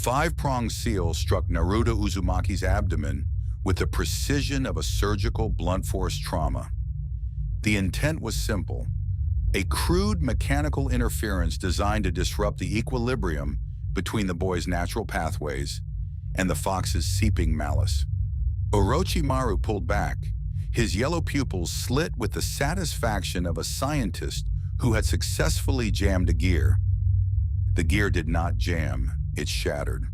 five-pronged seal struck Naruto Uzumaki's abdomen with the precision of a surgical blunt force trauma. The intent was simple: a crude mechanical interference designed to disrupt the equilibrium between the boy's natural pathways and the fox's seeping malice. Orochimaru pulled back, his yellow pupils slit with the satisfaction of a scientist who had successfully jammed a gear. The gear did not jam, it shattered.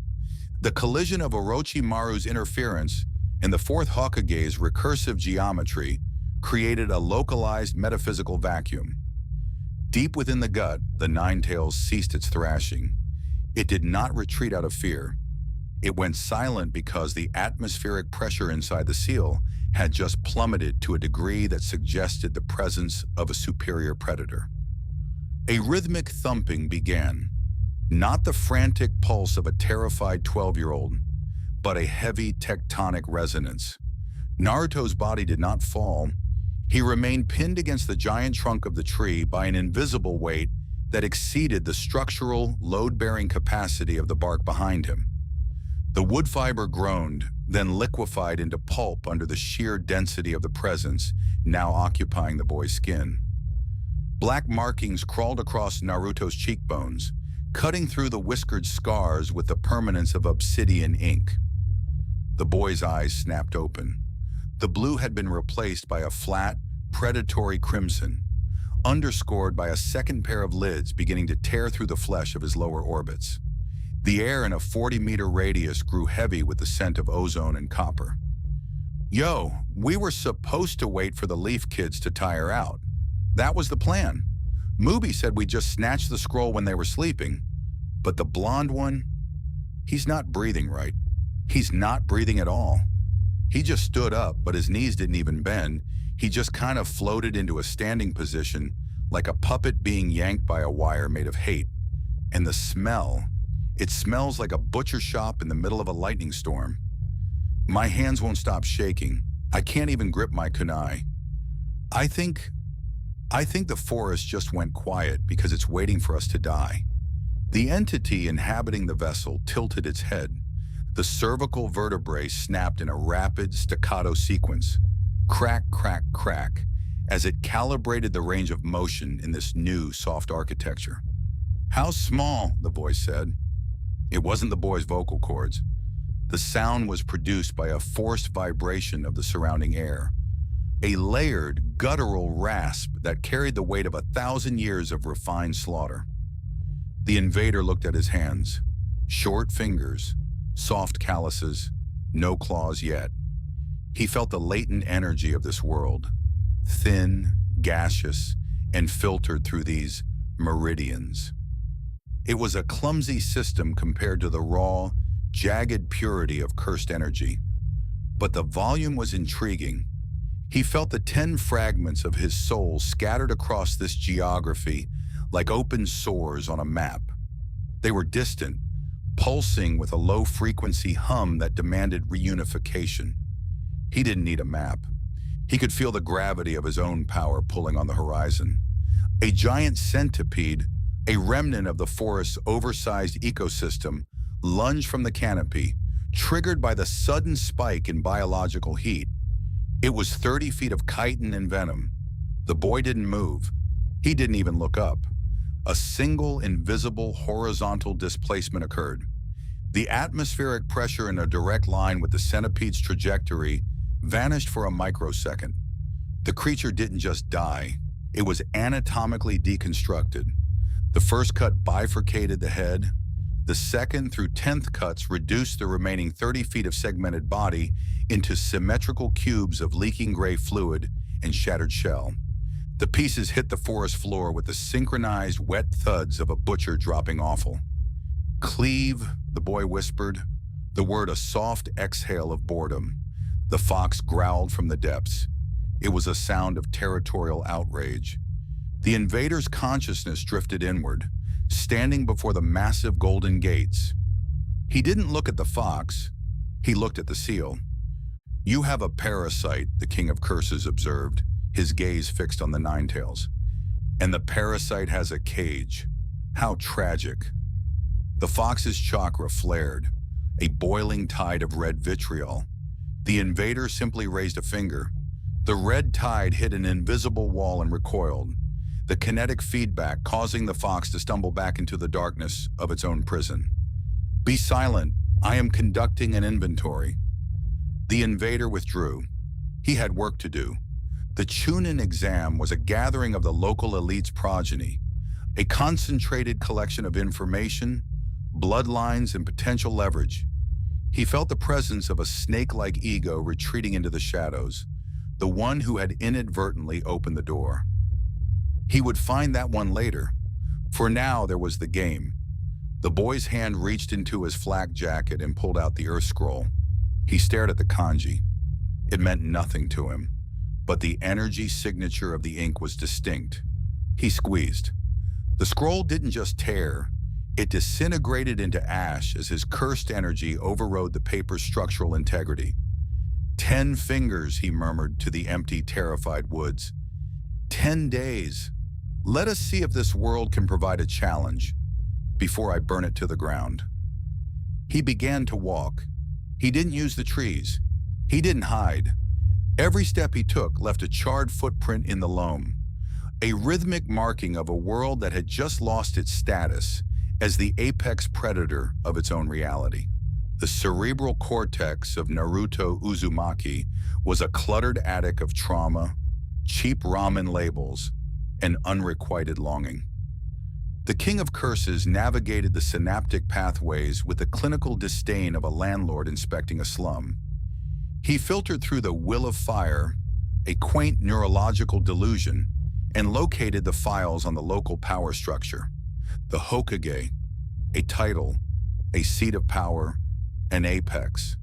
The collision of Orochimaru's interference and the Fourth Hokage's recursive geometry created a localized metaphysical vacuum. Deep within the gut, the Nine-Tails ceased its thrashing. It did not retreat out of fear. It went silent because the atmospheric pressure inside the seal had just plummeted to a degree that suggested the presence of a superior predator. A rhythmic thumping began, not the frantic pulse of a terrified 12-year-old, but a heavy tectonic resonance. Naruto's body did not fall. He remained pinned against the giant trunk of the tree by an invisible weight that exceeded the structural, load-bearing capacity of the bark behind him. The wood fiber groaned, then liquefied into pulp under the sheer density of the presence now occupying the boy's skin. Black markings crawled across Naruto's cheekbones, cutting through the whiskered scars with the permanence of obsidian ink. The boy's eyes snapped open. The blue had been replaced by a flat, predatory crimson, underscored by a second pair of lids beginning to tear through the flesh of his lower orbits. The air in a 40-meter radius grew heavy with the scent of ozone and copper. Yo, we were supposed to wait for the Leaf Kids to tire out. That was the plan. Mubi said we'd just snatch the scroll when they were sleeping, but the blonde one, he's not breathing right. He's not breathing at all. He just stood up, but his knees didn't even bend. He just kind of floated into a standing position, like a puppet being yanked by a wire made of hate. And the smell, it smells like a butcher shop in the middle of a lightning storm. My hands won't stop shaking. I can't even grip my kunai. I think the forest just went quiet because it's waiting for us to die. The entity inhabiting the vessel tilted its head. The cervical vertebrae snapped in a rapid staccato sequence. Crack, crack, crack, as it calibrated the range of motion in this new, soft architecture. How small, the voice said. It wasn't the boy's vocal cords. The sound was produced by a forced vibration of the surrounding air, a layered, guttural rasp that carried the weight of 1,000 years of refined slaughter. The invader looked at his hands. Short fingers, soft calluses, no claws yet. He felt the latent energy of this world, thin, gaseous, and filtered through these meridians. It was a clumsy system compared to the raw, jagged purity of cursed energy. But the volume was intriguing. He felt the 10 fragments of his soul scattered across this geography like open sores on a map. They were distant, pulsing with a low-frequency hum that demanded reunification. He didn't need a map. He could feel the gravity of his own power pulling on the horizon. A giant centipede, a remnant of the forest's oversized ecosystem, lunged from the canopy, triggered by the sudden spike in biological heat. It was 30 feet of chitin and venom. The boy didn't move. He didn't even look up. A single invisible horizontal displacement occurred. The atmospheric pressure in a direct line with the centipede's trajectory vanished for a microsecond. The creature didn't just die. It was anatomically deconstructed. The first cut bifurcated the head. The second through 10th cuts reduced the remaining 30 feet of segmented body into symmetrical cubes of leaking gray fluid and shattered shell. The pieces hit the forest floor with the synchronized wet thuds of a butcher dropping offal. Cleave, the boy whispered, the word a soft exhale of boredom. The fox growled from the depths. It was a sound of territorial outrage. The invader's consciousness drifted inward, standing before the massive golden gates. He didn't look at the fox. He looked at the seal. You have a parasite, the King of Curses observed, his gaze fixed on the Nine-Tails. And the parasite has a cage. How tragic. The fox's chakra flared, a boiling tide of red vitriol. The invader simply raised a finger. The red tide hit an invisible wall and recoiled, the kinetic feedback causing the fox to stumble back into the darkness of its own prison. "Be silent. I am conducting an inventory." The invader withdrew. He had work to do. The Chunin exam was a gathering of the local elite's progeny, a concentrated collection of information, bloodlines, and potential leverage. He felt the presence of a snake-like ego retreating into the shadows, the one who had inadvertently opened the door. He would find that one later. For now, there was the game. The boy's hand reached into his flak jacket and pulled out the Earth Scroll. He stared at the kanji. It meant nothing to him, but the energy signature of the ink was distinct. He squeezed. The scroll didn't just tear, it disintegrated into ash as his cursed energy overrode the paper's structural integrity. 10 fingers, he murmured to the empty, terrified woods. 10 days. Let us see if this world can provide a challenge before I burn it to the ground. He began to walk. He didn't use the trees. He didn't hide. Every step he took left a charred footprint in the loam, a rhythmic marking of a world that had just lost its status as the apex predator of its own reality. The cerebral cortex of Naruto Uzumaki was a cluttered attic of trauma, cheap ramen labels, and unrequited longing. The King of Curses navigated the synaptic pathways with the clinical disdain of a landlord inspecting a slum. He filtered through the will of fire, a quaint neurological delusion, and located the files on the local power structure. The Hokage, a title, a seat of power, an apex.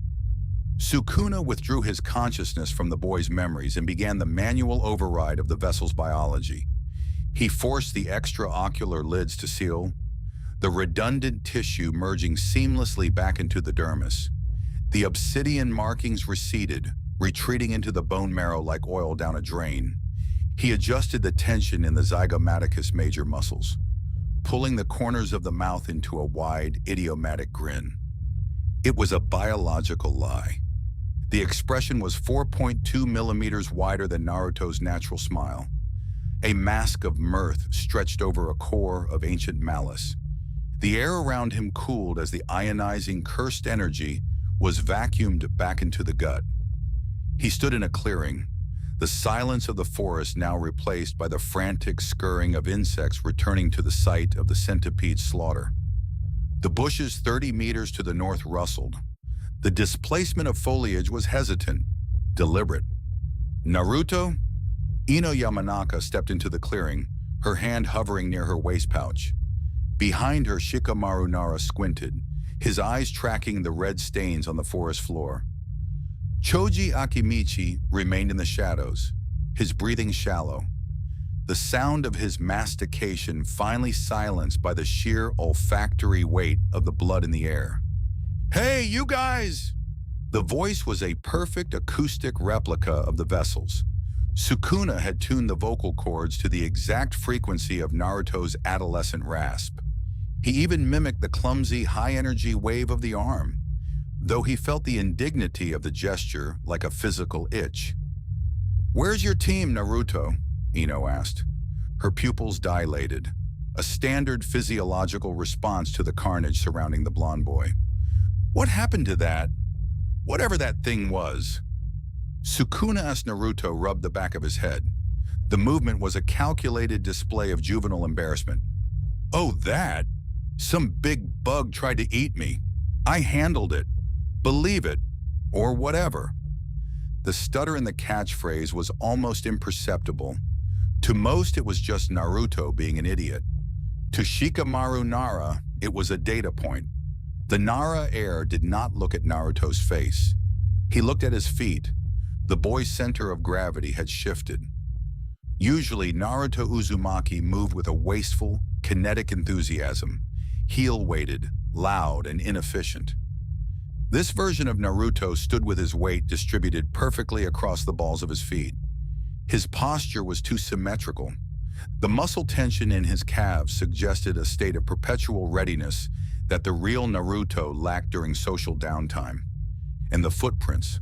Sukuna withdrew his consciousness from the boy's memories and began the manual override of the vessel's biology. He forced the extraocular lids to seal, the redundant tissue merging seamlessly back into the dermis. The obsidian markings receded, retreating into the bone marrow like oil down a drain. He adjusted the tension in the zygomaticus major muscles, pulling the corners of the mouth into a wide, idiomatic grin. It was a biological lie. The expression was 4.2 millimeters wider than Naruto's natural smile. A mask of mirth stretched over a core of ancient malice. The air around him cooled as the ionizing, cursed energy was vacuumed back into the gut. He stood in a clearing, the silence of the forest now replaced by the frantic scurrying of insects returning to the site of the centipede's slaughter. The bushes 30 meters to the north rustled. The displacement of foliage was hesitant, deliberate. "Naruto?" Ino Yamanaka stepped into the clearing, her hand hovering near her waist pouch. Behind her, Shikamaru Nara squinted, his eyes tracking the red stains on the forest floor. Choji Akimichi remained in the shadows, his breathing shallow, the sound of his mastication finally silenced by the sheer olfactory weight of the blood in the air. "Hey, you guys!" The voice was a perfect acoustic replica of the vessel's. Sukuna had tuned the vocal cords to the exact frequency of Naruto's adolescent rasp. He even mimicked the clumsy, high-energy wave of the arm, though he felt the indignity of the gesture like a physical itch. "Where's your team, Naruto?" Ino asked. Her pupils dilated, a standard physiological response to the carnage surrounding the blonde boy. "What happened to that? Whatever that thing was?" Sukuna asked Naruto rubbed the back of his head. The movement was a calculated display of juvenile embarrassment. "Oh, that? Some big bug tried to eat me. I handled it. Believe it. Or whatever." The stutter in the catchphrase was almost imperceptible. To most, it was just Naruto being an idiot. To Shikamaru Nara, it was a data point. The Nara heir did not look at Naruto's face. He looked at his feet. The boy's center of gravity had shifted. Usually, Naruto Uzumaki moved with a wasteful, kinetic enthusiasm, heel-weighted, loud, and inefficient. This version of Naruto stood with his weight distributed perfectly across the balls of his feet. His posture was too symmetrical. The muscle tension in his calves suggested a state of perpetual readiness that the real Naruto lacked during social downtime. And the footprints.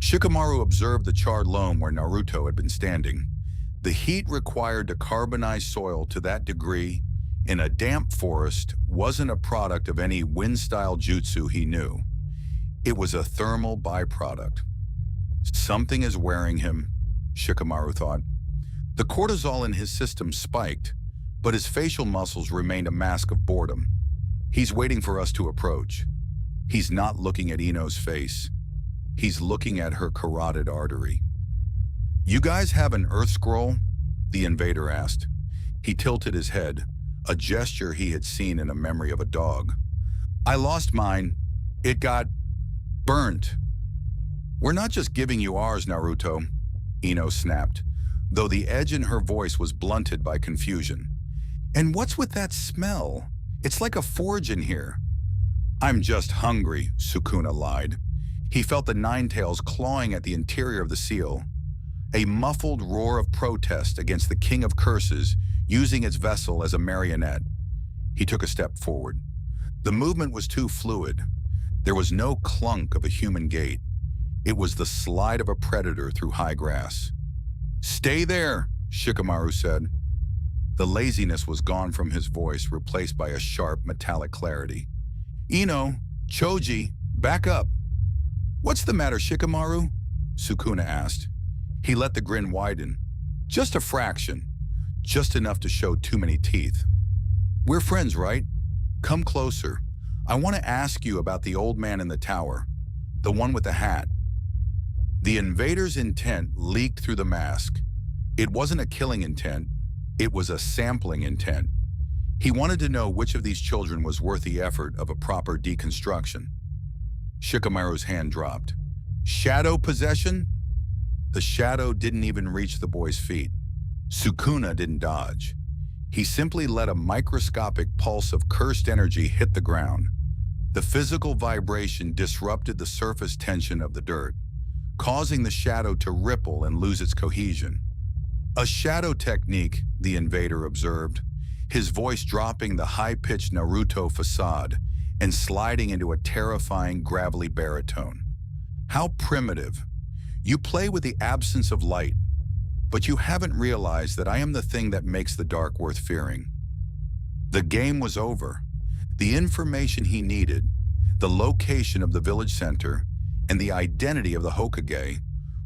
Shikamaru observed the charred loam where Naruto had been standing. The heat required to carbonize soil to that degree in a damp forest wasn't a product of any wind-style jutsu he knew. It was a thermal byproduct. Something is wearing him, Shikamaru thought. The cortisol in his system spiked, but his facial muscles remained a mask of boredom. He's waiting for us to approach. He's not looking at Ino's face. He's looking at her carotid artery. "You guys have an earth scroll?" the invader asked. He tilted his head, a gesture he had seen in a memory of a dog. "I lost mine. It got burnt." "We're not just giving you ours, Naruto," Ino snapped, though the edge in her voice was blunted by confusion. "And what's with that smell? It's like a forge in here." "I'm just hungry," Sukuna lied. He felt the nine-tails clawing at the interior of the seal, a muffled roar of protest against the king of curses using its vessel as a marionette. He took a step forward. The movement was too fluid. There was no clunk of a human gait. It was the slide of a predator through high grass. "Stay there," Shikamaru said. The laziness was gone from his voice, replaced by a sharp, metallic clarity. "Ino, Choji, back up." "What's the matter, Shikamaru?" Sukuna asked. He let the grin widen. "Just a fraction. Just enough to show too many teeth." "We're friends, right? Come closer. I want to ask you about the old man in the tower, the one with the hat." The invader's intent leaked through the mask. It wasn't a killing intent. It was a sampling intent. He wanted to know which of these children was worth the effort of a proper deconstruction. Shikamaru's hand dropped. "Shadow possession?" The shadow didn't even reach the boy's feet. Sukuna didn't dodge. He simply let a microscopic pulse of cursed energy hit the ground. The physical vibration disrupted the surface tension of the dirt, causing the shadow to ripple and lose its cohesion. "A shadow technique," the invader observed, his voice dropping the high-pitched Naruto facade and sliding into a terrifying gravelly baritone. "How primitive. You play with the absence of light, but you haven't realized that I am the thing that makes the dark worth fearing." The game was over. The information he needed, the location of the village center, and the identity of the Hokage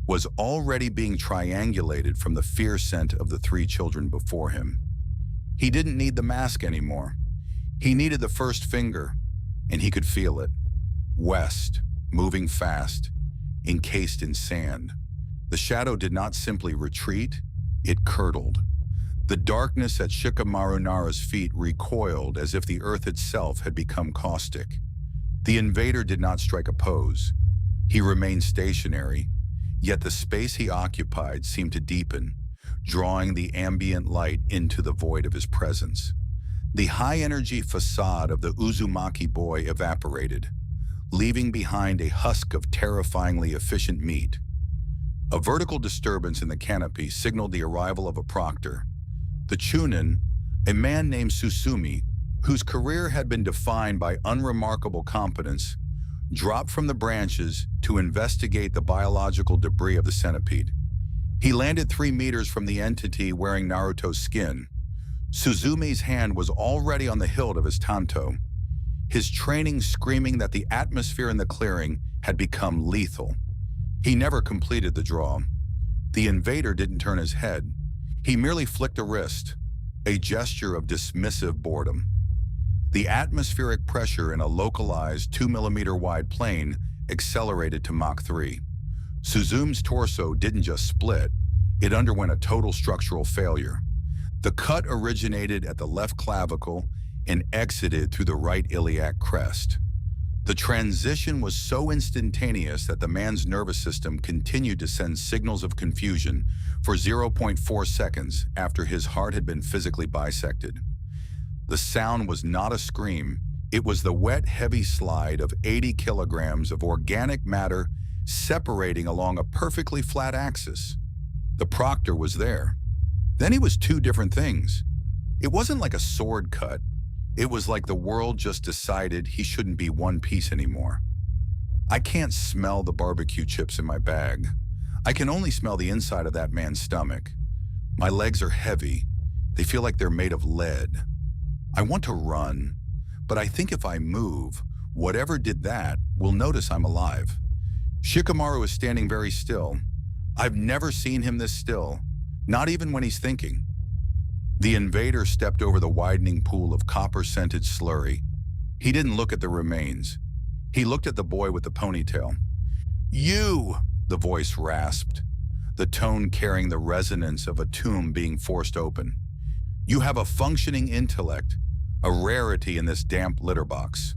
was already being triangulated from the fear scent of the three children before him. He didn't need the mask anymore. He needed the first finger, and he could feel it. West, moving fast, encased in sand. The shadow did not simply retreat, it curdled. The darkness at Shikamaru Nara's feet recoiled as if the earth itself had become caustic. The invader did not strike a pose. He remained stationary, yet the space he occupied seemed to deepen, drawing the ambient light into the void of his presence. The high-energy facade of the Uzumaki boy evaporated, leaving behind a husk of terrifyingly efficient meat. A vertical disturbance in the canopy signaled the arrival of a proctor. The Chunin, a man named Susumi, whose career had been defined by unremarkable competence, dropped from the branches to investigate the biological debris of the centipede. He landed 3 meters from the entity wearing Naruto's skin. Suzumi's hand was already on the hilt of his tanto, his training screaming that the atmosphere in the clearing had become lethal. He never completed the draw. The invader didn't turn his head. He merely flicked a wrist, a gesture of dismissive boredom. The atmospheric pressure in a localized 2-millimeter wide plane accelerated to Mach 3. Suzumi's torso didn't just split, it underwent a total structural failure. The cut originated at the left clavicle and exited through the right iliac crest. The transition was so instantaneous that the man's nervous system continued to send signals of confusion for 0.4 seconds after his heart had been physically bisected. The sound was not a scream. It was the wet, heavy slide of 80 kilograms of organic matter separating along a perfectly flat axis. The proctor was there. Then he was 2 different things. It wasn't like a sword cut. It was like the world just decided he shouldn't be one piece anymore. I can't smell the barbecue chips in my bag. I can only smell the inside of that man's stomach. My legs are heavy. They feel like they're made of lead. I want to run, but I think if I move, whatever did that will notice I'm alive. Shikamaru is standing very still. I've never seen him this still, not even when he's thinking. The invader stepped over the widening pool of copper-scented slurry. He didn't look at the remains. He looked at the boy with the ponytail. "You!" the voice rasped, the tone carrying the resonance of a tomb being forced open. "You have a functioning intellect, a rarity in this damp litter box."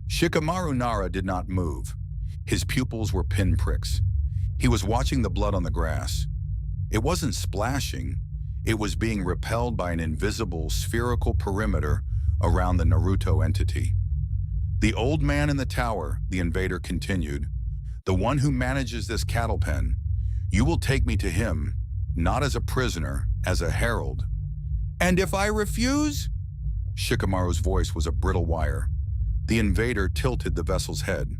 Shikamaru Nara did not move. His pupils were pinpricks. He was watching the blood on the grass. It wasn't splashing. It was being repelled by an invisible, spherical perimeter around the Naruto entity. "The old man in the tower," the invader continued, "the one who manages this cattle pen. You will take me to him, not as a prisoner, as a herald." "And if I refuse?" Shikamaru's voice was a brittle wire. The invader tilted the vessel's head.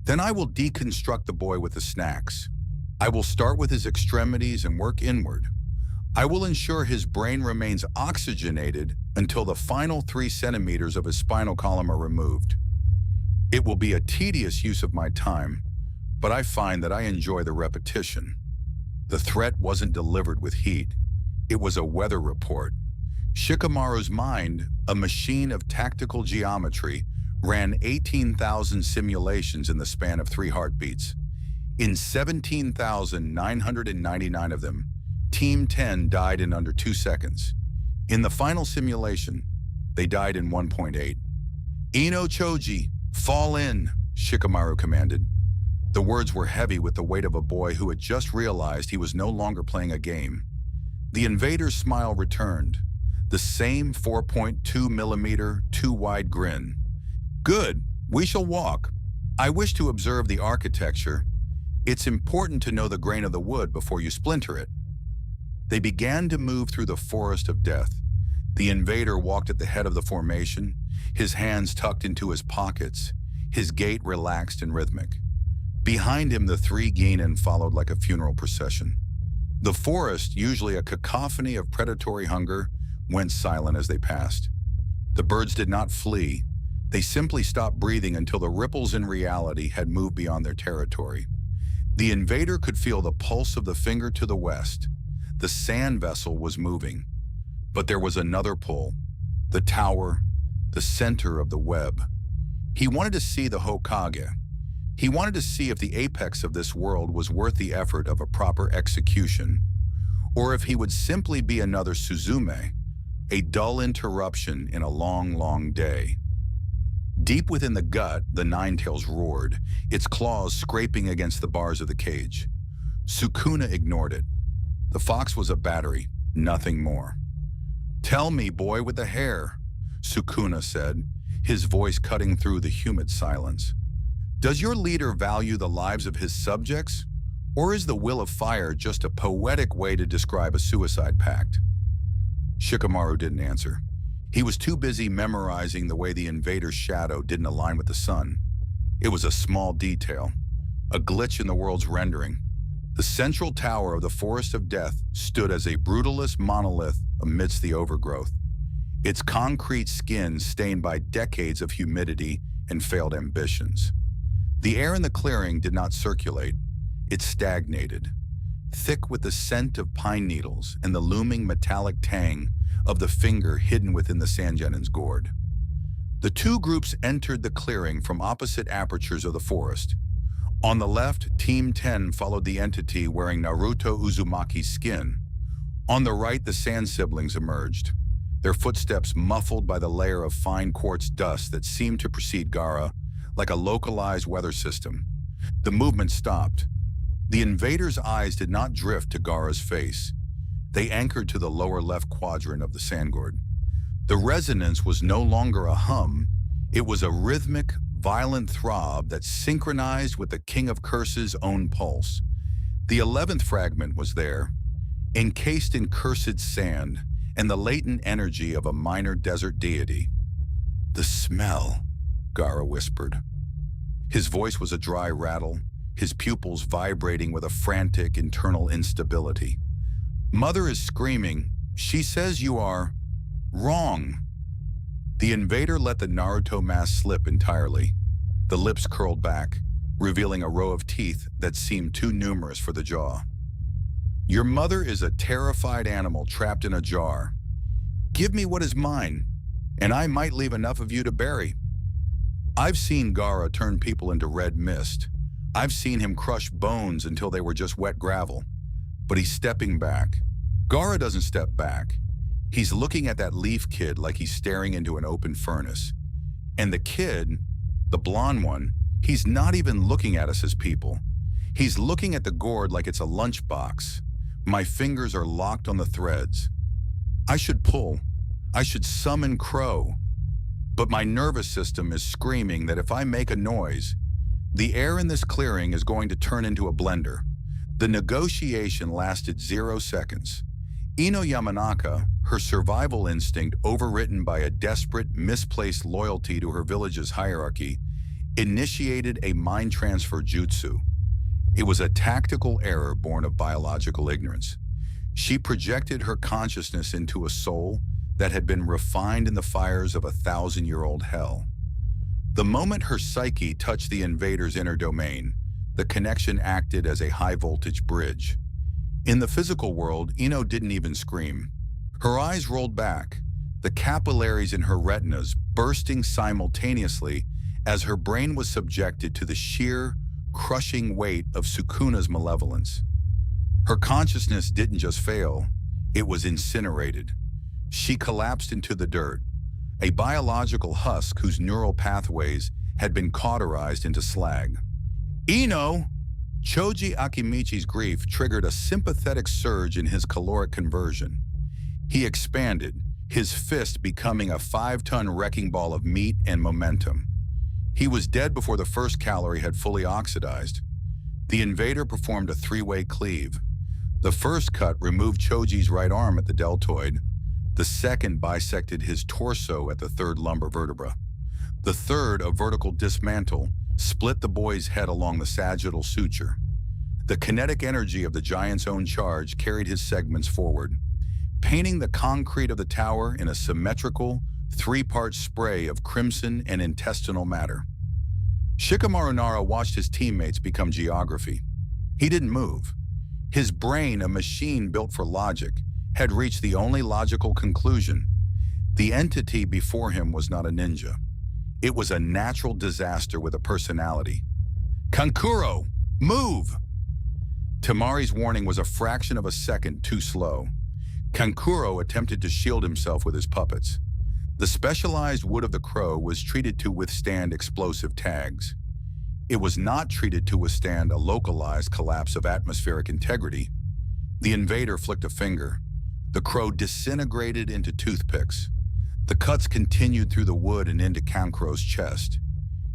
"Then I will deconstruct the boy with the snacks. I will start with his extremities and work inward. I will ensure his brain remains oxygenated until the final 3 centimeters of his spinal column are removed. It will be a tedious use of my time, but I find that I enjoy the repetition." The threat wasn't delivered with heat. It was a weather report. Shikamaru's mind, a machine of tactical geometry, ran 18,000 simulations in the span of 3 heartbeats. In 17,999 of them, Team 10 died in under 2 seconds. In the final simulation, they died in 1.8. "Ino Choji, fall in," Shikamaru commanded. The words were heavy with the weight of a boy who had just realized he was no longer playing a game. The invader's smile returned, the same 4.2 millimeter, too-wide grin. "Good, we shall walk. I wish to observe the architecture. It's important to know the grain of the wood before you splinter it." They began to move through the forest of death. The invader walked at the head of the formation, his hands tucked into his pockets, his gait relaxed and rhythmic. Behind him, the 3 Genin followed like a funeral procession. The forest, usually a cacophony of predatory hunger, went silent as they passed. The birds did not flee. They simply stopped breathing until the ripples in reality had moved beyond their territory. The invader could feel the pulse of the finger to the west. The sand vessel was moving. But there was another pull. The tower, the center of the web. He wanted to see the Hokage. He wanted to see if the apex of this world was worth the effort of a proper execution, or if he would simply be another Suzume, a dull interruption in a long, long day. Deep within the gut, the Ninetails roared, its claws scraping against the bars of the cage. Sukuna ignored it. The fox was a battery, nothing more. "Tell me, boy with the hair," Sukuna said, his voice cutting through the humid silence. "Does your leader value the lives of his subjects, or is the will of fire just a poetic way to describe a suicide pact?" Shikamaru didn't answer. He was too busy memorizing the way the invader's shadow didn't align with the sun. It was a small detail, a glitch in the world's rendering. The central tower of the Forest of Death stood as a brutalist monolith amidst the overgrowth, its concrete skin stained by decades of humidity and failed ambitions. The air in the clearing did not circulate. It stagnated, thick with the scent of pine needles and the looming metallic tang of the finger hidden within the Sangenin's gourd. The 2 groups entered the clearing from opposite apertures of the forest. On the left, Team 10 followed the entity wearing Naruto Uzumaki's skin. On the right, the Sand siblings emerged, their footsteps muffled by the layer of fine quartz dust that seemed to precede Gaara like a localized weather system. The movement stopped. The invader's eyes did not drift to Gaara's face. They anchored to the lower left quadrant of the sand gourd. The resonance was no longer a hum. It was a rhythmic, violent throb that synchronized with the King of Curse's own pulse. The 11th fragment was there, encased in cursed sand and the latent energy of a minor desert deity. "The smell," Gaara whispered. His voice was a dry rattle, his pupils vibrating with a frantic internal instability. "Mother is screaming. She says you are wrong." The invader let the Naruto mask slip entirely. The lips curled back, revealing a row of teeth that seemed too numerous for the jaw. "Your mother is a terrified animal trapped in a jar. Give me what is mine, and I might leave enough of you to bury." I've seen Gaara turn people into red mist. I've seen him crush bones until they were just wet gravel. But he's stepping back. Gaara doesn't step back. He's looking at that leaf kid like he's staring into an open furnace. And the kid, the blonde one, he's not even looking at us as people. He's looking at the gourd like it's a lunchbox. My fingers are locked on the threads. I should pull. I should summon Crow. But my nervous system is screaming that if I make a noise, the air in this clearing is going to turn into a blender. The negotiation lasted 0 seconds. Ino Yamanaka, her survival instinct overwritten by a desperate, misplaced loyalty to her village's hierarchy, initiated a mind transfer jutsu. It was a tactical error born of biological ignorance. She projected her consciousness into a soul that had been refined in the fires of a 1,000-year-old hell. The moment her psyche touched the invader's inner domain, the connection acted as a high-voltage bridge. In the physical world, Ino didn't even scream. Her eyes rolled back, the capillaries in her retinas bursting simultaneously as her brain was subjected to the sheer, crushing weight of Sukuna's malevolence. Her consciousness didn't just fail, it was incinerated. She collapsed into the dirt, a biological husk whose neural pathways had been cauterized into slag. "Ino!" Choji Akimichi's grief triggered a sympathetic surge in his caloric conversion. He expanded, his fist becoming a 5-ton wrecking ball of meat and momentum. He was dead before the first calorie had fully oxidized. The invader performed a 3-way cleave. The first cut removed Choji's right arm at the deltoid. The second bisected his torso at the 3rd lumbar vertebra. The third, a vertical dismantle, split the boy's head along the sagittal suture. The kinetic energy of the giant's own charge carried his segments forward, painting the concrete of the tower in a symmetrical, 3-part spray of crimson and intestinal matter. Shikamaru Nara watched his teammates become geography. He didn't move. His brain, a machine built for logic, had reached the only logical conclusion. The entity before him was not a ninja. It was a natural disaster with a personality. "Kankuro, move!" Tamari's warning was a fraction of a second too slow. Kankuro attempted to shield himself with his puppets. The specialized wood of the crow was treated to withstand explosive tags. It was not treated to withstand a localized collapse of atmospheric integrity. The invader flicked a finger. The crow disintegrated into toothpicks. The cuts continued through the wood and into Kankuro's chest.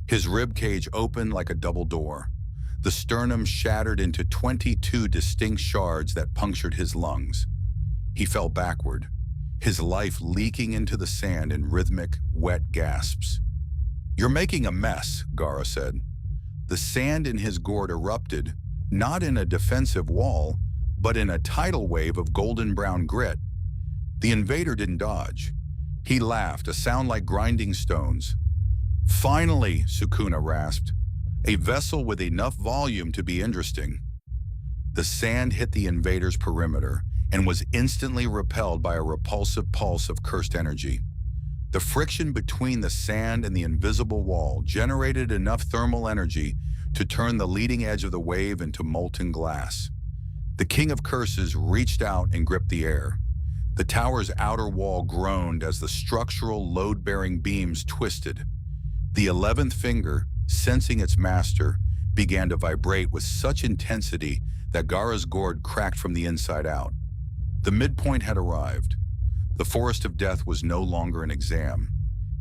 His ribcage opened like a double door. The sternum shattered into 22 distinct shards that punctured his lungs. He fell backward, his life leaking into the sand in rhythmic, wet gasps. "You're making a mess," Gaara said. The sand in his gourd erupted, not in a defensive wall, but in a tidal wave of golden-brown grit. The invader didn't dodge. He laughed, a sound like grinding stones. "Finally," Sukuna rasped, "a vessel with enough volume to be interesting." The sand hit the invader's perimeter and was instantly repelled by a repulsive pulse of cursed energy. The friction between the sand and the invisible wall generated enough thermal energy to turn the leading edge of the wave into molten glass. The King of Curses reached out and gripped the air. The tower's outer wall groaned as the structural load-bearing beams twisted. The 11th finger, sensing its master, began to vibrate with such intensity that Gaara's gourd cracked from the inside out. The midpoint had arrived. The Forest of Death was no longer an exam.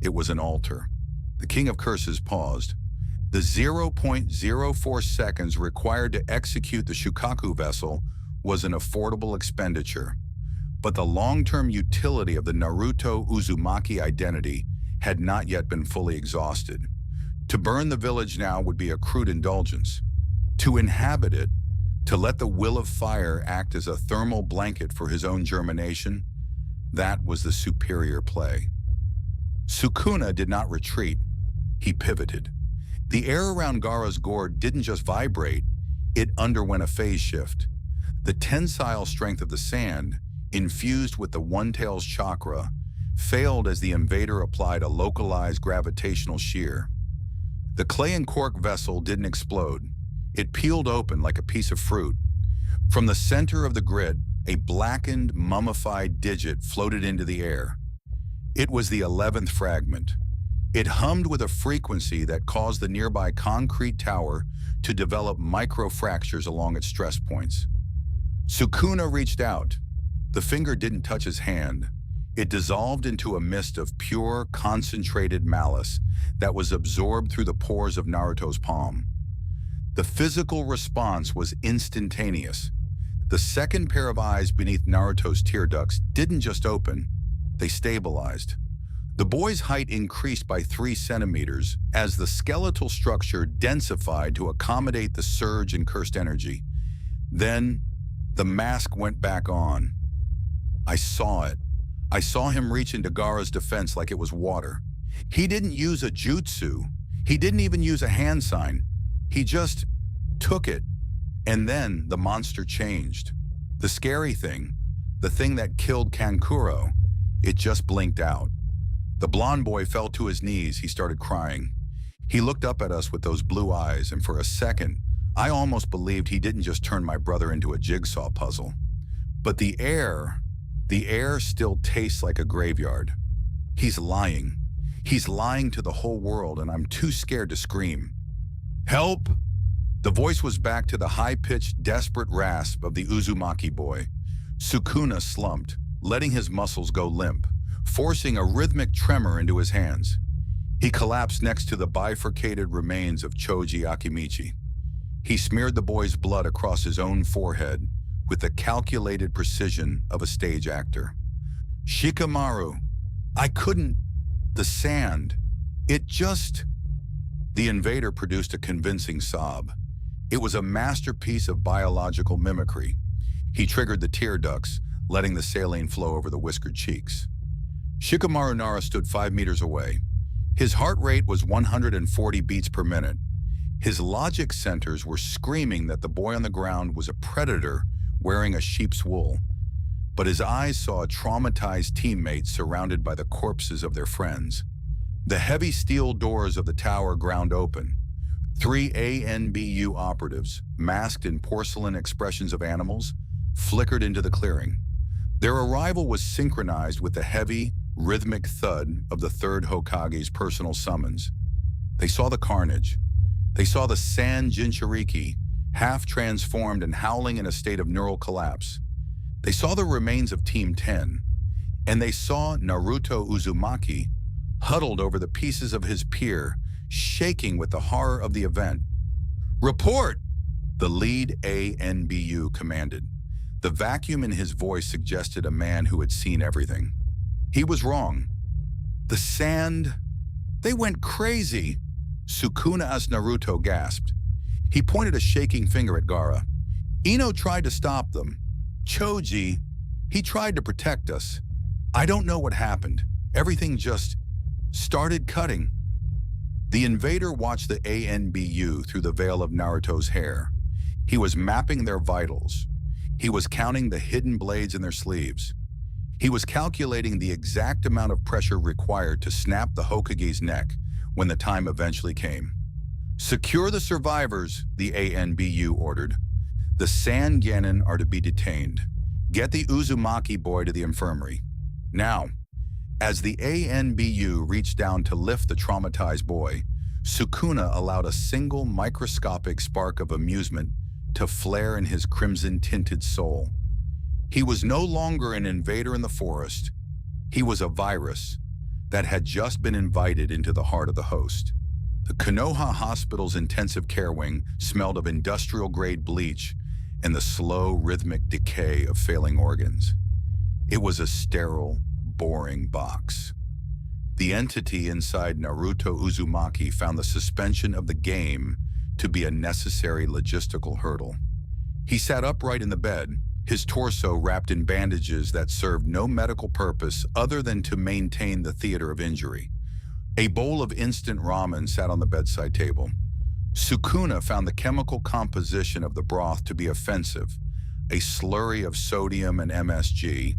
It was an altar. The King of Curses paused. The 0.04 seconds required to execute the Shukaku vessel was an affordable expenditure. But the long-term utility of the Naruto Uzumaki identity had not yet been fully exhausted. To burn the village now would be a crude indulgence. To inhabit it, to let the will of fire act as a thermal blanket for his own germination, that was the superior play. Sukuna did not retreat, he pivoted. The air around Gaara's gourd didn't just vibrate, it underwent a phase shift. The tensile strength of the sand, infused with the One-Tail's chakra, failed as the invader applied a localized gravitational shear. The clay and cork vessel didn't explode. It peeled open like a piece of fruit. From the center of the grid, a blackened, mummified digit floated into the air. It was the 11th fragment. It hummed with a frequency that caused the nearby concrete tower to develop microfractures along its stress points. Sukuna reached out. The finger didn't touch his hand. It dissolved into a mist of pure, concentrated malice that was absorbed through the pores of Naruto's palm. The physical response was instantaneous. The second pair of eyes beneath Naruto's tear ducts didn't just open, they stabilized. The boy's height increased by 3 centimeters as the skeletal structure densified to accommodate the surge in cursed energy. Then, the mask went back on. I saw it. I saw him reach into Gaara's defense like it was water. He didn't use a jutsu. He didn't even use a hand sign. He just took it. And then the monster changed. The scary thing, the thing that killed Kankuro, it just blinked out. The blond boy fell to his knees. He started crying. He looked up at us with those blue eyes, and for a second, I almost believed he didn't just turn my brother into a jigsaw puzzle. But the air still tastes like a graveyard. He's lying. He's lying to the whole world, and I'm too scared to scream. Help! The voice was back to the high-pitched, desperate rasp of the Uzumaki boy. Sukuna slumped, letting his muscles go limp, forcing a rhythmic tremor into his hands. He collapsed next to the bifurcated remains of Choji Akimichi. He smeared the boy's blood across his own forehead with the calculated precision of a stage actor. Shikamaru, I couldn't. The sand. It just... The invader produced a convincing sob. It was a masterpiece of biological mimicry. He triggered the tear ducts, letting the saline flow over the whiskered cheeks. Shikamaru Nara stood 5 meters away. His heart rate was 140 beats per minute. His logic centers were screaming that the boy on the ground was a predator wearing a sheep's wool. But his eyes saw a traumatized teammate surrounded by the corpses of their friends. The heavy steel doors of the tower ground open. 3 ANBU operatives, masked in porcelain expressions of animals, flickered into the clearing. Their arrival was synchronized with the heavy, rhythmic thud of the Third Hokage's personal summons. They saw the carnage. They saw the Sand Jinchuriki, half transformed and howling in a state of neural collapse. They saw the remains of Team 10, and they saw Naruto Uzumaki huddled over the pieces of his peer, shaking with the horror of the event. Report! The lead ANBU commanded. The vacuum in his voice suggested a man who had seen everything. He was wrong. The sand... They went crazy! Sukuna as Naruto gasped. He pointed a shaking finger at Gaara. Ino tried to stop them. Choji, he tried to protect us. I don't know what happened. Everything just started cutting. The invader watched the ANBU through the veil of Naruto's hair. He was mapping their vitals. He was counting the hidden blades in their sleeves. He was calculating the exact amount of pressure required to snap the Hokage's neck when the time eventually came. Secure the survivors, the ANBU ordered. The Sand Genin are to be detained. Get the Uzumaki boy to the infirmary. Now, as the ANBU reached down to lift the traumatized boy, Sukuna allowed a single microscopic spark of amusement to flare in his crimson-tinted soul. He was no longer an invader in the forest. He was a virus that had just been invited into the heart of the host. The Konoha Hospital's intensive care wing smelled of industrial-grade bleach and the slow, rhythmic decay of failing organs. It was a sterile, boring box. The entity inside Naruto Uzumaki found the suspension of the game to be a necessary logistical hurdle. He sat upright in the bed, his torso wrapped in bandages that served no medical purpose other than to maintain the theater of injury. A bowl of instant ramen sat on the bedside table. Sukuna found the chemical composition of the broth to be offensive, a slurry of sodium and MSG,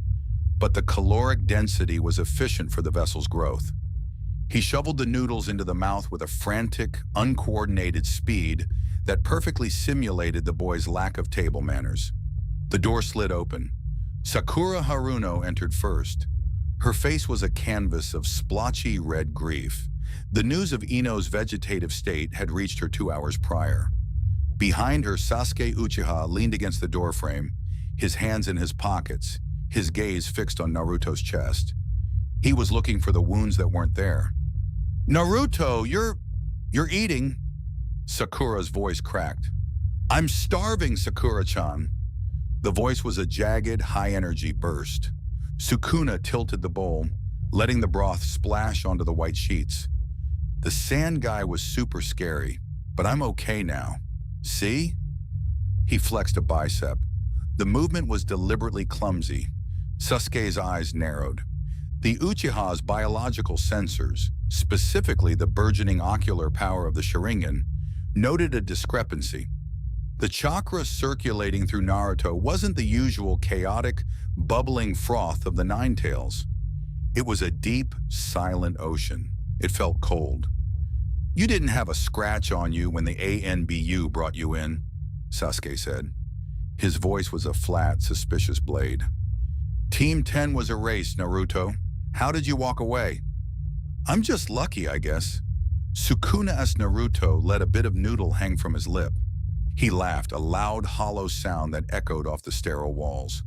but the caloric density was efficient for the vessel's growth. He shoveled the noodles into the mouth with a frantic, uncoordinated speed that perfectly simulated the boy's lack of table manners. The door slid open. Sakura Haruno entered first. Her face was a canvas of splotchy red grief. The news of Ino's vegetative state had reached her 2 hours prior. Behind her, Sasuke Uchiha leaned against the doorframe, his hands in his pockets, his gaze fixed on Naruto's chest. He was looking for the wounds that weren't there. "Naruto, you're eating." Sakura's voice cracked. "I'm starving, Sakura-chan." The voice was a jagged, high-energy burst. Sukuna tilted the bowl, letting the broth splash onto the white sheets. "The sand guy was super scary, but I'm okay now. See?" He flexed a bicep. The movement was deliberately clumsy. Sasuke's eyes narrowed. The Uchiha's biological sensors, specifically the burgeoning ocular power of the Sharingan, noted a discrepancy. The chakra circulating through Naruto wasn't the usual chaotic, bubbling froth of the Nine Tails. It was a deep, silent ocean. It felt cold. "You didn't have a scratch on you when the ANBU brought you in," Sasuke said. His voice was a flat, suspicious blade. "Team 10 was erased, Naruto. How did you walk away?" "I'm just lucky, I guess." Sukuna-esque Naruto let a bit of noodle hang from his lip. He laughed, a loud, hollow sound that echoed off the sterile walls.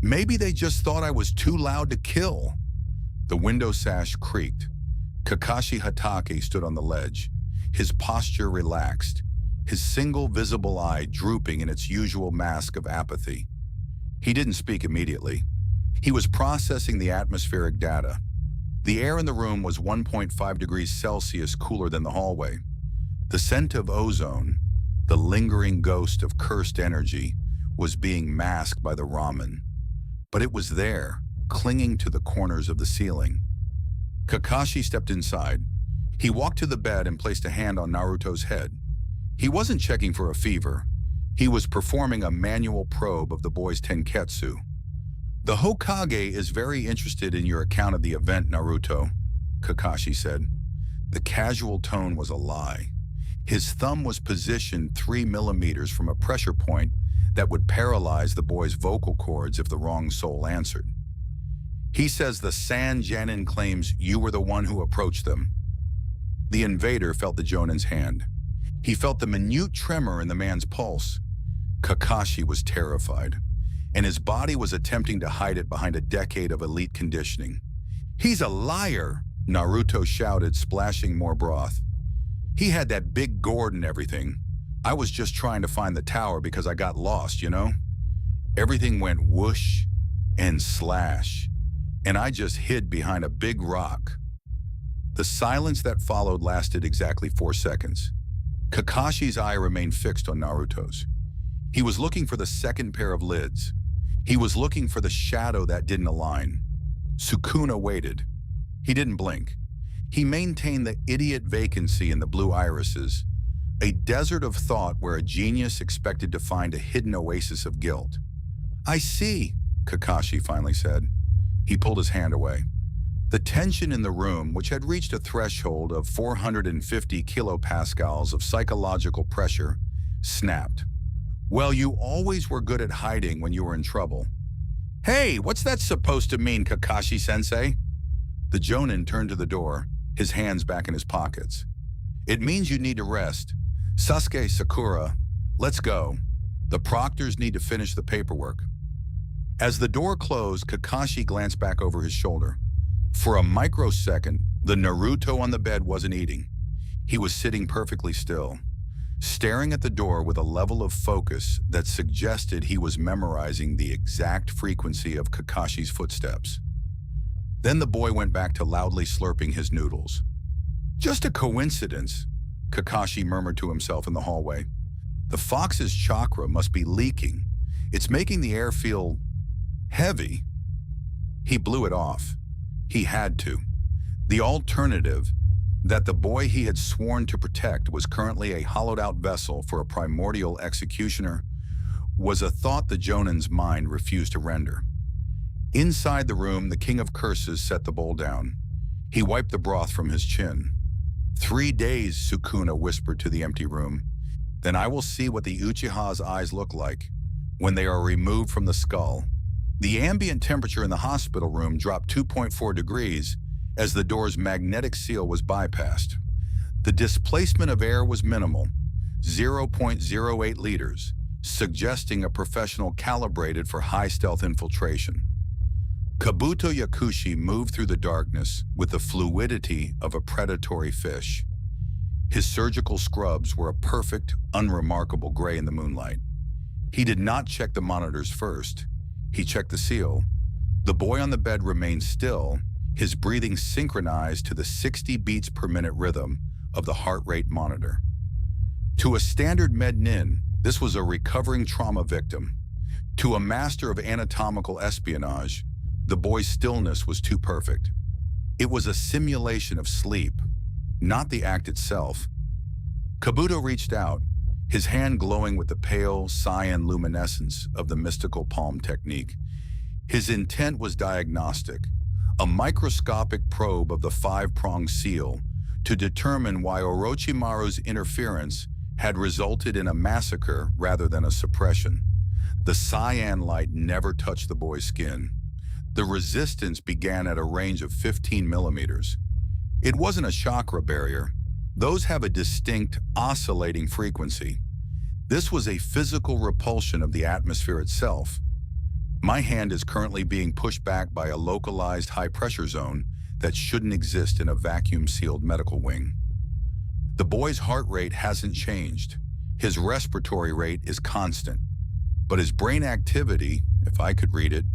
"Maybe they just thought I was too loud to kill." The window sash creaked. Kakashi Hatake stood on the ledge, his posture relaxed, his single visible eye drooping in its usual mask of apathy. He didn't speak immediately. He was processing the atmospheric data. The air in the room was 1.5 degrees Celsius cooler than the hallway. The scent of ozone, the lingering ghost of cursed energy, was being masked by the ramen. But it was there, clinging to the corners of the ceiling. Kakashi stepped inside. He walked to the bed and placed a hand on Naruto's head. He wasn't checking for a fever. He was performing a manual probe of the boy's tenketsu. "The Hokage is very interested in your account of the event, Naruto," Kakashi said. The casual tone was a lie. His thumb was positioned 3 millimeters from a pressure point that would paralyze the boy's vocal cords if the wrong soul answered. "He says the Sand Genin claims you were the one who approached them." The invader felt the Jonin's hand. He felt the minute tremor in the man's pulse. Kakashi was terrified, and his body was attempting to hide it behind a decade of elite conditioning. "He's a liar!" Naruto shouted, splashing more broth. "He had that big gourd and everything. I was just trying to find the tower because I got lost, you know? Everything went whoosh and slash, and I just hid behind a big rock." The silence that followed lasted exactly 4 seconds. Kakashi's eye remained fixed on Naruto's. He was looking for the second pair of lids. He was looking for the shadow that didn't align. Sukuna waited. He didn't blink. He maintained the idiot vacancy in the blue irises, a desert of thought where a genius expected to find a hidden oasis of guilt. "I see," Kakashi finally said. He pulled his hand away. The tension in the room, which had reached a threshold of 450 kilopascals of psychological pressure, snapped. "Well, you always were good at hiding when you were in trouble." "Hey, what's that supposed to mean, Kakashi-sensei?" The Jonin turned to the door, his hands back in his pockets. "It means you need to rest. Sasuke, Sakura, let's go. The proctors need to finish the paperwork." As the door closed, Kakashi glanced back over his shoulder. For a microsecond, the Naruto on the bed wasn't eating. He was sitting perfectly still, staring at the door with a level of focus that suggested he was memorizing the exact frequency of Kakashi's footsteps. Then the boy went back to loudly slurping his noodles. Just a coincidence, Kakashi murmured to himself in the hallway. The fox's chakra must be leaking. It's making the air feel heavy. He blew it off. He had to. The alternative, that the boy he had sworn to protect was currently a hollowed-out vessel for a primordial executioner, was a thought the Jonin's mind refused to render. Inside the room, the King of Curses set the bowl down. He wiped the broth from his chin. 3 days, Sukuna whispered to the empty room. Then I will see what the Uchiha's eyes look like when they are removed from the skull. The ambient temperature in the hospital room dropped 2.4 degrees as the door's magnetic seal was bypassed. The displacement of air was minimal, 0.08 liters, suggesting a professional calibrated for high-stealth infiltration. Kabuto Yakushi moved through the darkness with the fluidity of a predatory fish. His surgical scrubs were a perfect, unremarkable gray in the moonlight. He did not check the monitors first. He checked the seal. The boy on the bed remained still, his breathing synchronized to the 60 beats per minute rhythm of the heart rate monitor. To a standard med-nin, this was a recovering trauma victim. To a master of anatomical espionage, the boy's stillness was too perfect. It was a simulation of sleep, not the act itself. Kabuto reached out, his hand glowing with the pale, cyan luminescence of the mystical palm technique. His intent was diagnostic, a microscopic probe of the five-pronged seal to determine why Orochimaru's interference had resulted in a massacre rather than a suppression. The cyan light never touched the boy's skin. The resistance began at a range of 15 millimeters. It wasn't a chakra barrier. Those have a distinct, oscillating frequency. This was a physical repulsion of the atmosphere itself. My hand is currently being pushed back by a localized high-pressure zone that shouldn't exist in a vacuum-sealed medical wing. The boy's heart rate hasn't changed. His respiratory rate is constant. But his brain activity, if I could read it,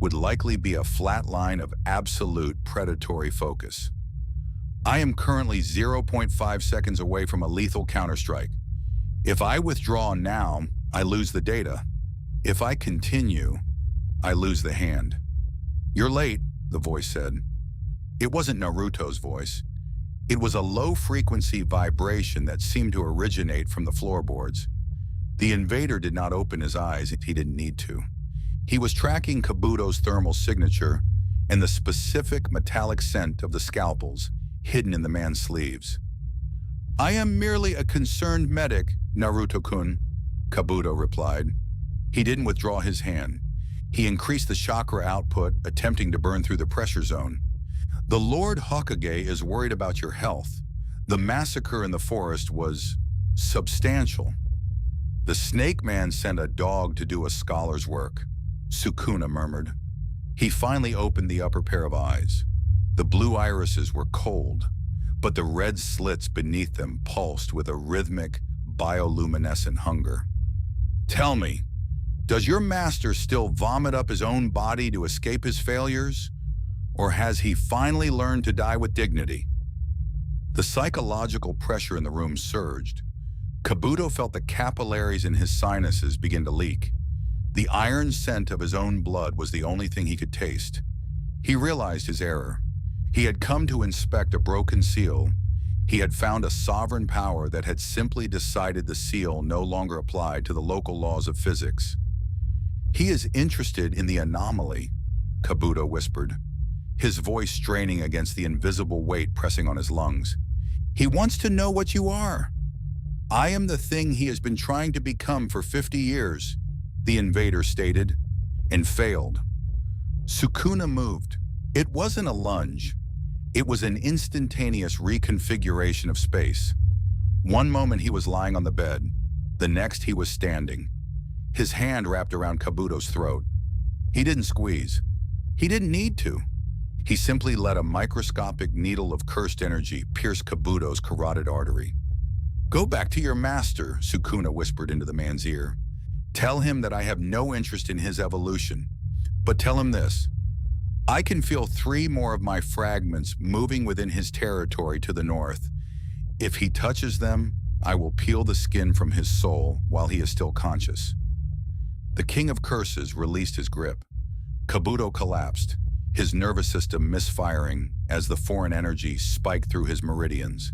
would likely be a flat line of absolute predatory focus. I am currently 0.5 seconds away from a lethal counterstrike. If I withdraw now, I lose the data. If I continue, I lose the hand. You're late, the voice said. It wasn't Naruto's voice. It was a low-frequency vibration that seemed to originate from the floorboards. The invader did not open his eyes. He didn't need to. He was tracking Kabuto's thermal signature and the specific metallic scent of the scalpels hidden in the man's sleeves. I am merely a concerned medic, Naruto-kun, Kabuto replied. He didn't withdraw his hand. He increased the chakra output, attempting to burn through the pressure zone. The Lord Hokage is worried about your health. The massacre in the forest was substantial. The snake man sent a dog to do a scholar's work, Sukuna murmured. He finally opened the upper pair of eyes. The blue irises were cold, but the red slits beneath them pulsed with a rhythmic, bioluminescent hunger. Tell me, does your master still vomit up his own body to escape his failures? Or has he finally learned to die with dignity? The psychological pressure in the room surged. Kabuto felt the capillaries in his sinuses begin to leak. The iron scent of his own blood was the only thing he could taste. He realized his error. He had come to inspect a broken seal. He had found a sovereign power that had simply decided the seal no longer applied to the local laws of physics. He is interested in the anomaly, Kabuto whispered, his voice straining against the invisible weight pressing on his lungs. He wants to know what you are. I am the thing he has been trying to become for 50 years, the invader stated, and failed. Sukuna moved. It wasn't a lunge. It was an instantaneous reconfiguration of space. One moment he was lying on the bed. The next he was standing. His hand wrapped around Kabuto's throat. He didn't squeeze. He didn't need to. He simply let a microscopic needle of cursed energy pierce Kabuto's carotid artery. Go back to your master, Sukuna whispered into the man's ear. Tell him that I have no interest in his evolution. But tell him this. I can feel 3 more of my fragments moving within his territory to the north. If he touches them, I will peel the skin from his soul while he is still conscious. The King of Curses released his grip. Kabuto collapsed, his nervous system misfiring as the foreign energy spiked through his meridians.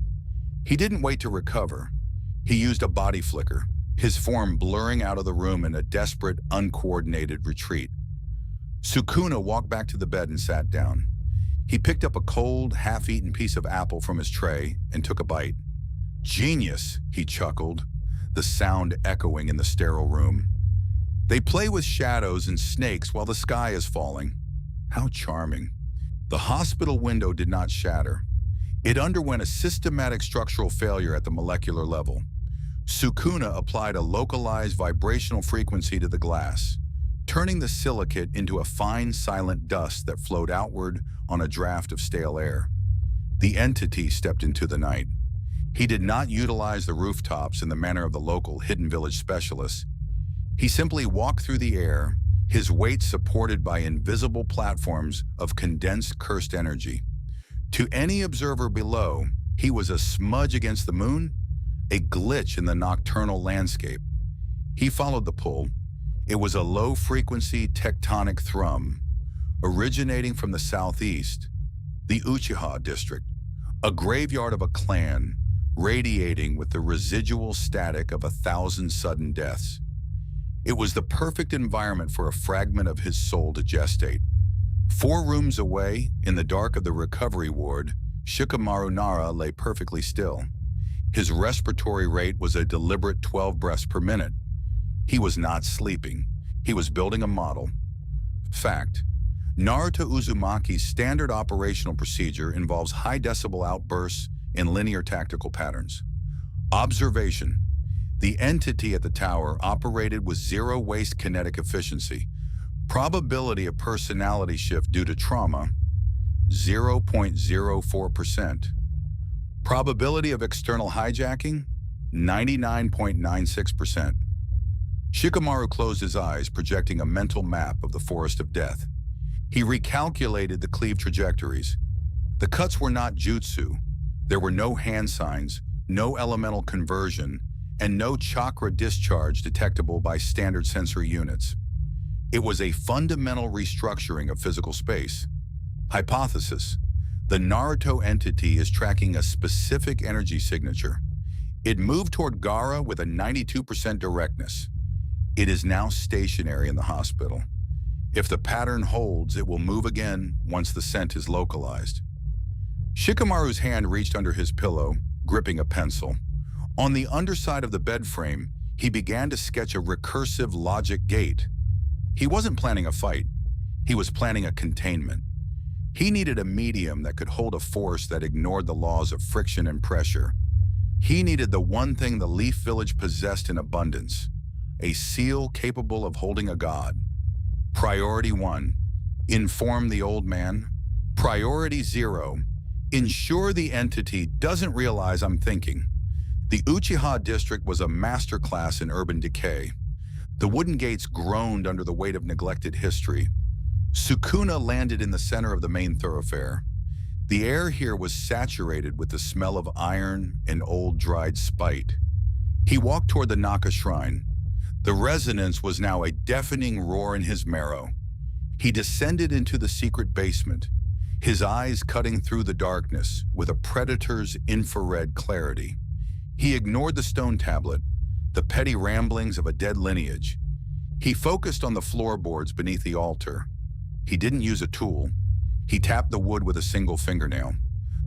He didn't wait to recover. He used a body flicker, his form blurring out of the room in a desperate, uncoordinated retreat. Sukuna walked back to the bed and sat down. He picked up a cold, half-eaten piece of apple from his tray and took a bite. "Genius," he chuckled, the sound echoing in the sterile room. "They play with shadows and snakes while the sky is falling. How charming." The hospital window did not shatter. It underwent a systematic structural failure at the molecular level. Sukuna applied a localized vibrational frequency to the glass, turning the silicate into a fine, silent dust that flowed outward on a draft of stale air. The entity stepped into the night. He did not utilize the rooftops in the manner of the local Hidden Village specialists. He simply walked through the air, his weight supported by invisible platforms of condensed cursed energy. To any observer below, he was a smudge against the moon, a glitch in the nocturnal landscape. He followed the pull. It was a low-frequency tectonic thrum, originating from the southeast, the Uchiha district, a graveyard of a clan, radiating with the residual static of 1,000 sudden deaths. It was the perfect environment for a fragment of his soul to gestate. 4 rooms away, in the dark of the recovery ward, Shikamaru Nara lay perfectly still. His respiratory rate was a deliberate 12 breaths per minute. He was not sleeping. He was building a model. Fact: Naruto Uzumaki's standard operational procedure involves high decibel outbursts in linear tactical patterns. Observation: the entity at the tower operated with zero waste kinetic efficiency. Probability of personality shift due to trauma, 0.04%. Probability of external hijacking, 99.96%. Shikamaru closed his eyes, projecting a mental map of the forest of death. He recalculated the cleave trajectories. The cuts were not jutsu. There were no hand signs, no elemental conversion, and no chakra discharge detectable by standard sensory units. It was a fundamental restructuring of physical space. Hypothesis: the Naruto entity is tracking a specific energy signature. It moved toward Gaara with a 92% directness. It is now stationary in the hospital. If the pattern holds, it will move again once the scent is localized. Shikamaru's hand reached under his pillow, gripping a pencil. On the underside of the bed frame, he began to sketch a recursive logic gate. He wasn't planning a fight. He was planning a containment. He needed a medium that could hold a force that ignored the laws of friction and pressure. He needed the one thing the Leaf Village possessed in abundance: a seal capable of holding a god. Priority 1, inform the old man. Priority 0, ensure the entity doesn't realize I'm thinking. The Uchiha district was a masterclass in urban decay. The wooden gates groaned under the weight of neglected history. Sukuna landed in the center of the main thoroughfare. The air here was saturated with the smell of iron and old dried spite. He walked toward the Naka shrine. The resonance was now a deafening roar in his marrow. He descended into the secret basement, his eyes cutting through the darkness with a predator's infrared clarity. He ignored the stone tablet, the petty ramblings of a dead lineage. He focused on the floorboards beneath the altar. He didn't use a tool. He tapped the wood with a single fingernail.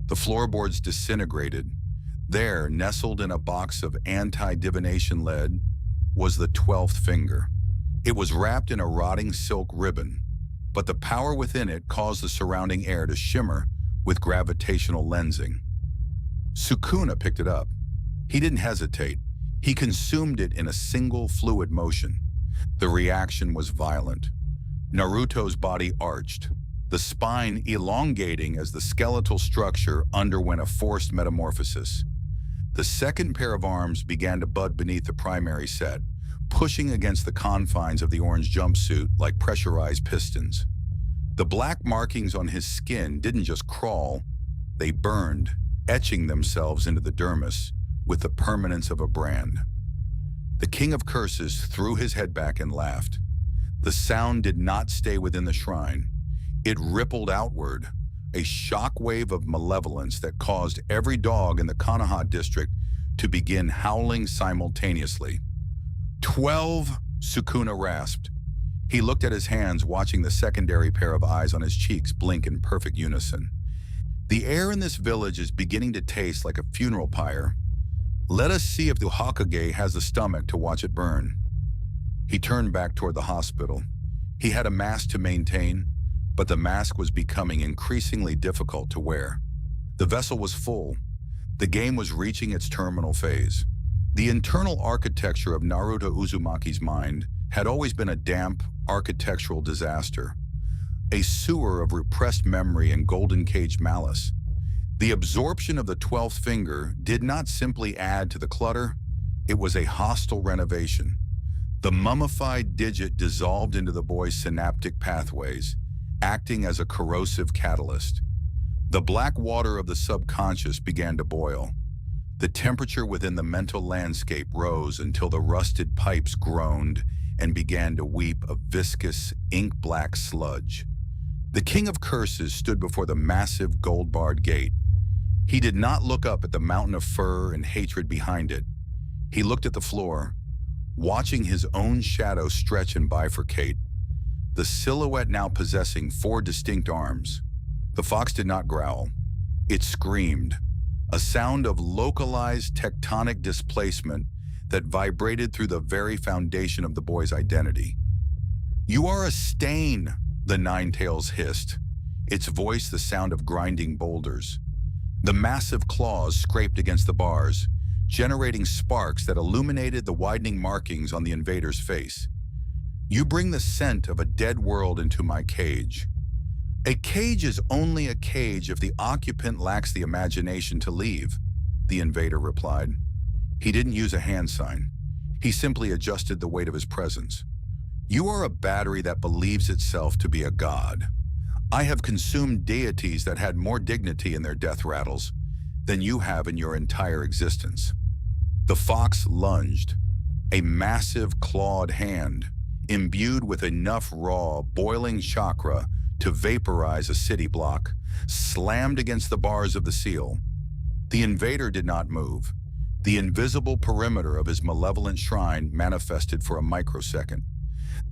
The floorboards disintegrated. There, nestled in a box of anti-divination lead, was the 12th finger. It was wrapped in a rotting silk ribbon, but the power within it caused the surrounding air to shimmer with gravitational lensing. Sukuna picked it up. He didn't hesitate. He consumed it in a single fluid motion. The reaction was violent. Naruto's body arched, the spine elongating as the skeletal structure underwent a forced metamorphosis. The second pair of arms began to bud beneath the primary set, pushing against the confines of the orange jumpsuit like pressurized pistons. The black markings on his skin didn't just crawl, they burned, etching themselves into the dermis with the permanence of a brand. The King of Curses threw his head back and laughed. The sound did not stay within the shrine. It rippled outward, a shockwave of malevolence that caused every dog in the Konoha district to begin howling simultaneously. 12, Sukuna rasped. He looked at his hands, watching the secondary pair of eyes on his cheeks blink in perfect unison. The air in this village is beginning to taste like a funeral pyre. Let us see if the Hokage has the stomach to watch it burn. He turned back toward the hospital. He had a mask to maintain, but the mask was becoming increasingly difficult to wear. The vessel was full. The game was reaching its terminal phase. The internal architecture of Naruto Uzumaki's mind had always been a damp, architectural disaster, a sewer of repressed memory and golden-caged malice. The absorption of the 12th finger did not simply add to the clutter, it was a hostile renovation. The mummified digit dissolved into the boy's synaptic pathways, acting as a corrosive catalyst. The black water of the subconscious began to boil. The temperature within the mental landscape rose until the rusted pipes groaned and began to weep a viscous, ink-black sludge. The King of Curses stood before the massive gold-barred gate. He did not look up at the mountain of fur and hatred behind it. He looked at the floor, watching his own shadow stretch and bifurcate, the silhouette now possessing 4 distinct arms. The fox did not growl. It screamed, a sound of localized tectonic displacement that vibrated through the very foundation of the boy's identity. "You are a stain," the Nine-Tails hissed, its voice the sound of grinding boulders. The massive claws scraped against the bars, generating sparks that illuminated the widening markings on the invader's face. "You bring the scent of a dead world into my cage." "A cage is only a cage if the occupant lacks the imagination to leave," the invader replied. He didn't use a hand sign. He simply adjusted the weight of his presence. "You are a battery that believes itself to be a god. I have consumed deities that had more dignity in their death rattles than you have in your entire existence." The fox lunged, a massive clawed hand, imbued with enough raw, boiling chakra to vaporize a city block, slammed against the bars of the seal. The invader did not move. The invisible perimeter of his malevolent shrine manifested for a microsecond.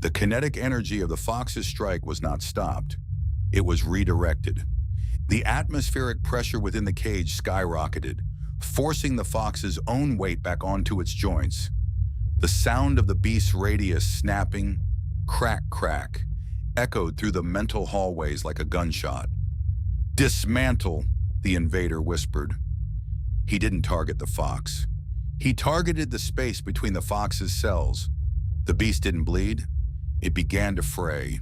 The kinetic energy of the fox's strike was not stopped. It was redirected. The atmospheric pressure within the cage skyrocketed, forcing the fox's own weight back onto its joints. The sound of the beast's radius snapping, crack, crack, echoed through the mental hallways like a gunshot. "Dismantle," the invader whispered. He didn't target the fox. He targeted the space between the fox's cells. The beast didn't bleed. It began to fray.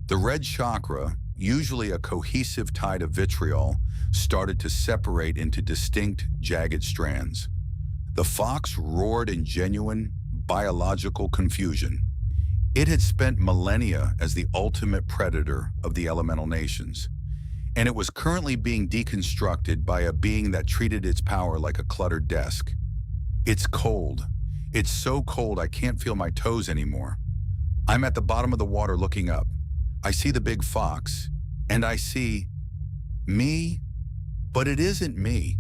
The red chakra, usually a cohesive tide of vitriol, started to separate into distinct, jagged strands. The fox roared in genuine, biological confusion. It had spent millennia as the ultimate predator of the elemental nations, and it was currently being deconstructed by a being that treated its power like a cluttered desk. "It's cold. It's so cold I can't feel my toes anymore. I'm at the bottom of the water looking up. I see the big fox, and I see me, but it isn't me.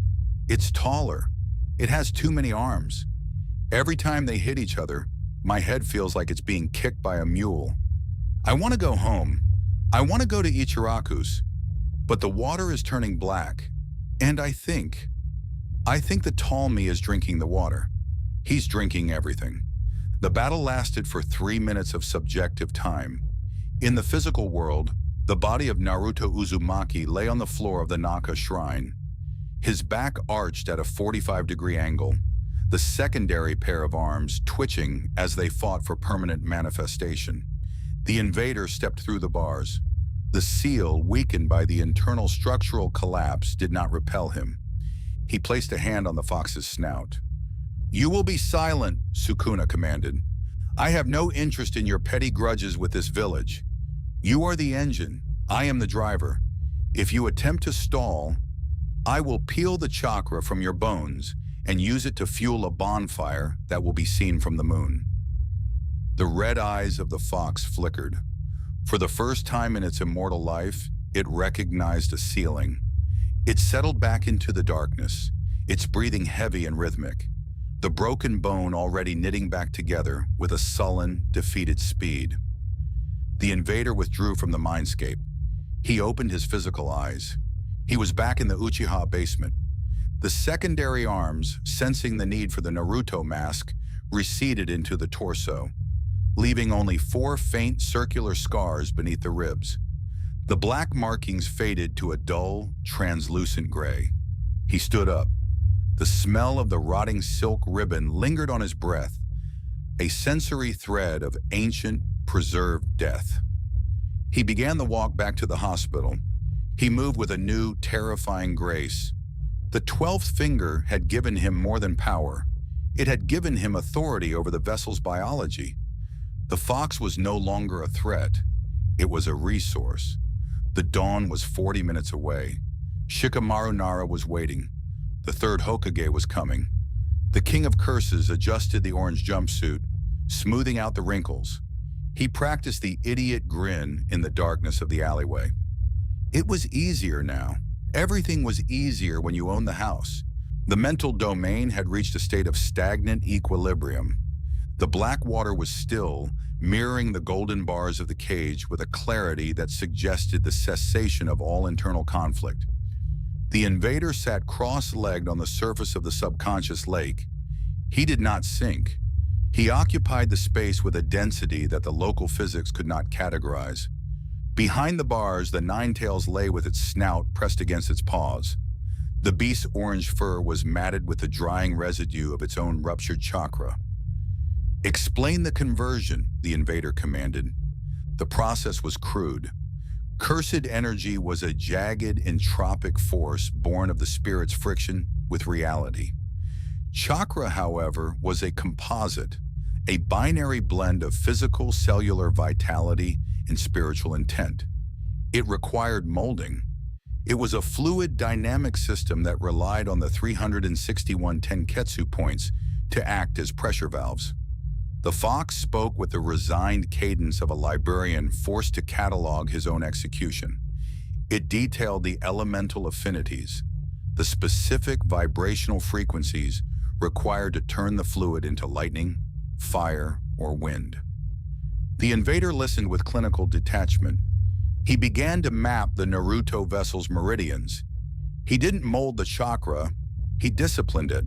It's taller. It has too many arms. Every time they hit each other, my head feels like it's being kicked by a mule. I want to go home. I want to go to Ichiraku's, but the water is turning black, and I think the tall me is drinking the water. He's drinking everything." The battle lasted for 3 minutes of subjective time. In the physical world, the body of Naruto Uzumaki lay on the floor of the Naka shrine. His back arched at a 45-degree angle, the secondary pair of arms twitching as they fought for permanent manifestation. The invader stepped through the bars. The seal, weakened by the internal structural collapse, did not repel him. He placed a hand on the fox's snout. "You will be silent," Sukuna commanded. "I have no interest in your petty grudges with this village. You are the engine. I am the driver. If you attempt to stall, I will peel the chakra from your bones and use it to fuel a bonfire that will be seen from the moon." The red eyes of the fox flickered. For the first time in its immortal life, it recognized a ceiling. It settled back into the darkness, its breathing heavy and rhythmic, the broken bone already knitting back together with a sullen, defeated speed. The invader withdrew from the mindscape. He opened his physical eyes. He was back in the Uchiha basement. The secondary arms, sensing the need for the Naruto mask, receded into the torso, leaving only 4 faint circular scars beneath the ribs. The black markings faded to a dull, translucent gray. He stood up. The smell of the rotting silk ribbon lingered on his breath, a sensory thread of ancient, preserved death. He began the walk back to the hospital. He moved with a new, terrifying grace. The 12th finger had given him more than power. It had given him authority over the vessel's biology. The fox was no longer a threat. It was a resource. The dawn was 40 minutes away. Shikamaru Nara was waiting. The third Hokage was coming. The King of Curses adjusted the orange jumpsuit, smoothing out the wrinkles. He practiced the idiot grin in the darkness of the alleyway. It was easier now. Everything was easier when you owned the house. The mental domain had reached a state of stagnant equilibrium. The black water was still, mirroring the golden bars of the cage with a clarity that suggested the cessation of all internal conflict. The invader sat cross-legged on the surface of the subconscious lake. He did not sink. He occupied the space with a density that the local physics could not categorize. Behind the bars, the nine-tails lay with its snout pressed against its paws. The beast's orange fur was matted with the drying residue of its own ruptured chakra. "Explain the conversion," the invader commanded. The process was crude. Cursed energy was a jagged, entropic force born of the spirit's friction with reality. Chakra, however, was a composite, a binary blend of physical cellular vitality and spiritual intent. It required molding. It was a fluid, dynamic system that relied on the 361 tenketsu points to act as pressure valves. The fox spoke with the resigned cadence of a librarian forced to catalog his own execution. It detailed the elemental affinities, the specific vibrational frequencies required to turn the fluid into lightning, fire, or wind. The invader listened with clinical detachment. He began to map the Naruto vessel's meridians. He didn't mold the chakra, he disciplined it.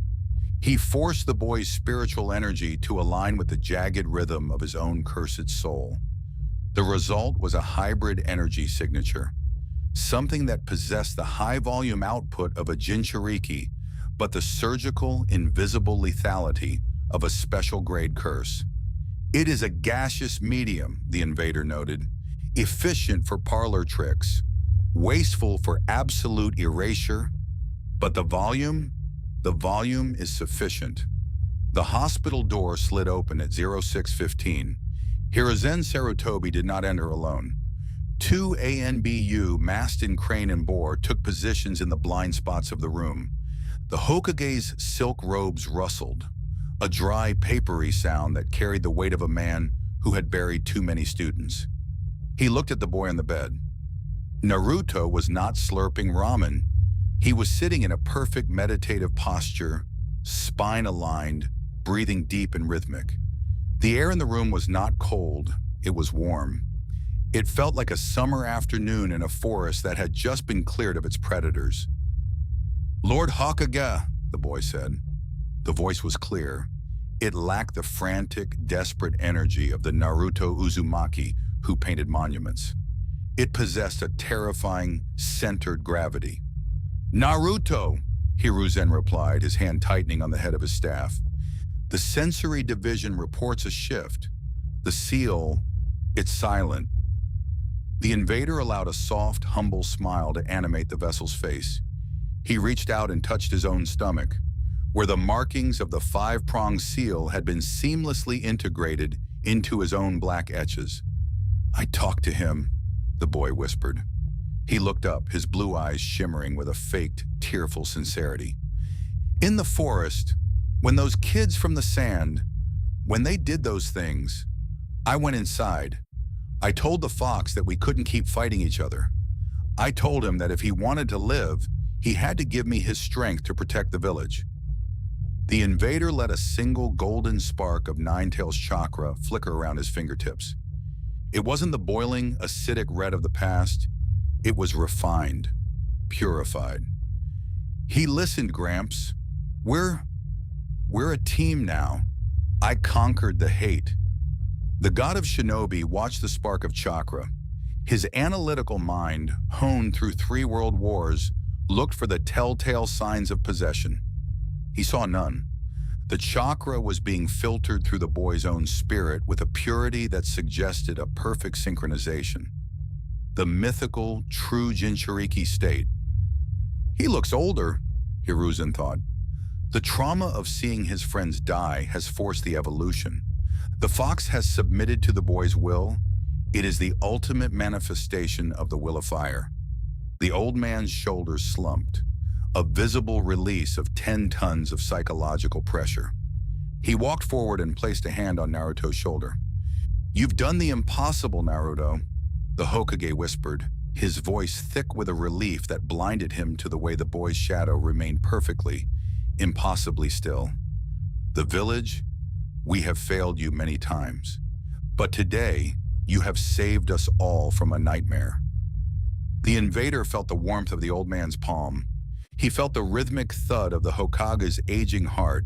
He forced the boy's spiritual energy to align with the jagged rhythm of his own cursed soul. The result was a hybrid energy signature, something that possessed the high-volume output of a Jinchuriki, but the surgical, invisible lethality of a special-grade curse. "It is a gaseous medium," the invader noted, "efficient for parlor tricks, wasteful for absolute erasure, but the volume is sufficient." The hospital door slid open at 06:15. Hiruzen Sarutobi did not enter alone. 2 ANBU masked in crane and bore took positions in the blind spots of the room. The Hokage's silk robes rustled, a dry, papery sound that carried the weight of a man who had buried too many students. He looked at the boy on the bed. Naruto was not slurping ramen. He was sitting in a perfect meditative posture, spine aligned, breathing deep and rhythmic. The air in the room was not cold, it was warm. It felt like a summer afternoon in a forest that had just been cleared of its predators. "Lord Hokage," the boy said. The voice was clear. It lacked the frantic, desperate energy of the Naruto Uzumaki who painted monuments. It possessed a terrifying, centered gravity. "Naruto," Hiruzen replied, his hand tightening on the head of his staff. "The sensory division reports a shift. The seal, it's silent." The invader allowed a soft, humble smile to animate the vessel's face. He reached out and touched his own stomach, where the markings of the five-pronged seal had been seamlessly integrated into his own black etches. "I talked to him," the boy whispered. He looked up, his blue eyes shimmering with a faked, tearful sincerity. In the forest, when those kids from the sand, when they did those things, I went inside. I told the fox that we couldn't keep fighting each other. I told him that if he wanted to live, he had to give me his strength to protect the village. The invader let a single golden spark of Ninetales chakra flicker around his fingertips. It wasn't the boiling, acidic red of the past. It was refined, purified. He listened, Gramps. We're a team now. I conquered the hate. The god of shinobi watched the spark of chakra. His analytical mind, honed through 3 world wars, looked for the telltale signs of possession. He saw none. The chakra was being filtered through the boy's own spirit with a purity that suggested a perfect synchronization. The mythical, true Jinchuriki state. He looks older, Hiruzen thought. The trauma of seeing his friends die has forced the evolution. The fox has submitted to the boy's will. It is the ultimate manifestation of the will of fire. The old man's shoulders slumped, a visible release of 10 tons of psychological pressure. He walked forward and placed a hand on Naruto's shoulder. You've done the impossible, Naruto, the Hokage whispered, his voice thick with a relief that blinded him to the way the boy's shadow remained perfectly, impossibly still. The village, we have failed you many times, but today you have saved us all from a nightmare. The invader felt the warmth of the old man's palm. He felt the rhythmic thud of the Hokage's aging heart,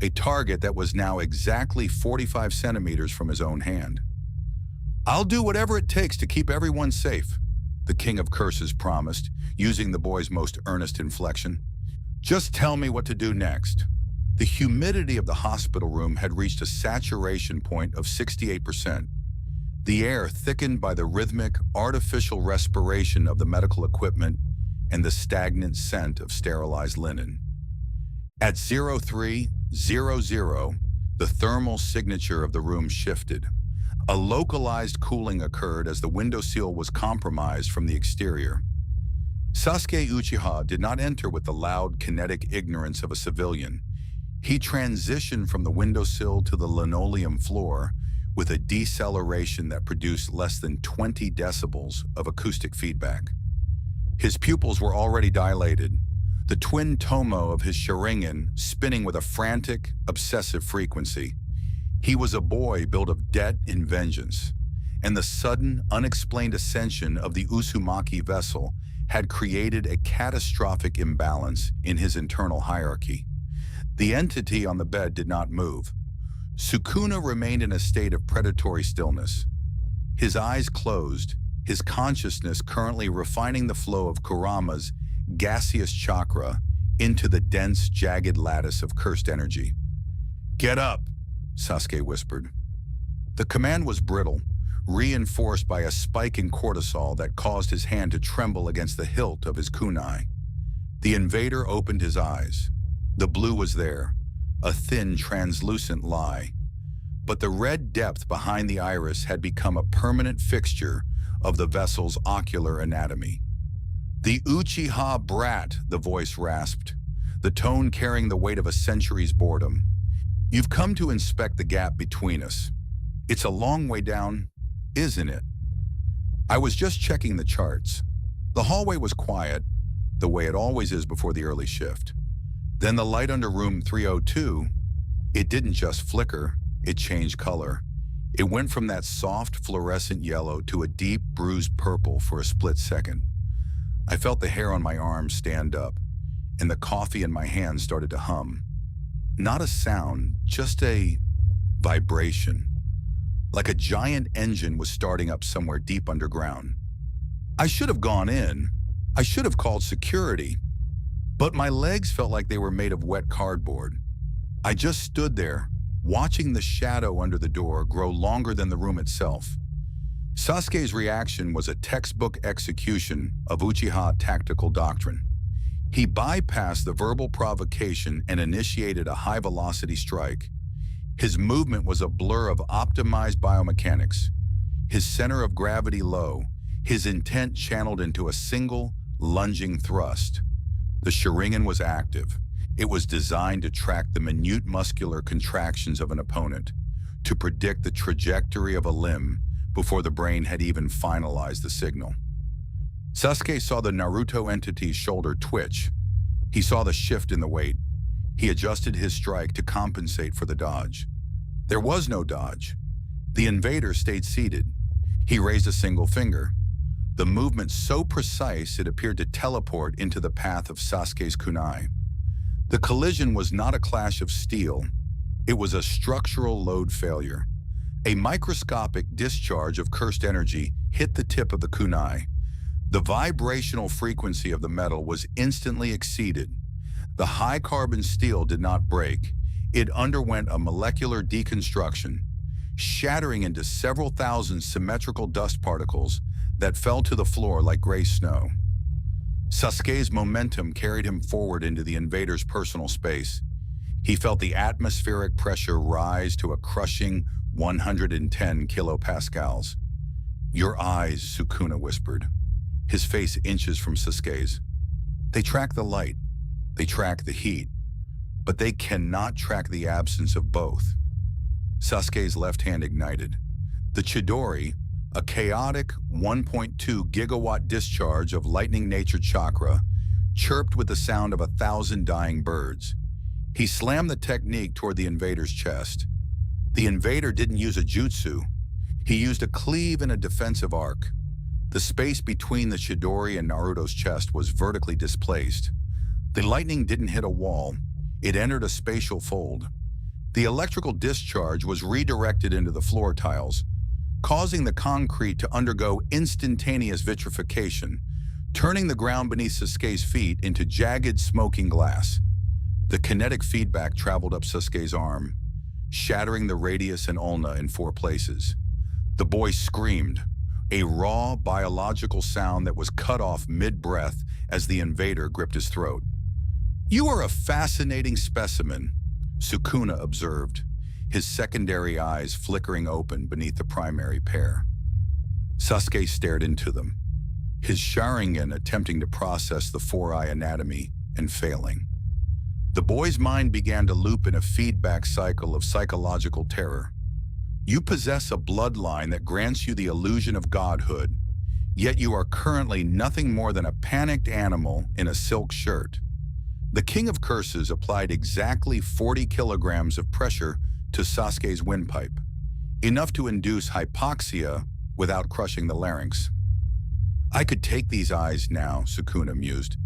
a target that was now exactly 45 centimeters from his own hand. I'll do whatever it takes to keep everyone safe, the King of Curses promised, using the boy's most earnest inflection. Just tell me what to do next. The humidity of the hospital room had reached a saturation point of 68%. The air thickened by the rhythmic, artificial respiration of the medical equipment and the stagnant scent of sterilized linen. At 0300, the thermal signature of the room shifted. A localized cooling occurred as the windowsill was compromised from the exterior. Sasuke Uchiha did not enter with the loud, kinetic ignorance of a civilian. He transitioned from the windowsill to the linoleum floor with a deceleration that produced less than 20 decibels of acoustic feedback. His pupils were already dilated, the twin tomo of his Sharingan spinning with a frantic, obsessive frequency. He was a boy built of debt and vengeance, and the sudden, unexplained ascension of the Uzumaki vessel had created a catastrophic imbalance in his internal hierarchy. The entity on the bed did not move. Sukuna remained in a state of predatory stillness. His eyes closed, his consciousness currently refining the flow of Kurama's gaseous chakra into the dense, jagged lattice of cursed energy. Get up, Sasuke whispered. The command was brittle, reinforced by a spike in cortisol that caused his hand to tremble against the hilt of his kunai. The invader opened his eyes. The blue was there, a thin, translucent lie. But the red depth behind the iris had become a permanent fixture of the vessel's ocular anatomy. The Uchiha brat, the voice rasped, the tone carrying the weight of a century's boredom. You've come to inspect the gap between us. It's a long way down, isn't it? I was just checking the charts. The hallway was quiet, the way it always is before the early shift. Then the light under room 302, it didn't just flicker, it changed color. It went from that soft fluorescent yellow to a deep bruised purple for a split second. I felt the hair on my arms stand up, and the coffee in my hand started to hum. Not a sound, just a vibration. Like a giant engine was starting up somewhere deep underground. I should have gone in. I should have called security. But my legs felt like they were made of wet cardboard. I just stood there, watching the shadow under the door grow longer than the room itself. Sasuke's reaction was a textbook execution of Uchiha tactical doctrine. He bypassed the verbal provocation and initiated a high-velocity strike. His movement was a blur of optimized biomechanics, his center of gravity low, his intent channeled into a single, lunging thrust. The Sharingan was active. It was designed to track the minute muscular contractions of an opponent, to predict the trajectory of a limb before the brain had even finalized the signal. Sasuke saw the Naruto entity's shoulder twitch. He saw the shift in the weight. He adjusted his strike to compensate for the dodge. There was no dodge. The invader stayed seated. He raised a single finger. The movement so precise it appeared to teleport into the path of Sasuke's kunai. The collision was not a clash of steel. It was a structural load failure. A microscopic discharge of cursed energy hit the tip of the kunai. The vibrational frequency of the metal was instantly exceeded. The high-carbon steel did not break. It underwent a molecular deconstruction, shattering into several thousand symmetrical dust particles that fell to the floor like gray snow. Sasuke's momentum carried him forward into the invader's personal space. He felt the atmospheric pressure rise to a crushing 110 kilopascals. "Your eyes," Sukuna whispered, his face inches from Sasuke's. "They track the light, they track the heat, but they cannot track the absence of both." Sasuke's left hand ignited. The Chidori, a chaotic 1.2 gigawatt discharge of lightning-natured chakra, chirped with the sound of 1,000 dying birds. He slammed the technique toward the invader's chest. The invader didn't use a jutsu. He used a cleave and a defensive arc. The space between the Chidori and Naruto's chest was vertically displaced. The lightning didn't hit a wall. It entered a spatial fold. The electrical discharge was redirected into the floor tiles, causing the concrete to undergo instantaneous vitrification, turning the ground beneath Sasuke's feet into jagged, smoking glass. The kinetic feedback traveled up Sasuke's arm, shattering the radius and ulna in 4 places. The boy screamed, a raw, biological sound that was cut off mid-breath as the invader gripped his throat. "You are a fascinating specimen," Sukuna observed, his secondary eyes flickering open beneath the primary pair. Sasuke stared into them, his Sharingan attempting to process the four-eye anatomy and failing. The boy's mind began to loop in a feedback cycle of psychological terror. "You possess a bloodline that grants you the illusion of godhood, yet you are currently nothing more than a panicked animal in a silk shirt." The King of Curses applied exactly 40 kilograms of pressure to Sasuke's windpipe, enough to induce hypoxia without crushing the larynx. "I could take these eyes now," Sukuna mused.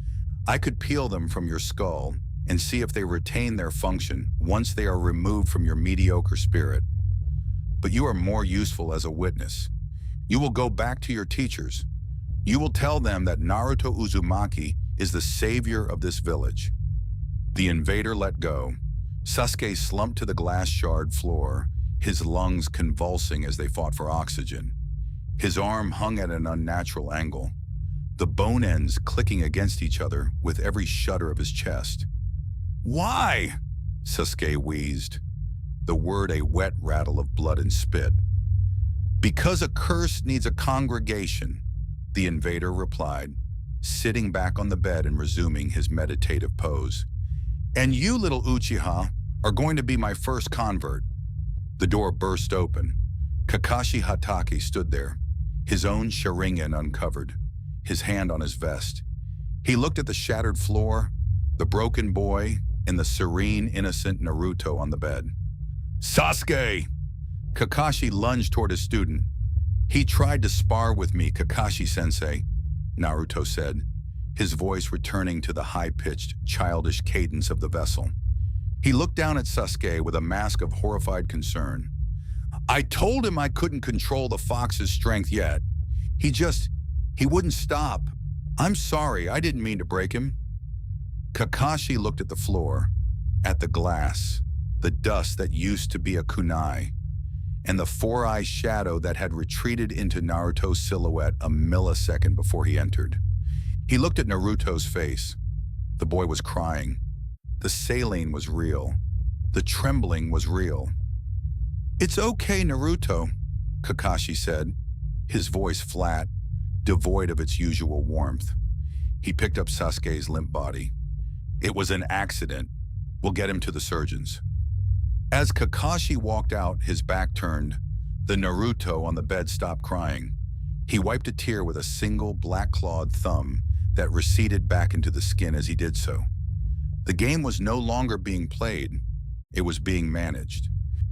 "I could peel them from your skull and see if they retain their function once they are removed from your mediocre spirit. But you are more useful as a witness. You will go back to your teachers. You will tell them that Naruto Uzumaki is the savior of this village." The invader let go. Sasuke slumped to the glass-shard floor, his lungs convulsing as they fought for oxygen. His arm hung at an unnatural angle, the bone ends clicking against each other with every shudder of his chest. "Why?" Sasuke wheezed, the word a wet rattle of blood and spit. "Because a curse needs a congregation," the invader replied, sitting back on the bed and resuming his meditative pose. "And you, little Uchiha, are going to be my first convert." The door burst open. Kakashi Hatake stood there, his own Sharingan uncovered, his hand on his vest. He looked at the shattered floor, the broken boy, and the serene, innocent Naruto on the bed. "Sasuke!" Kakashi lunged toward his student. "He tried to spar with me, Kakashi-sensei," Naruto said, his voice returning to the high-pitched, childish cadence of the vessel. He looked down at Sasuke with a mask of horrified concern. "I told him I couldn't control the fox's strength yet. He wouldn't stop. I'm sorry, I didn't mean to break him." Kakashi looked at the floor, at the glass, the dust that used to be a kunai, and the four-eye shadow that had retreated into Naruto's silhouette a millisecond before he entered. He looked at Naruto's face. The boy was crying. The saline was real. The trembling was real. "It's okay, Naruto," Kakashi said, his voice flat, devoid of its usual warmth. He picked up Sasuke's limp body. It was an accident. We'll get him to the surgeons. As Kakashi walked out, his back turned, the Naruto on the bed stopped crying. He wiped a tear with a single black-clawed thumb that receded back into the skin as he did so. The game was no longer being played. It was being managed.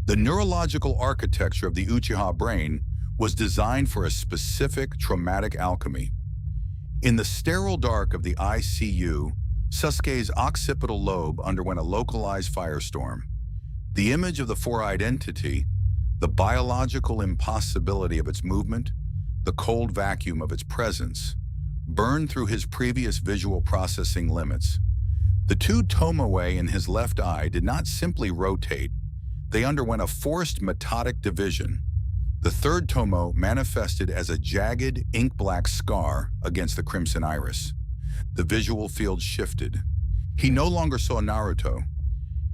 The neurological architecture of the Uchiha brain was designed for a specific traumatic alchemy. In the sterile dark of the ICU, Sasuke's occipital lobe underwent a localized firestorm. The image of the four-eyed entity, the biological impossibility of its movement, the cold vacuum of its presence, burned through his previous visual processing limits. The two tomoe in his left eye did not simply rotate. They underwent a forced mitotic division. The third tomo manifested as a jagged, ink-black scar against the crimson iris. The visual field shifted. He no longer saw Naruto.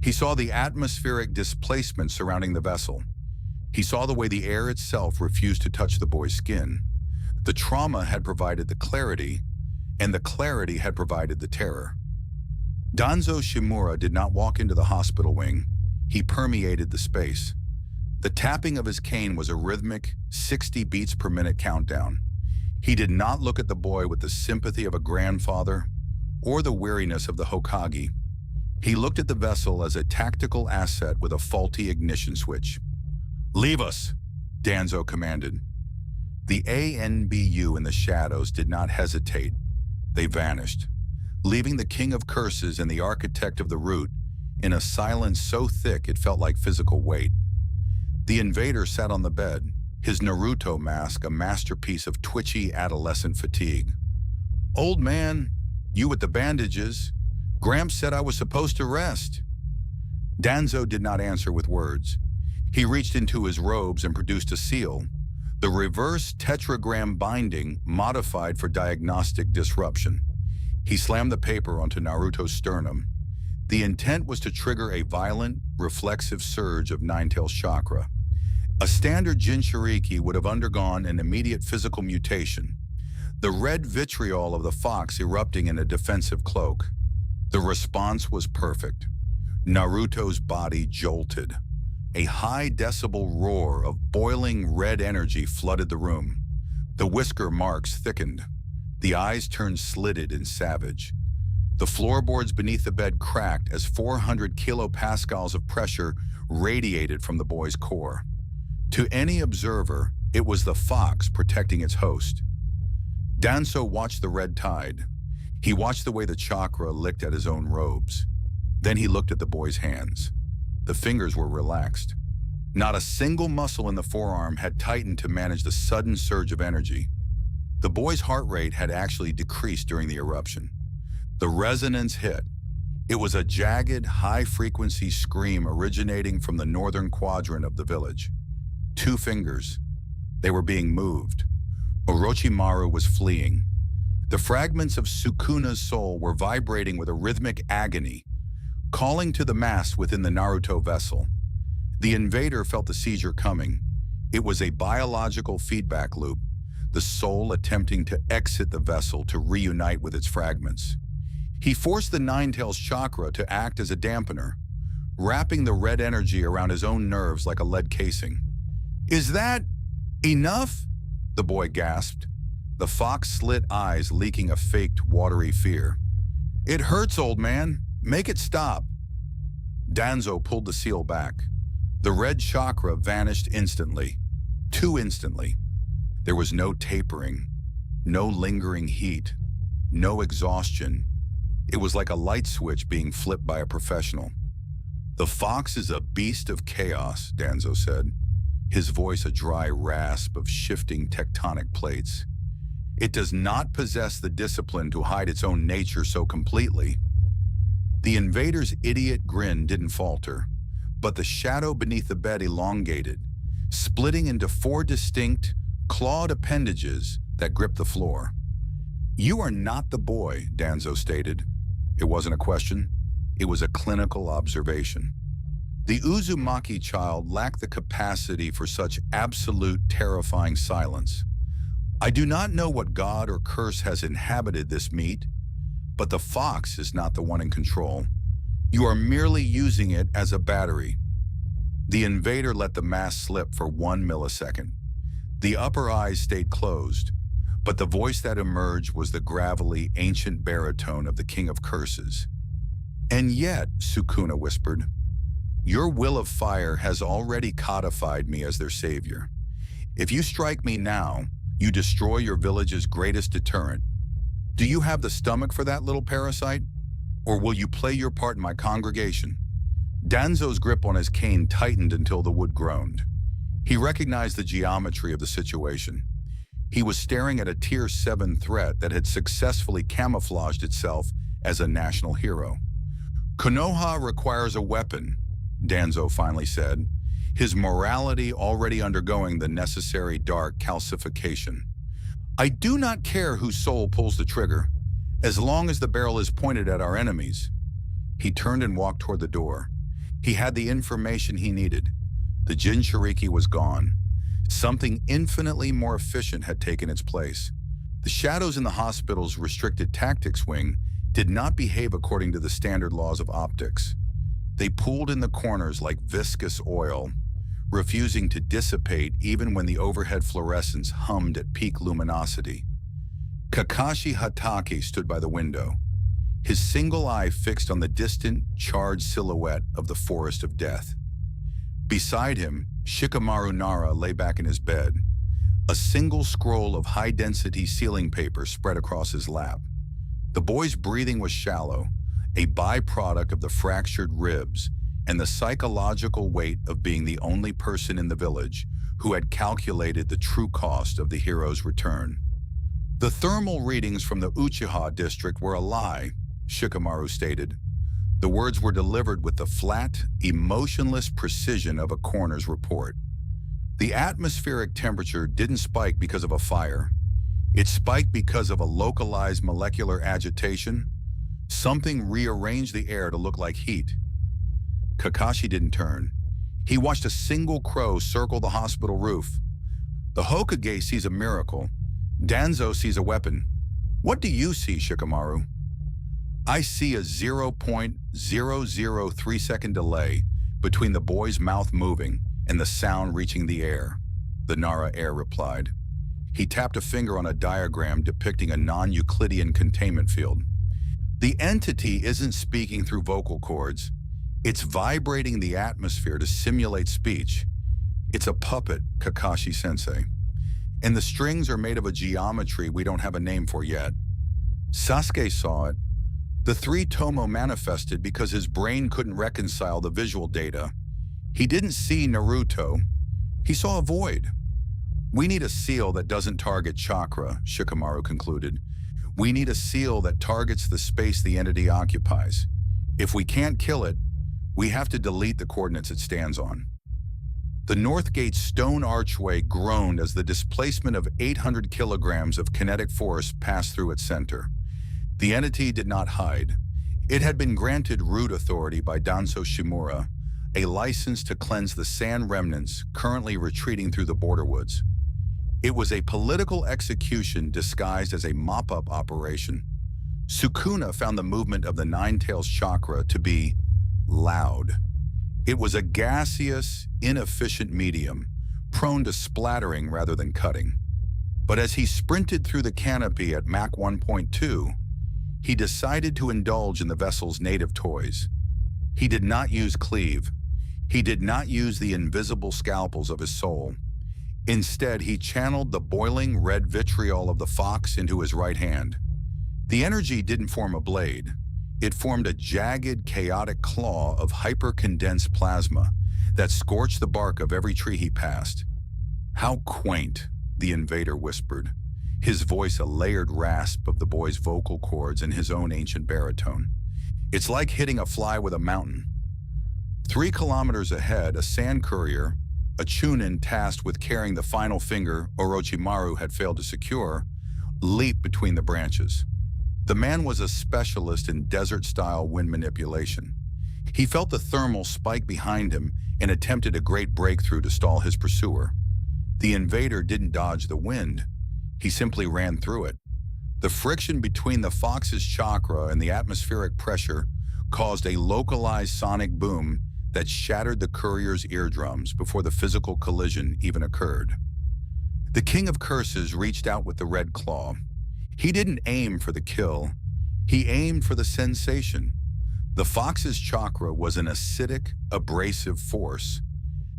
He saw the atmospheric displacement surrounding the vessel. He saw the way the air itself refused to touch the boy's skin. The trauma had provided the clarity, and the clarity had provided the terror. Danzo Shimura did not walk into the hospital wing. He permeated the space. The tapping of his cane was a rhythmic, 60 beats per minute countdown. He did not look at the boy with the sympathy of a grandfather or the weariness of the Hokage. He looked at the vessel as a tactical asset with a faulty ignition switch. "Leave us," Danzo commanded. The ANBU in the shadows did not hesitate. They vanished, leaving the king of curses and the architect of the root in a silence so thick it felt like physical weight. The invader sat on the bed, his Naruto mask a masterpiece of twitchy adolescent fatigue. "Old man, you with the bandages. Gramps said I was supposed to rest." Danzo did not answer with words. He reached into his robes and produced a seal, the reverse tetragram binding modified for diagnostic disruption. He slammed the paper onto Naruto's sternum. The intent was to trigger a violent, reflexive surge of Nine-Tails chakra. A standard Jinchuriki would have undergone an immediate physical mutation, the red vitriol of the fox erupting in a defensive cloak. The response was perfect. Naruto's body jolted. A high decibel roar of boiling red energy flooded the room. The whisker marks thickened. The eyes turned slitted and savage. The floorboards beneath the bed cracked as 400 kilopascals of pressure radiated from the boy's core. To any observer, it was the fox protecting its host. Danzo watched the red tide. He watched the way the chakra licked at his own robes. Then he looked at the boy's hands. The fingers were relaxed. Not a single muscle in the forearm had tightened to manage the sudden surge of energy. The boy's heart rate had actually decreased during the eruption. The resonance hit. It was a jagged, high-frequency scream originating from the northern quadrant of the village. 2 fingers. They were being moved. Orochimaru was fleeing. The fragments of Sukuna's soul were vibrating with a rhythmic agony, calling to the mass within the Naruto vessel. The invader felt the seizure coming. It was a biological feedback loop, the soul attempting to exit the vessel to reunite with its fragments. He forced the Nine-Tails chakra to act as a dampener, wrapping the red energy around his own nerves like a lead casing. "Is that enough?" the boy gasped, the fox-slit eyes leaking a faked, watery fear. "It hurts, old man. Make it stop." Danzo pulled the seal back. The red chakra vanished instantly. Too instantly. There was no tapering, no lingering heat, no exhaustion. It was like a light switch being flipped by a professional. "The fox is a beast of chaos," Danzo said, his voice a dry rasp of shifting tectonic plates. "It does not possess the discipline to hide its own nature so completely." The invader's idiot grin didn't falter, but the shadow beneath the bed elongated, splitting into 4 distinct, clawed appendages that gripped the floor. "You are not the boy," Danzo stated. It wasn't a question. It was a clinical observation. The Uzumaki child lacked the capacity for such absolute, terrifying silence. I do not know what god or curse has inhabited this meat, but the fox is not the one in control. You are merely using it as a battery. The invader let the mask slip for 1 millisecond. The upper eyes stayed closed, but the voice that emerged was the gravelly, ancient baritone of the King of Curses. And yet, Sukuna whispered, your will of fire has already codified me as their savior. If you strike me now, you destroy your village's greatest deterrent. Do you have the stomach for that little parasite? Or will you play your part in my congregation? Danzo's grip on his cane tightened until the wood groaned. He recognized the geometry of the situation. He was staring at a Tier 7 threat that had successfully camouflaged itself as a national hero. Konoha requires a weapon, Danzo finally said, his morality already undergoing the necessary dark calcification. I do not care whose soul pulls the trigger, as long as the barrel is pointed at our enemies. He turned and walked toward the door. He had the information he needed. The Jinchuriki was gone. Something infinitely more efficient had taken its place. The shadows in the hospital's restricted tactics wing did not behave according to the standard laws of optics. They pooled in the corners like viscous oil, refusing to dissipate even when the overhead fluorescence hummed at peak luminosity. Kakashi Hatake stood by the window, his single eye fixed on the distant, charred silhouette of the Forest of Death. Beside him, Shikamaru Nara lay back in his bed, a single scroll of high-density ceiling paper spread across his lap. The boy's breathing was shallow, a byproduct of the fractured ribs and the psychological weight of being the only person in the village who had calculated the true cost of the hero's return. The thermal readings from the Uchiha district were a lie, Shikamaru stated. The words were delivered with the flat, emotionless precision of a coroner's report. The atmospheric temperature didn't spike because of a fire. It spiked because of a localized molecular agitation. Something rearranged the air to look like heat. Kakashi didn't turn. He watched a single crow circle the hospital roof. The Hokage sees a miracle. Danzo sees a weapon. What do you see, Shikamaru? I see a 0.003-second delay between the boy's mouth moving and the sound reaching the air, the Nara heir replied. He tapped a finger on a diagram depicting a non-Euclidean containment field. The entity isn't speaking through vocal cords. It's vibrating the atmosphere to simulate speech. It's a puppet, Kakashi-sensei. And the strings are made of a geometry we don't have a name for yet. Sasuke saw it. The three Tomo manifested because his brain couldn't reconcile the visual data. He didn't see Naruto. He saw a void. We need a seal that doesn't target chakra, Shikamaru concluded. We need a seal that targets the space the entity occupies. If we can't kill it, we have to delete the coordinates it stands on. The North Gate's stone archway groaned as the displacement of 800 kilograms of kinetic force passed through its center. The entity did not hide. It had been granted root authority by Danzo Shimura, a license to cleanse the sand remnants currently retreating through the border woods. It was a political execution disguised as a mop-up operation. Sukuna found the movement of the Nine-Tails chakra to be loud. It was a gaseous, inefficient medium, prone to splattering rather than cutting. But as he sprinted through the canopy at Mach 1.2, he decided to indulge in the vessel's native toys. He did not use cleave. He did not use the invisible scalpels of his soul. Instead, he channeled the boiling red vitriol of the fox into his right hand. The energy didn't form a blade. It formed a jagged, chaotic claw of hyper-condensed plasma that scorched the bark of every tree he passed. How quaint, the invader whispered, his voice a layered rasp of the boy's vocal cords and his own ancient baritone. It's like hitting a fly with a mountain. 3 kilometers ahead, a sand courier, a Chunin tasked with carrying the final finger Orochimaru had failed to secure, leaped between the branches. The man was a specialist in desert-style wind manipulation. He felt the thermal spike behind him and attempted a great breakthrough to stall his pursuer. The invader didn't dodge the wind. He simply ran through it. The friction between the fox's chakra and the atmospheric pressure caused a localized sonic boom that shattered the courier's eardrums before the physical collision even occurred. The King of Curses reached out with the red claw. He didn't aim for the kill. He aimed for the sensation. The fox's chakra was an acidic, abrasive force.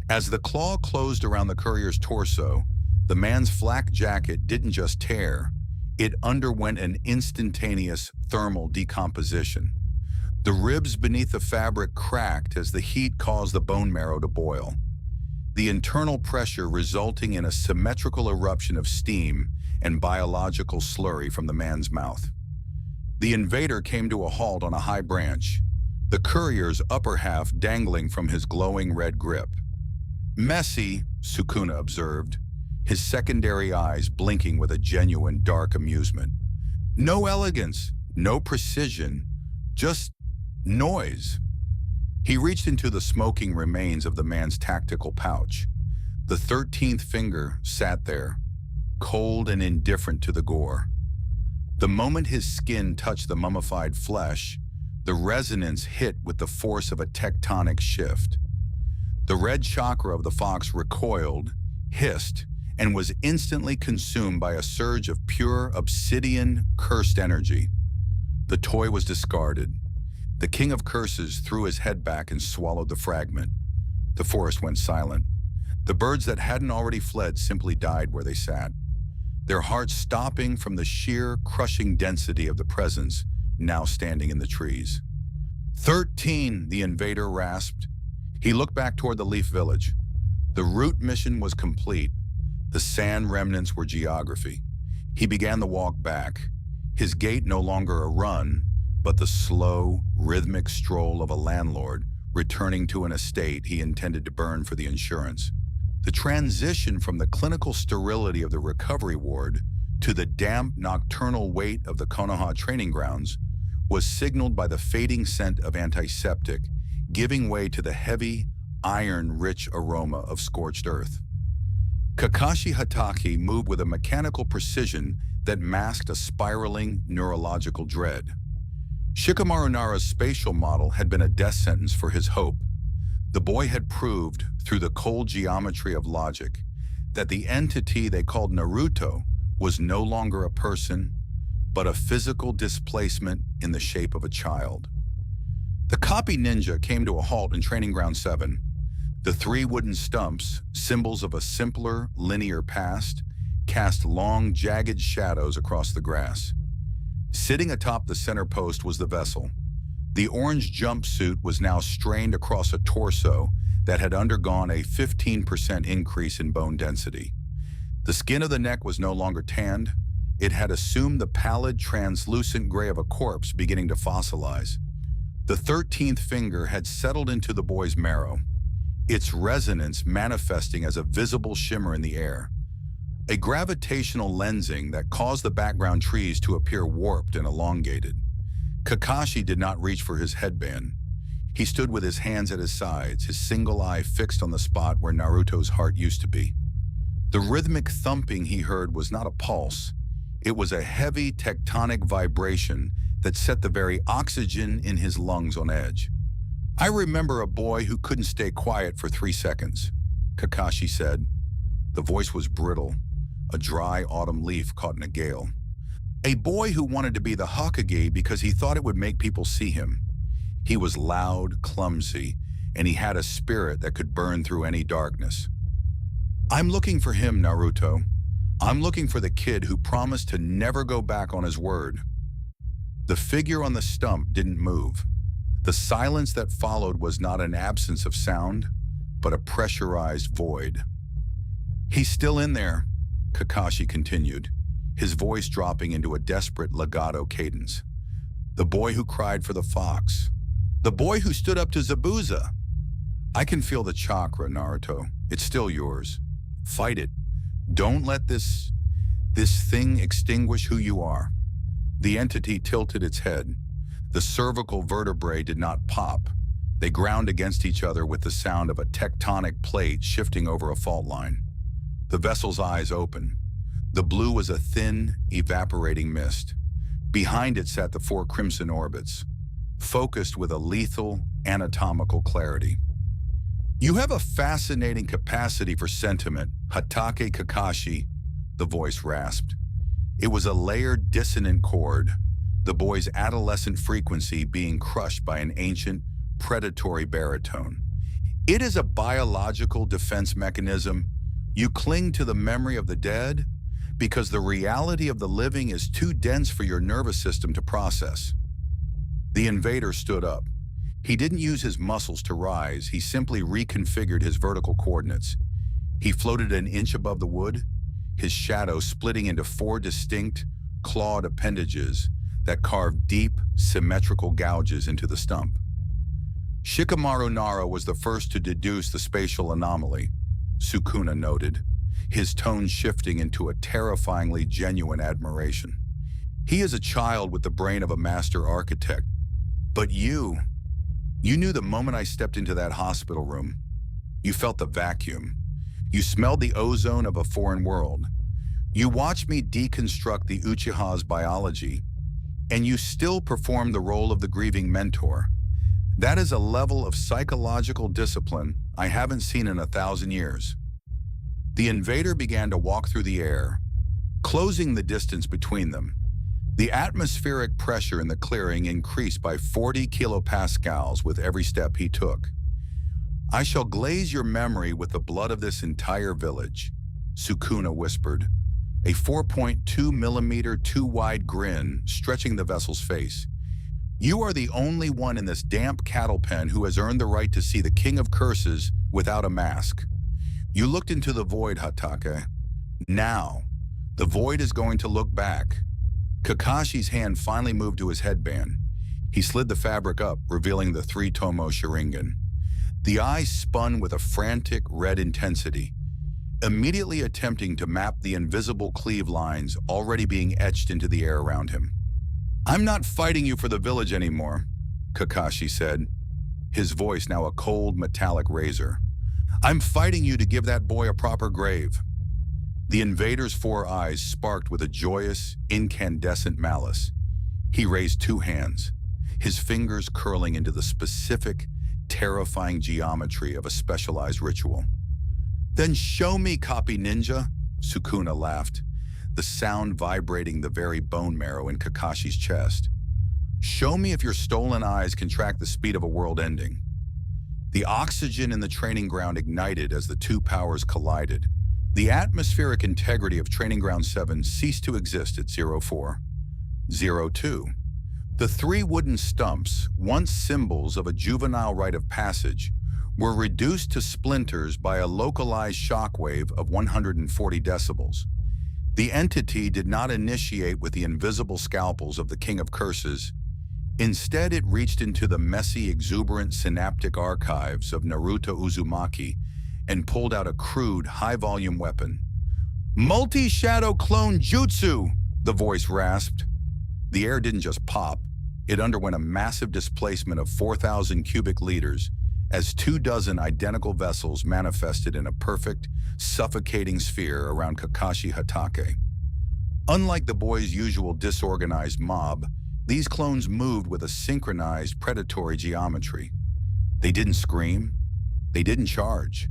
As the claw closed around the courier's torso, the man's flak jacket didn't just tear, it underwent an instantaneous thermal decomposition. The ribs beneath the fabric cracked as the heat caused the bone marrow to boil, the internal pressure resulting in a symmetrical eruption of steam and biological slurry from the man's mouth. The invader came to a halt on a high branch, the courier's upper half dangling from his glowing red grip. "Messy," Sukuna observed, his secondary eyes blinking with a genuine dark amusement. "No elegance, no precision, just noise." He reached into the smoking remains of the man's tactical pouch. The 13th finger sat there, cold and indifferent to the gore. The moment his skin touched the mummified flesh, the resonance hit with the force of a tectonic shift. The red chakra of the fox recoiled, hissed, and was instantly consumed by a surge of pure obsidian, cursed energy. The toy was discarded. The King of Curses threw his head back and swallowed the fragment. The forest went silent. The birds that hadn't already fled simply died where they sat, their hearts stopping from the sheer, crushing density of the presence now standing in the trees. 13, the invader rasped. He looked back toward the Leaf Village. The route mission was complete. The sand remnants were geography. He began the walk back, his gait no longer a run, but the slow, rhythmic stroll of a landlord returning to an estate he intended to burn for the insurance. The transition from the clinical sterility of the recovery ward to the damp, nocturnal weight of the Konoha training grounds was signaled by the fading scent of antiseptic, giving way to the heavy, iron-rich aroma of scorched earth. Kakashi Hatake moved with a mechanical precision that masked a spiraling neurological dread. Shikamaru Nara's spatial model had been a death sentence for his hope. The boy had proved, through the cold geometry of logic, that the entity they called Naruto was no longer a person, but a physical displacement in the shape of a child. The copy ninja came to a halt in Training Ground 7. The 3 wooden stumps, symbols of a simpler, linear past, cast long, jagged shadows across the grass. Sitting atop the center post was the vessel. The orange jumpsuit was now strained across a torso that had undergone a 15% increase in bone density. The skin of the neck was no longer tanned. It had assumed the pallid, translucent gray of a corpse beginning to fossilize. The 13th finger had settled into the boy's marrow, its resonance manifesting as a visible shimmer in the air. A gravitational lensing that caused the background trees to appear warped and elongated. Kakashi did not reach for his headband. He stood with his hands at his sides, his single eye fixed on the spot where Naruto's heart used to be. The rhythmic thumping he heard was not a pulse. It was a heavy tectonic vibration that set the very oxygen in his lungs on edge. "I remember a boy who couldn't stay quiet for 3 seconds," Kakashi said. The voice was brittle, a dry autumn leaf caught in a gale. "A boy who wanted to be the Hokage because he thought it would make people see him. He was loud, clumsy, and he had a spirit that could burn through any darkness. I'm looking for him, Naruto. I'm looking for the kid who promised to never go back on his word." The figure on the stump didn't move. The silence that followed was not an absence of sound, but a pressurized void. "He's still in there," Kakashi continued, his voice dropping into a desperate legato cadence. "The boy who cried for the fox. The boy who stood up to Zabuza. I can feel the chakra, Naruto. It's still yours. Fight it. Don't let this thing extinguish who you are." The entity tilted its head. The cervical vertebrae did not pop. They ground against each other with the sound of a tectonic plate shifting over a fault line. The vessel's eyes opened. The blue was a thin, evaporating mist. Behind it sat the four crimson orbits, focused with a lethal, anatomical clarity. "You have a fascinating capacity for sentiment, Hatake Kakashi," the voice rasped. It was a layered, dissonant chord, the boy's adolescent frequency being crushed by an ancient, predatory baritone. "It is a biological defense mechanism. You cling to the memory of the dead because the reality of the living is too dense for your nervous system to process." The invader stood up. He didn't use his muscles to rise, he simply reconfigured his vertical coordinates. He floated an inch above the wood, his shadow splitting into four distinct, clawed appendages that carved deep, symmetrical gouges into the stump. "Shikamaru Nara was the first to deduce the spatial anomaly," Sukuna noted, his tone shifting into a terrifyingly genuine admiration. "He is a child with the brain of a master architect. But you knew the moment I stepped into that hospital room. You felt the vacuum. You smelled the ozone of a foreign world. You watched me deconstruct the Uchiha's biology, and you still performed the role of the grieving mentor. That is a level of psychological discipline I haven't seen in 1,000 years." The invader began to walk through the air, closing the distance between them. The atmospheric pressure in the clearing increased by 40 kilopascals with every step he took. "I shall glaze your memory with the blood of this entire village," Sukuna whispered, a 4.2 millimeter too-wide grin stretching the vessel's face. "You are the only one in this damp cattle pen who has earned the right to see the King of Curses without a mask. You looked into the void, Hatake. Now, the void is going to look back." Kakashi's hand finally moved to his headband. He slid the fabric up, revealing the three-tomo Sharingan. The eyes spun with a frantic red intensity, immediately attempting to map the invisible cleave lines already being etched into the air around him. "I'm not fighting you for the village anymore," Kakashi said, his voice now a cold, metallic razor. "I'm fighting you to give that boy a proper grave." The invader's four eyes sparked with a joyous, incandescent malice. He raised two hands, his fingers curling into the specific, terrifying geometry of a specialized ritual. "Then show me, copy ninja," Sukuna laughed, the sound vibrating the very bone marrow in Kakashi's chest. "Show me if your stolen eyes can track the speed of a world ending." The oxygen in the training ground ignited as the two powers collided. The atmospheric integrity of Training Ground 7 ceased to exist at 0402. The three wooden stumps, once symbols of a juvenile rite of passage, were reduced to splinters by a localized shockwave of 140 decibels. The entity did not initiate with the invisible scalpels of the King of Curses. Instead, it reached into the messy, exuberant synaptic archives of Naruto Uzumaki and pulled out a crude, high-volume weapon. "Multi-shadow clone jutsu!" the voice rasped. The air didn't just pop, it underwent a massive displacement of 4,000 cubic liters as 24 identical vessels manifested in a perfect, suffocating sphere around Kakashi Hatake. Unlike the boy's usual disorganized mob, these clones moved with a synchronized predatory geometry. They didn't scream, they didn't charge.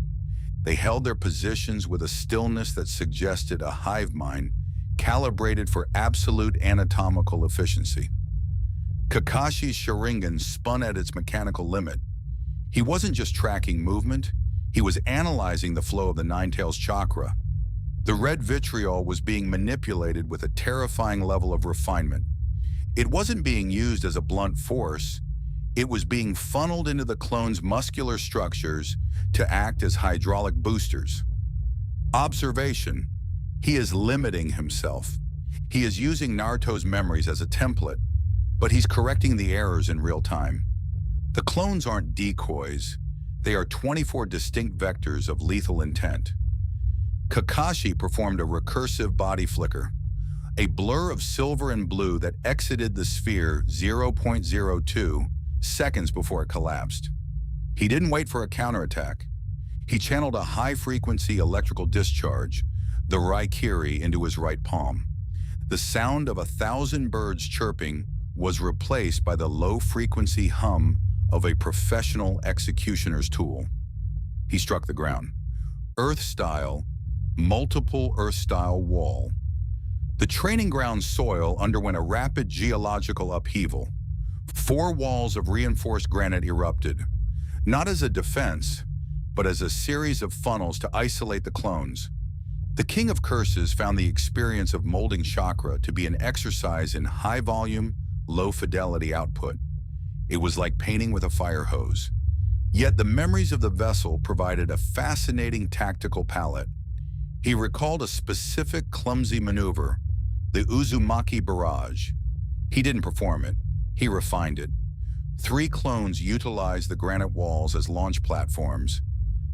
They held their positions with a stillness that suggested a hive mind calibrated for absolute anatomical efficiency. Kakashi's Sharingan spun at its mechanical limit. He wasn't just tracking movement, he was analyzing the flow of the Ninetales chakra. The red vitriol was being manipulated with a terrifying level of refinement. It wasn't being used as a blunt force, it was being funneled into the clone's muscular structures to act as hydraulic boosters. Observation: he is limiting himself. He is using Naruto's memories as a template, but he's correcting the errors in real time. The clones aren't decoys, they are 24 distinct vectors of lethal intent. Kakashi performed a recursive body flicker, a blur of silver and blue that exited the sphere 0.02 seconds before it collapsed. He didn't wait for a counterattack. He channeled a high-frequency electrical discharge, the Raikiri into his right palm. The sound of 1,000 birds chirping was replaced by the low-frequency hum of a professional executioner's tool. He struck the ground. Earth-style, multiple Earth-style wall. The training ground soil underwent a rapid geological upheaval. 4 walls of reinforced granite erupted, not as a defense, but as a series of funnels to isolate the clones. The King of Curses found the experience of molding chakra to be an exercise in high-volume, low-fidelity output. It was like painting with a fire hose. Yet the memories of the vessel provided a fascinating tactical palette. He recalled a specific clumsy maneuver, the Uzumaki Barrage. He didn't perform it. He refined it. 3 clones utilized the granite walls as launch platforms.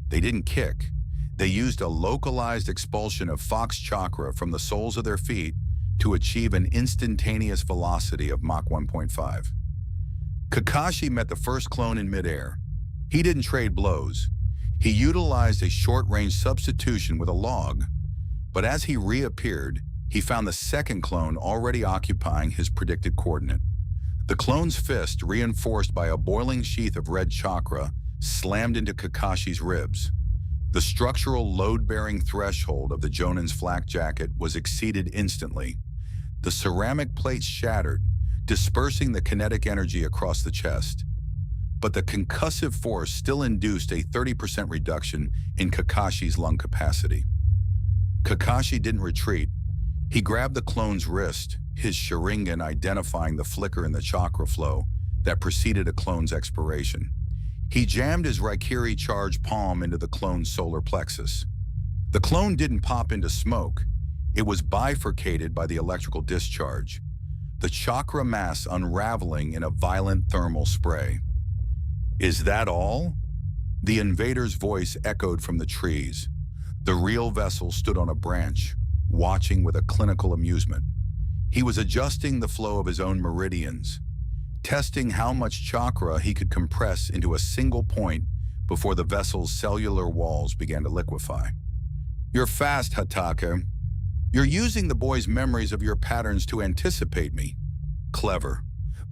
They didn't kick. They used a localized expulsion of Fox chakra from the soles of their feet to achieve an instantaneous velocity of Mach 1.5. Kakashi met the first clone in midair. He didn't trade blows. He utilized a short-range substitution with a log. But as he reappeared, he found the second clone already occupying his predicted coordinate. The clone's fist, reinforced by a boiling sheath of red chakra, slammed into Kakashi's ribs. The structural load-bearing threshold of the Jonin's flak jacket was exceeded instantly. The ceramic plates shattered, dispersing the kinetic energy across the chest. But the concussive force still induced a 30% reduction in Kakashi's lung capacity. Kakashi didn't retreat. He grabbed the clone's wrist, his Sharingan identifying the flicker in the chakra flow that preceded a clone's expiration. He jammed his Raikiri charged palm into the clone's solar plexus. The clone didn't pop into smoke. It was bifurcated by the electrical discharge, the chakra mass unraveling in a violent thermal spray. "Is that all?" The invader's voice echoed from the trees. The real vessel stood on a branch, watching with a clinical amusement. He was adjusting the flow of his own meridians, testing how much chakra he could compress into a single point before the vessel's cellular walls began to liquefy. "You're fast, Hatake. You're using the boy's memories of your patterns to anticipate me." "Clever.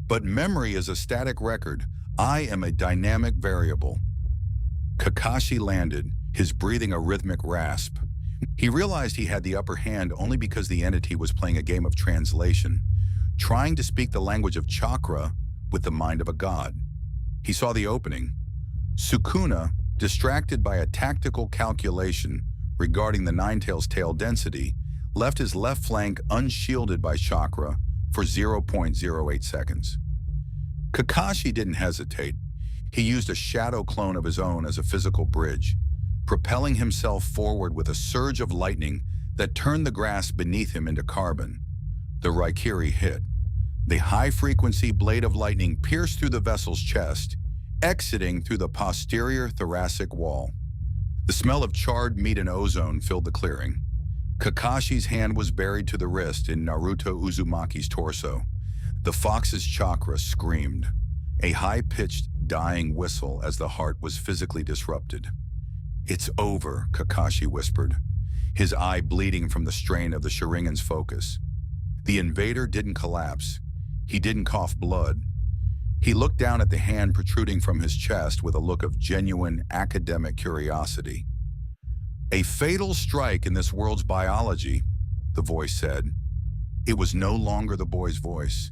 But memory is a static record. I am a dynamic variable." Kakashi landed, his breathing a rhythmic rasp. He realized he had the upper hand only because the entity was playing a game of translation, trying to speak the language of chakra with the mind of a god. He saw the opening. Sukuna, distracted by a tactical calculation regarding the Ninetail's tail density, left his left flank unshielded by chakra for 0.08 seconds. Kakashi didn't hesitate. He used a shadow clone of his own as a physical bridge, propelling himself forward with a surge of lightning that turned the grass beneath him into carbon. The Raikiri hit. The high-frequency blade of lightning pierced through the vessel's chest, exiting through the posterior thoracic wall. The smell of charred meat and ozone filled the clearing. Kakashi's hand was buried to the wrist in Naruto Uzumaki's torso. The fox's chakra screamed, a high-pitched, dying whistle as the heart was physically disrupted. "It's over," Kakashi whispered, his eye bleeding from the strain of the Sharingan's focus. The invader didn't collapse. He didn't cough blood. He looked down at the hand protruding from his chest with a look of genuine academic curiosity. "A fatal strike in this world's biology," the voice said. It was no longer the boy's voice.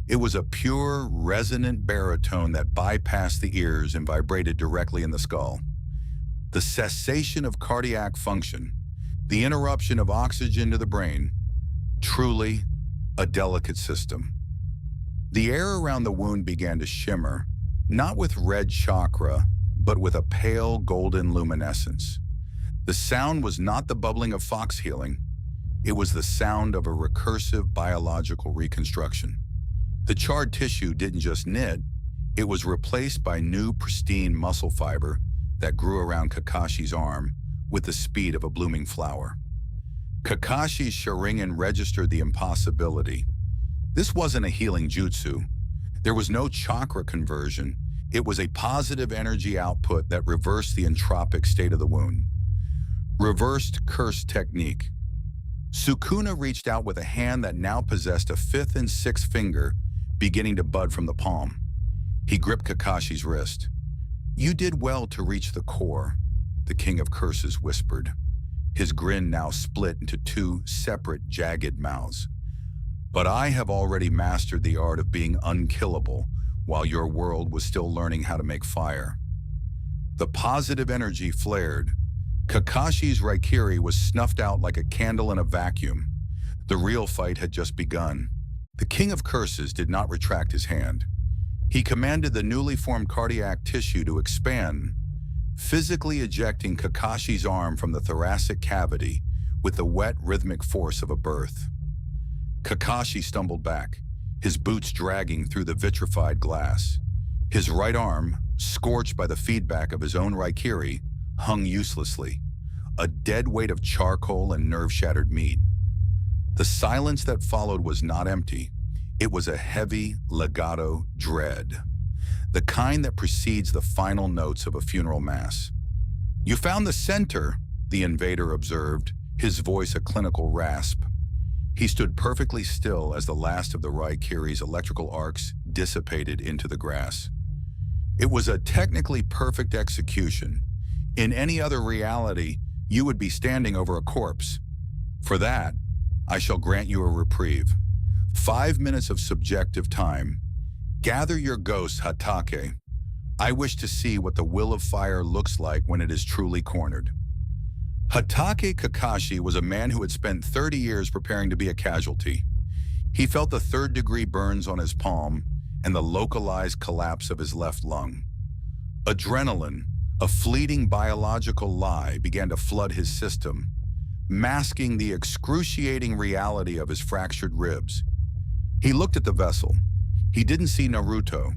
It was a pure, resonant baritone that bypassed the ears and vibrated directly in the skull. The cessation of cardiac function, the interruption of oxygen to the brain, truly a delicate system. The air around the wound began to shimmer, not with red chakra, but with a pale golden luminescence. The sound was not the bubbling of fox healing. It was the sound of a recursive biological reconstruction. The charred tissue didn't just knit, it was replaced by new pristine muscle fiber that grew around Kakashi's arm with the speed of a blooming flower. Kakashi's Sharingan registered the impossibility. This wasn't a healing jutsu. There was no chakra conversion. It was a positive energy output that reversed the entropic state of the wound. Reversed curse technique. Sukuna reached out with a hand that now possessed a fifth and sixth finger beginning to bud from the palm. He gripped Kakashi's wrist. "You did well to reach the core," the King of Curses whispered. His grin now split into two separate, jagged mouths. "But I have already mastered the art of being unkillable while your world was still learning how to make fire." The positive energy flared. Kakashi's Raikiri was snuffed out like a candle in a vacuum. The real fight had just begun. The King of Curses did not retract his hand. He commanded the newly formed cardiac tissue to expand, physically ejecting Kakashi's arm from the thoracic cavity with the wet, rhythmic force of a birth. Kakashi stumbled back, his boots dragging through the vitrified glass. His right arm, scorched by the feedback of his own Raikiri, hung uselessly, a dead weight of charcoal and nerve-shattered meat. The silence that followed was not empty. It was a heavy, legato dread, the kind that precedes the final notes of a funeral mass. "You found the center," the invader observed, his voice a clinical rasp. He stood perfectly still as the last of the Raikiri's electrical arcs dissipated into the grass. It was a technically perfect execution. In any other reality, you would be standing over a corpse. For that, I shall grant you a reprieve. 5 minutes of subjective time. Gather your ghosts, Hatake. I wish to see what the will of fire looks like when it is truly cornered. Hatake Kakashi was a man who had spent 30 years preparing to be a casualty. He felt the third-degree burns on his palm and the localized collapse of his left lung. Adrenaline, a fleeting biological lie, began to flood his system, masking the excruciating reality of his fractured ribs. He looked at the vessel. He didn't see Naruto.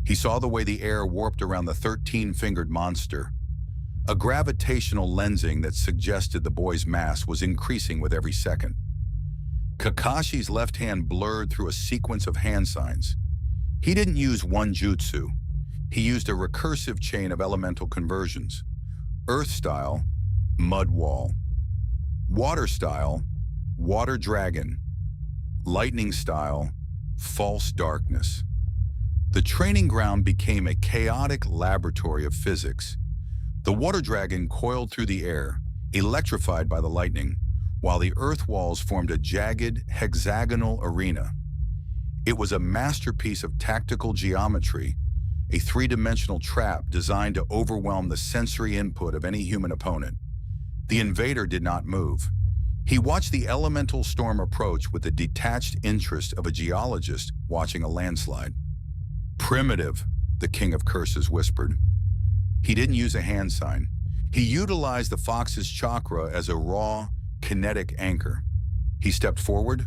He saw the way the air warped around the 13-fingered monster, a gravitational lensing that suggested the boy's mass was increasing with every second. Kakashi's left hand blurred through a sequence of hand signs. He didn't use one jutsu. He used a recursive chain of elemental conversions. Earth style, mud wall. Water style, water dragon. Lightning style, false darkness. The training ground became a chaotic laboratory of physics. The water dragon coiled through the air, electrified by the lightning, while the earth walls formed a jagged, hexagonal arena. It was a masterpiece of tactical geometry, a three-dimensional trap designed to overwhelm the sensory input of any human opponent. The invader did not move. He watched the elemental storm approach with the detached interest of a geologist watching a landslide. "Primitive," the King of Curses whispered. He didn't use a hand sign. He utilized the fox's chakra as a raw, kinetic anchor. He stepped forward,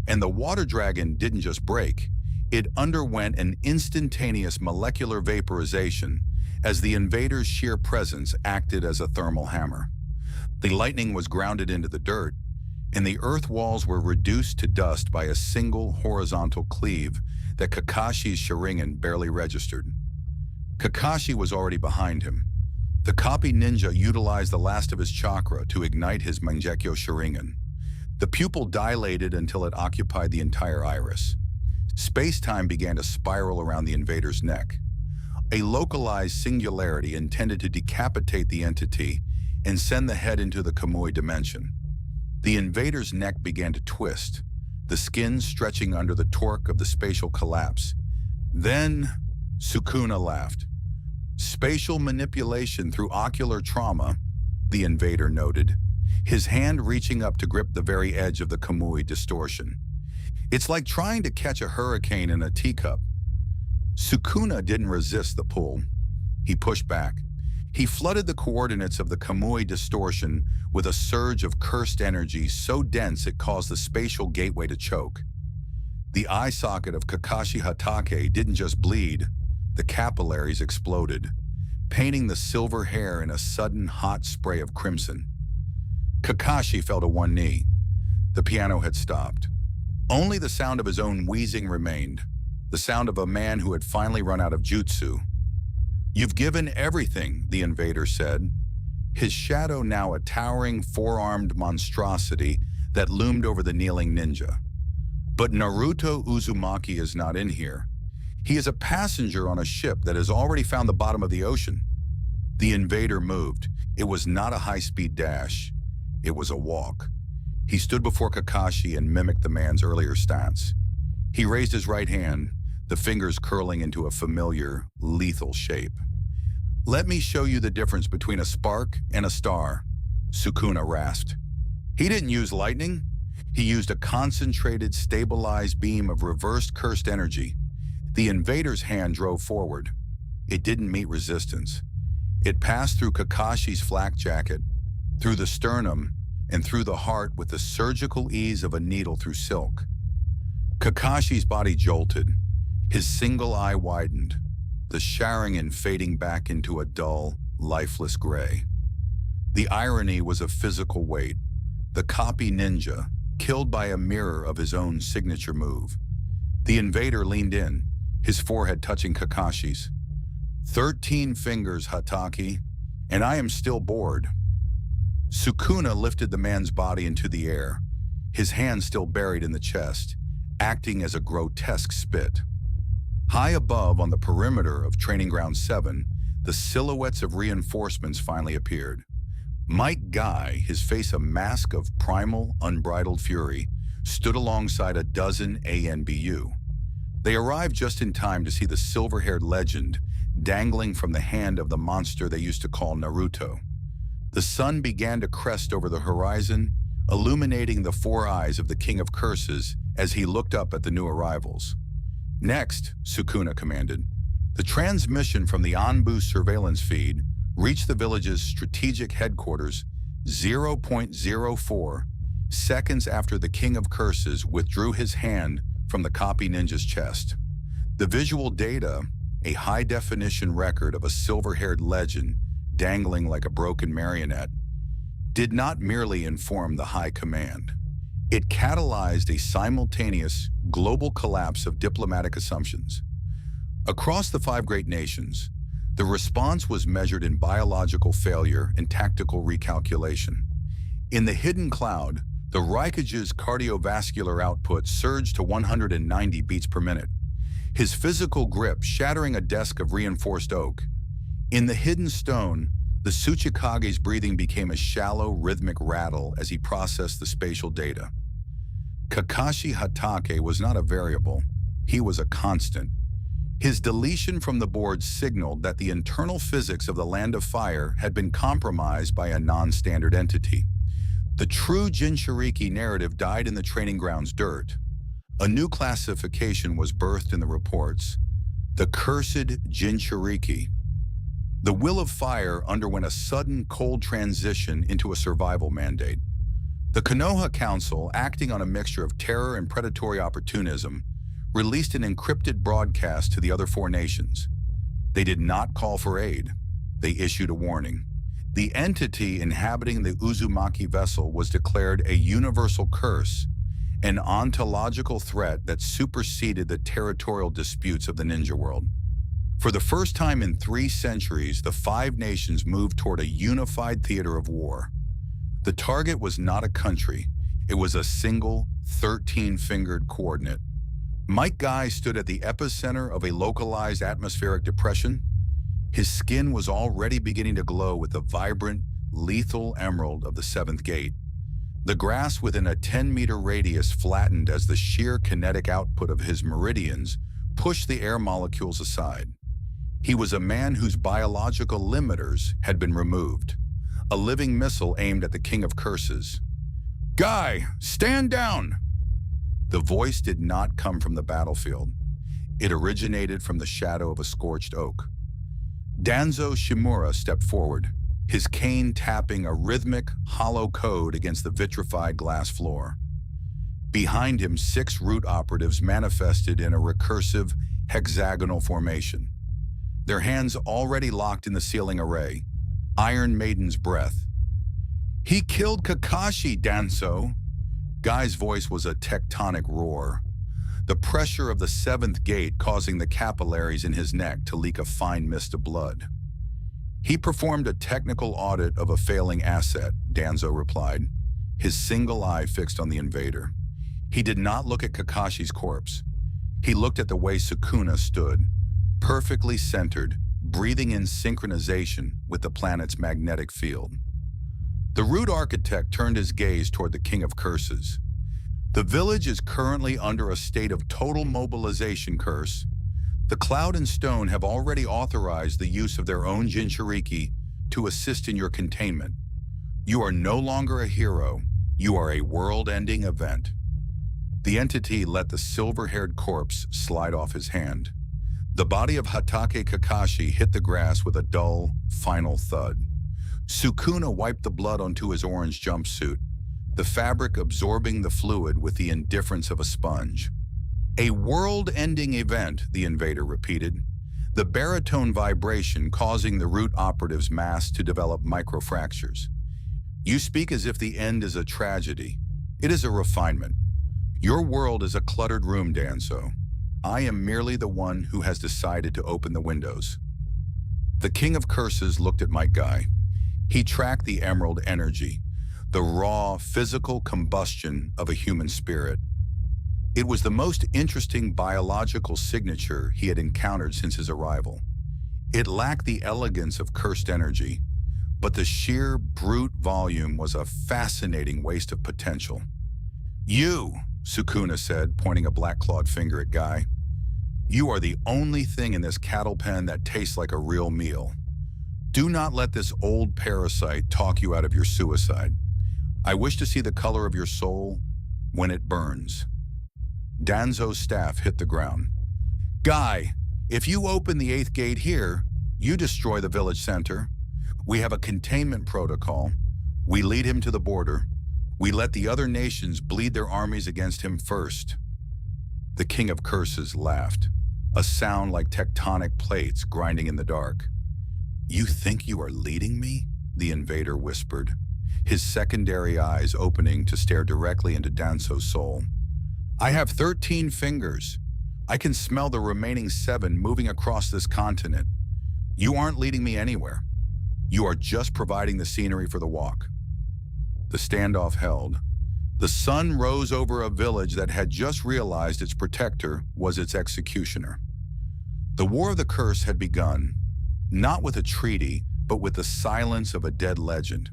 and the water dragon didn't just break. It underwent an instantaneous molecular vaporization as the invader's sheer presence acted as a thermal hammer. The lightning was grounded into the dirt, and the earth walls were reduced to dust by a single horizontal cleave that Kakashi's Sharingan barely registered. Kakashi was already behind him. The copy ninja utilized the last of his chakra to ignite his Mangekyo Sharingan. The pupil dilated until it occupied the entire iris. Space-time began to spiral around the invader's neck, a localized singularity intended to decapitate the entity and send the head into the Kamui dimension. The invader's neck began to twist, the skin stretching under the torque of the spatial collapse. Then, Sukuna laughed. "Spatial manipulation through ocular trauma," the invader noted, his hand reaching up to grip the very edge of the Kamui distortion. "It's like trying to catch a hurricane in a teacup." Sukuna didn't resist the pull. He pushed back. He flooded the coordinates of the Kamui distortion with a surge of cursed energy so dense it caused the spatial gateway to choke. The eye socket of Kakashi Hatake didn't just bleed, the capillaries exploded, painting the silver hair in a sudden hot spray of crimson. Kakashi fell to one knee. The piano had stopped. Only the sound of his own wheezing remained, the sound of a man who had finally run out of jutsu. "You've given everything," the invader said, his shadow now a towering four-armed monstrosity that loomed over the kneeling ninja. But Naruto Uzumaki is not in here. He is a passenger on a ship that has already found the bottom of the ocean. The invader moved. It was not a high-speed dash. It was a walk. He stood before Kakashi and mimicked the man's earlier stance. He raised his right hand, the fingers curling into a familiar, lethal shape. "Let me show you the difference between a spark and a star," Sukuna rasped. He didn't use lightning. He used a concentrated, stabilized beam of reversed cursed energy. The invader's hand drove forward. It didn't meet resistance. It passed through Kakashi's flak jacket, through the sternum, and through the heart with the surgical ease of a needle through silk. Kakashi's body jolted. His single eye widened, the Sharingan fading back into a dull, lifeless gray. The irony was a physical weight. The copy ninja, killed by a mirror of his own signature move. The invader leaned in, his forehead touching Kakashi's. 13 fingers, Hatake, and I am still bored." Sukuna lifted the man's body into the air, his hand still buried in the chest, acting as a grotesque spit. High above on the perimeter of Training Ground 7, the silhouettes of reinforcements finally appeared. Mike Guy, his face a mask of primal, unbridled fury, stood alongside a dozen ANBU. They arrived just in time to see the silver-haired legend dangling from the hand of the monster they used to call Naruto. The sun began to crest over the horizon, illuminating the four eyes of the King of Curses as he looked up at the new arrivals. "Next," Sukuna commanded. The transmission from the Anbu surveillance feed reached the village's strategic headquarters 0.04 seconds after the King of Curses withdrew his hand from the copy ninja's chest. The visual data, a high-definition record of a silver-haired legend dangling like a broken marionette, did not merely inform the high command. It catalyzed a simultaneous global collapse of diplomatic assumptions. Across the Five Great Nations, the response was measured in biological failure and tactical recalculation. In the hidden cloud, the Raikage's cardiovascular output surged to 190 beats per minute, his physical grip shattering a desk of reinforced oak. In the hidden stone, the Tsuchikage's breathing became a shallow, rhythmic rattle as he processed the spatial data. Kakashi Hatake was not a variable, he was a constant. His deletion from the board signaled that the internal physics of the Land of Fire had been compromised by a non-standard entity. The true Jinchuriki narrative died in the training ground's dirt. A new classification was birthed in the reports: the Cursed Jinchuriki. The Will of Fire underwent a sudden, cold transition into a survival mandate. The Konoha Council, acting on a mixture of terror and predatory opportunism, released an encrypted broadcast to the other four nations. They did not call for aid. They issued a warning. The entity inhabiting the Uzumaki vessel was declared a universal curse, an ontological threat that superseded the territorial disputes of the ninja world. For the first time in 3 centuries, the 5 nations moved toward a unified theater of war. The target was not a country. It was a single, 13-fingered coordinate. Mike Guy stood at the epicenter of a localized atmospheric depression. His skin was already beginning to glow with the vibrant, lethal emerald of the 7th gate. The grass within a 10-meter radius flattened as the sheer kinetic output of his meridians pushed the air molecules aside. He was a man whose biological limiters had been removed, a living missile aimed at the King of Curses. "Guy, stand down!" The voice did not come from the battlefield. It originated from the shadow of a scorched oak. Danzo Shimura stepped forward, his cane tapping a rhythmic, hollow code against the vitrified glass floor. Behind him, 6 root operatives manifested in a recursive, hexagonal formation. Their hands already locked in the ceiling array, Iron Maiden's breath. "He killed Kakashi, Danzo!" Guy's voice was a tectonic roar, the pressure of the 7th gate causing the capillaries in his neck to leak a fine mist of blood. "He performed a technical audit of a failing asset," Danzo replied. his single eye fixed on the invader. He did not look at Kakashi's corpse. He looked at the way Sukuna stood, perfectly centered, breathing in synchronization with the planet's magnetic field. The Root Architect turned his gaze toward the King of Curses. The village is currently under a state of total mobilization curse. The Cloud and Stone have already authorized the use of their own Jinchuriki to assist in your containment. You are no longer a hero, you are a world-ending event. The entity let the silver-haired corpse slide off his hand. The body of Hatake Kakashi hit the grass with a dull, final thud. Sukuna wiped the blood onto his orange jumpsuit, the fabric absorbing the fluid with the indifference of a sponge. A world-ending event, the invader repeated, the baritone vibration causing the Root operative's mass to develop microfractures. You speak as if the end is a tragedy. It is a refinement. Your world is a cluttered room, Danzo. I am merely the one who has decided to open the windows. The King of Curses looked at Might Guy. He tracked the emerald energy, the raw, physical combustion of a human spirit. It was the most interesting biological signature he had encountered since his arrival. It lacked the elegance of cursed energy, but the sheer brute volume was a fascinating waste of potential. You, Sukuna said, pointing a black-clawed finger at Guy. You are the only thing in this cattle pen that tastes like a real meal. Do not let this old parasite talk you out of your suicide. I wish to see the color of your soul when it burns. Danzo's staff hit the ground. Guy, if you open the 8th gate here, you destroy the village center. We have a containment protocol. We lead him to the border. We let the other nations bleed their armies against him first. The King of Curses laughed, a sound like tectonic plates grinding in the dark. You think you are leading me? The invader whispered, his secondary eyes opening to stare directly into Danzo's soul. I have 13 fingers. I can smell the remaining 7 moving across this continent. You aren't leading me anywhere. You are just providing the scenery for the walk. The standoff held. The sun rose over a village that had just realized its protector was its executioner. The War of the Curse had begun, not with a treaty, but with the silence of a dead legend.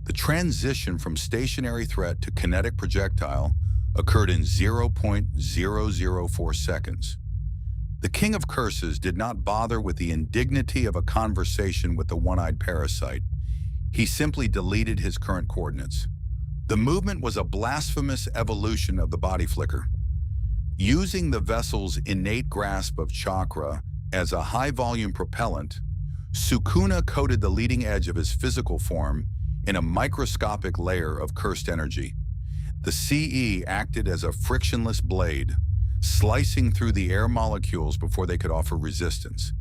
The transition from stationary threat to kinetic projectile occurred in 0.004 seconds. The King of Curses did not bother with the indignity of a conversation with the one-eyed parasite. He simply deleted his current coordinates. The movement was a blasphemous evolution of the body flicker. Using the vessel's innate grasp of chakra as a high-volume propellant, Sukuna coated the leading edge of his physical form in a microscopic layer of cursed energy. The CE acted as a frictionless blade, slicing through the air molecules before they could offer resistance.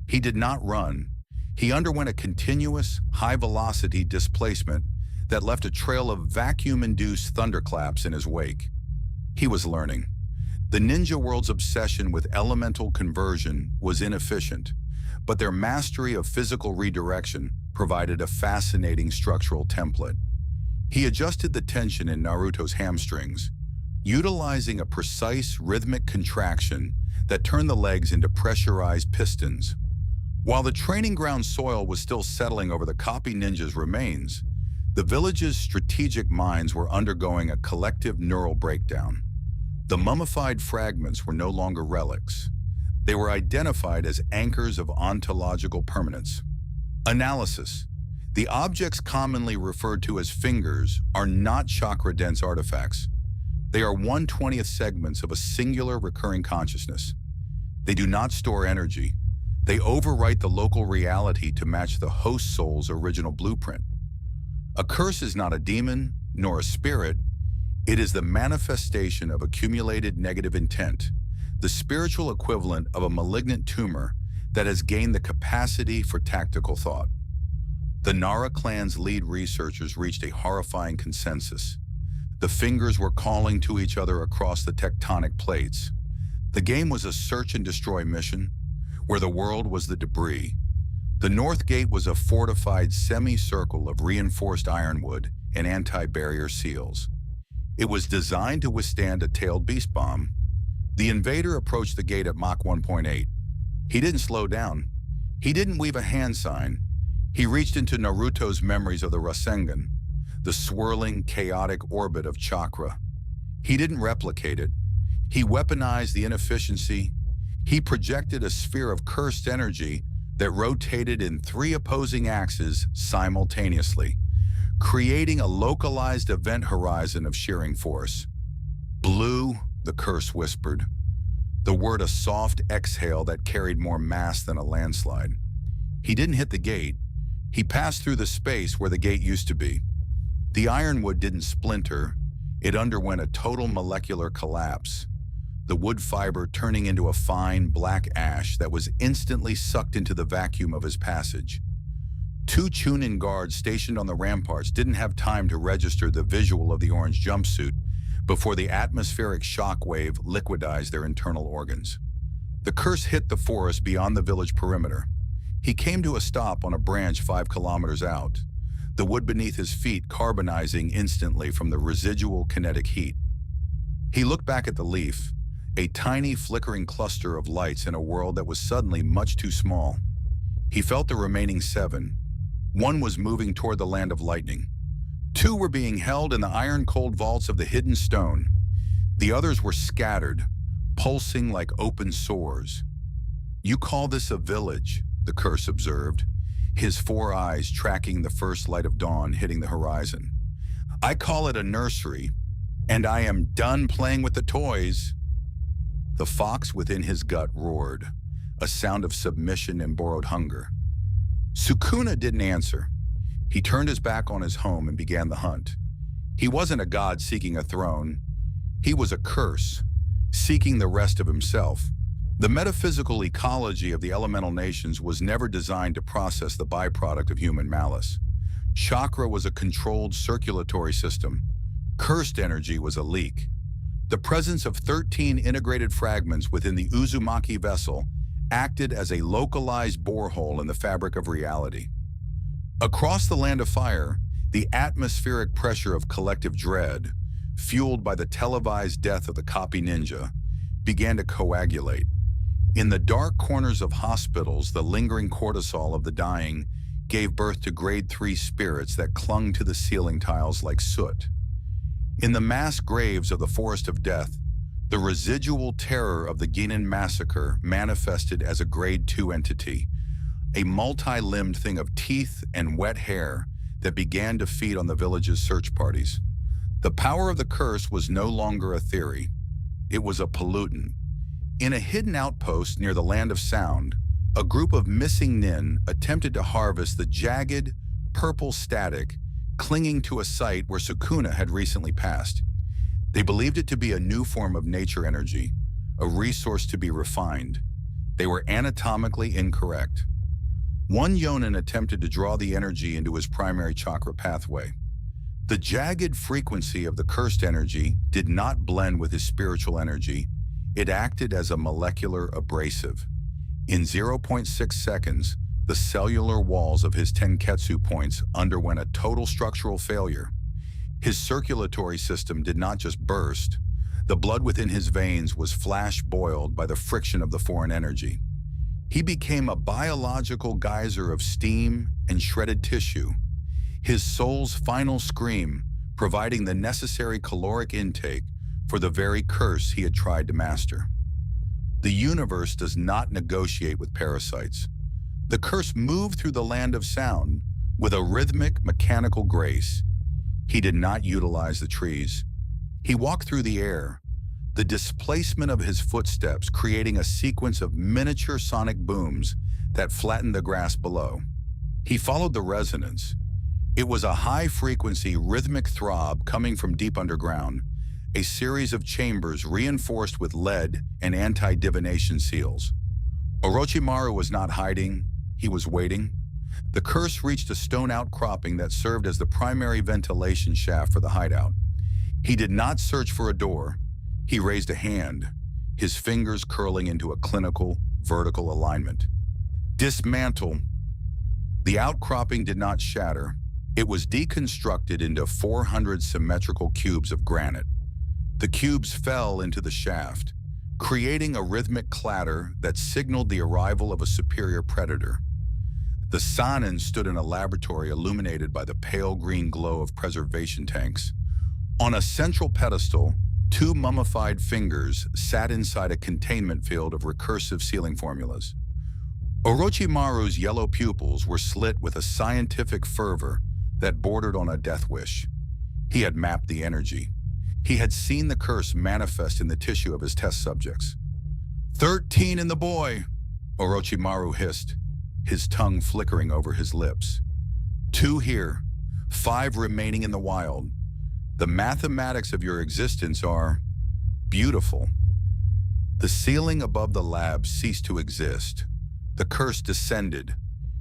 He did not run. He underwent a continuous, high-velocity displacement that left a trail of vacuum-induced thunderclaps in his wake. He was learning. The ninja world's obsession with elemental conversion was inefficient, but their mastery of physical redirection provided a fascinating structural template. He adjusted the tension in Naruto's hamstrings, utilizing a precise rhythmic contraction that turned the legs into pressurized pistons. While the training ground soil was still settling over the copy ninja's remains, the village's strategic minds were undergoing a collective neural breakdown. The mummified fragments were no longer relics. They were identified as anchors of ontological permanence. Analysis. The objects commonly referred to as fingers are not chakra-dense artifacts. They are 1/20th segments of a singular recurring consciousness. They do not store energy. They overwrite the local reality to match the host soul's original blueprint. A curse is not a demon, nor a spirit. It is the manifestation of accumulated negative intent, the spiritual equivalent of a malignant tumor that has gained the capacity for tactical thought. The Nara clan's lead researchers reached a horrifying consensus. The fingers were calling to each other across the tectonic plates. The game was a search and destroy mission, where the world was the debris. The North Gate was a fortified semicircle of reinforced ironwood, and anti-barrier seals. It was designed to withstand a tailed beast bomb. The invader approached the gate at Mach 1.8. He didn't slow down. He didn't weave a hand sign. He reached into Naruto's memories of the Rasengan, the swirling, chaotic orbit of chakra. He didn't replicate it. He weaponized the inefficiency. He projected a sphere of cursed energy that rotated in 3 opposing axes simultaneously, creating a localized event horizon of shearing force. Blue, the curse whispered, the word a soft exhale that carried more mass than a landslide. He didn't hit the gate. He passed through the space where the gate used to be. The ironwood didn't splinter. It underwent a total molecular collapse, the wood fiber turning into a fine black ash that was instantly sucked into the vacuum of his passage. 2 Chunin guards stationed on the ramparts didn't have time to register the visual of the orange jumpsuit before the atmospheric shockwave liquidized their internal organs. The curse hit the forest beyond the village perimeter. He came to a stop on a branch 5 kilometers out, the wood beneath his feet carbonizing instantly from the residual kinetic heat. He looked back at the leaf, a tiny flickering cluster of lights in a world that was suddenly much too small. He felt the remaining 7. 1 was moving toward the land of lightning. 2 were being held in the iron-cold vaults of the hidden stone. The others were scattered, pulsing like open sores. "You call this a village," the curse observed, his 4 eyes tracking the first light of dawn hitting the horizon. "I call it a nursery, and I am done playing with the toys." The fox within his gut roared, a sound of submission and borrowed hunger. Sukuna didn't answer. He turned his back on his home and began the hunt. He wasn't a god seeking a throne. He was a curse, seeking the rest of himself. The metaphysical ecology of the elemental nations was never designed to process the byproduct of human malice. Chakra was a controlled circulatory system. Cursed energy was a leak. The presence of 13 integrated fragments within the Uzumaki vessel acted as a localized borehole in the fabric of reality. Across the land of fire, the atmospheric pressure of collective dread, fueled by the televised death of the copy ninja, began to coagulate. In the dark corners of hospitals, the lingering cortisol of the dying gave birth to grade 3 spirits that clung to the ceiling tiles like soot. In the mass graves of the Forest of Death, the residual terror of the Genin massacre manifested as a grade 2 entity, a multi-limbed thing of teeth and wet hair that began to feed on the village's search parties. The power of the curse was no longer a theory. It was a pollutant. In a hidden outpost near the Land of Sound, a group of missing nin attempted to harvest the jagged, purple static clinging to a site where Sukuna had recently passed. They believed it to be a new form of nature energy, a resource to be refined. They were anatomically incorrect. One Yonin attempted to draw the energy into his primary chakra pathway. The jagged frequency of the cursed energy did not blend with his spiritual energy. It acted as a molecular abrasive. In 0.6 seconds, the cellular walls of his Tenketsu points underwent a total structural failure. His circulatory system did not just burst. The blood within his veins was flash-boiled by the friction of the foreign energy. He became a biological geyser of steam and shredded tissue, his soul's final scream providing the necessary caloric intake for the very curse he had tried to master. The universe does not negotiate with parasites. The curse moved through the Land of Sound with a rhythmic, mechanical grace. He did not utilize the trees. He walked through the air, the displacement of his footsteps creating a sequence of miniature sonic booms that flattened the grass below. He followed the resonance. It was a high-frequency rhythmic throb coming from deep underground, a series of chambers reinforced with lead and anti-divination seals. Orochimaru was not hiding, he was waiting. The curse reached a stone outcropping that served as the primary ventilation shaft for the hideout. He did not search for a door. He raised a hand, his fingers curling into a clinical, vertical alignment. Dismantle. The outcropping did not shatter. It was deconstructed into 400 symmetrical cubes of granite. The cubes fell into the shaft, creating a rhythmic clatter that signaled the arrival of a superior predator. The Sannin stood in a laboratory illuminated by the pale green glow of preservation tanks. On a central pedestal, two mummified fingers sat inside a containment field of recursive sealing formulas. Orochimaru's yellow pupils were slit with a scientific fervor that bordered on a death wish. He had mapped the energy. He had seen the curse manifest in the tissue of his test subjects. 13 in the boy, Orochimaru hissed, his tongue flickering over his lips. 2 here, 5 remaining in the wild. The mathematics of your existence are beautiful. The ceiling above the lab ceased to exist. The curse descended,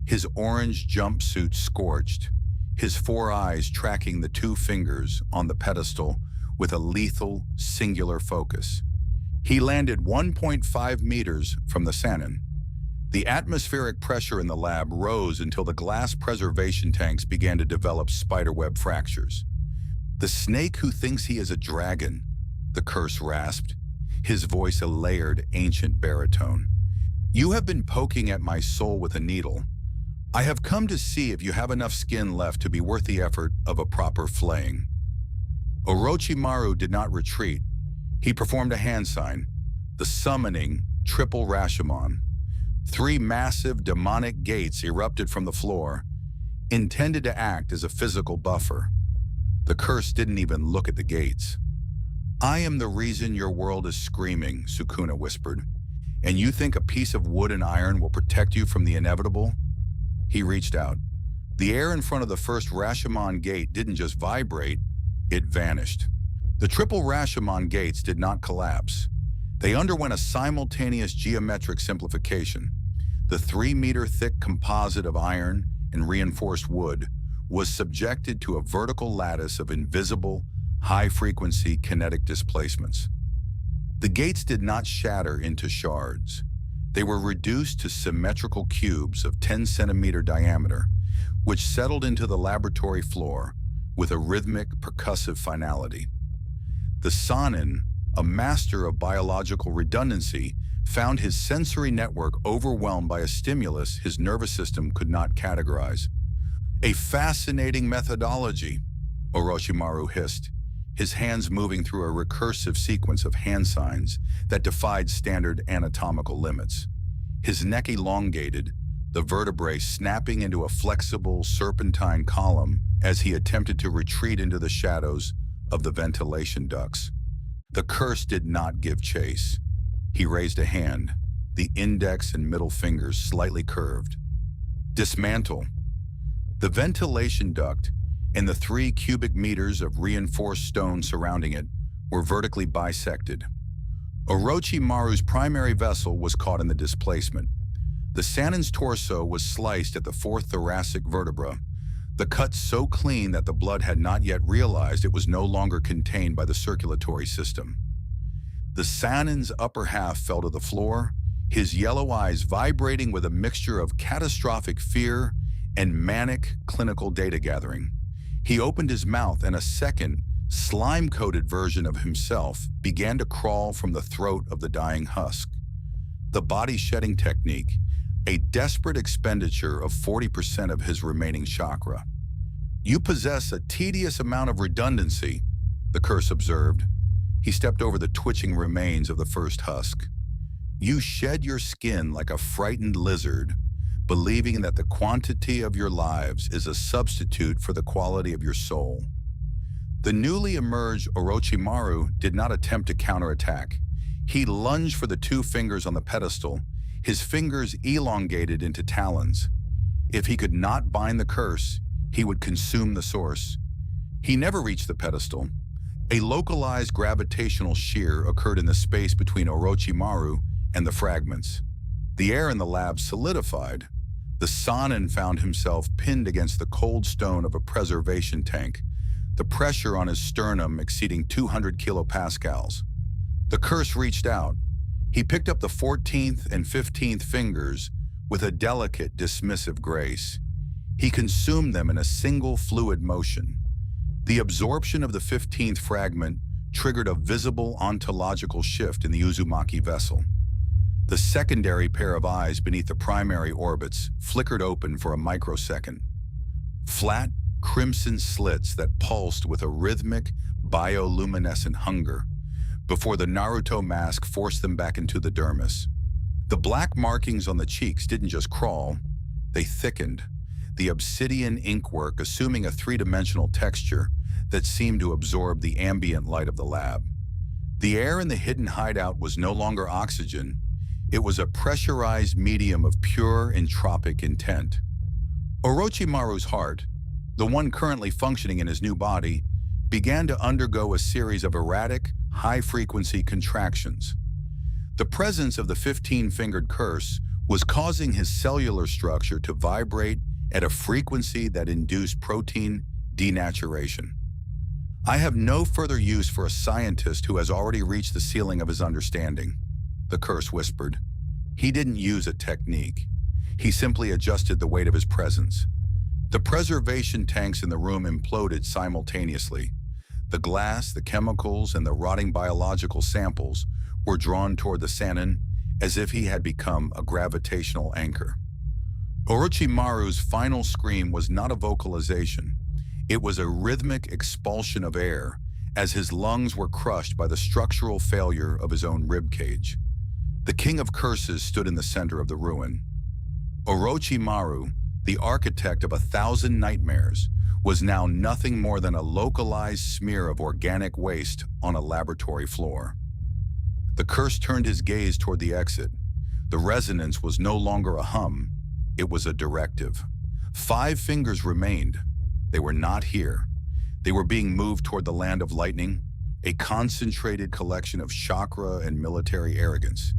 his orange jumpsuit scorched, his 4 eyes tracking the 2 fingers on the pedestal with a lethal, singular focus. He landed 1.5 meters from the Sannin. The atmospheric pressure in the lab rose until the glass preservation tanks began to develop spiderweb fractures. The snake who thinks he is a dragon, the curse rasped, his voice a layered, ancient baritone. You have been poking at my soul with a needle. I have come to see if you have enough skin left to be worth the effort of a proper flaying. Orochimaru did not retreat. He performed a hand sign, the summoning triple Rashomon. 3 massive demonic gates erupted from the floor, intended to act as a physical buffer. The curse didn't even look at the gates. I am the reason your world is screaming, Sukuna whispered. And you think a piece of wood and iron will protect you from the inevitable? He reached out. The air in front of the first Rashomon gate didn't just vibrate, it vanished. The triple Rashomon gates did not collapse. They underwent a simultaneous geometric simplification. The 3-meter-thick composite of iron and reinforced wood was subjected to a vertical lattice of invisible, high-frequency kinetic displacements. The gates did not shatter into shards. They were reduced to symmetrical cubes of 10-centimeter diameter, which settled into the laboratory floor with a rhythmic, percussive finality. The Sannin, a master of biological redundancy, found his sensory network overwhelmed by a stimulus his nervous system could not categorize. A fascinating methodology, Orochimaru hissed, his hands moving through a recursive sequence of hand signs that defied standard anatomical limits. His neck elongated, the vertebrae snapping into a flexible, serpentine column as he attempted to retreat into the shadows of the ventilation ducts. The curse did not give chase. He raised a hand, the index and middle fingers slightly curved. Dismantle. The ventilation duct and the 3 cubic meters of reinforced stone surrounding it were vertically bisected. Orochimaru's primary vessel was caught in the displacement. The Sannin's torso was sliced at the 4th thoracic vertebra, the cut so clean that the blood had not yet realized it was no longer contained by the circulatory system. The Sannin's upper half fell to the floor, his yellow eyes vibrating with a mixture of catastrophic fear and manic clinical data gathering. He opened his mouth and a second, slime-coated version of himself began to crawl from the throat of the dying husk. The body-shedding technique, a desperate expenditure of 40% of his remaining chakra. You possess a tedious amount of redundancy, the curse observed. He stepped over the twitching remains of the first husk. You shed your skin like a frightened lizard, believing that the quantity of your lives is a substitute for the quality of your soul. The newly emerged Orochimaru did not attempt to counterattack. He lunged for the 2 fingers on the pedestal, his fingers elongated into talons. If he could not bind the curse, he would consume the source. He never reached the pedestal. A localized gravitational shear occurred in the space between Orochimaru and the fragments. The air in the lab solidified. The Sannin found himself pinned against the cold stone of a preservation tank, the pressure on his sternum exceeding 200 kilopascals. The curse reached out. He picked up the 14th and 15th fingers with a delicate, dismissive grace. He consumed them in a single fluid motion. The absorption of the 15th fragment triggered a visible ontological shift in the Uzumaki vessel. The secondary pair of eyes beneath the primary orbits flickered open for a microsecond. Flat, crimson slits that pulsed with a rhythmic, bioluminescent hunger, before the Naruto mask forced them back into the dermis. The black markings on the cheeks didn't just crawl, they thickened, the obsidian inkwork assuming a three-dimensional texture that seemed to absorb the ambient light of the lab. The air in the hidden hideout was no longer oxygen, it was a pressurized medium of pure entropic intent. Orochimaru's heart, the one currently functioning in his new body, began to undergo a series of erratic, high-frequency contractions. The presence of the 15-fingered curse was causing his cellular structure to vibrate at a frequency that induced protein denaturation. "I have no further use for a scientist who has already reached the ceiling of his understanding," the curse whispered. He didn't use a technique. He simply adjusted the weight of his presence. The preservation tanks in the room imploded simultaneously. The glass, the chemicals, and the rotting biological samples were drawn toward the Sannin as if he had become a gravitational anchor. Orochimaru's final scream was not a vocalization. It was a rhythmic expulsion of air as his lungs were crushed by the structural failure of his own ribcage. The King of Curses stood in the center of the ruin. Orochimaru, the architect of 1,000 nightmares, was now nothing more than a localized smear of organic waste on a laboratory floor. The curse turned his gaze toward the exit. The resonance was no longer a hum, it was a directive. 5 fingers remained. They were not here. They were being moved toward the land of lightning, a concentrated collection of chakra and military arrogance.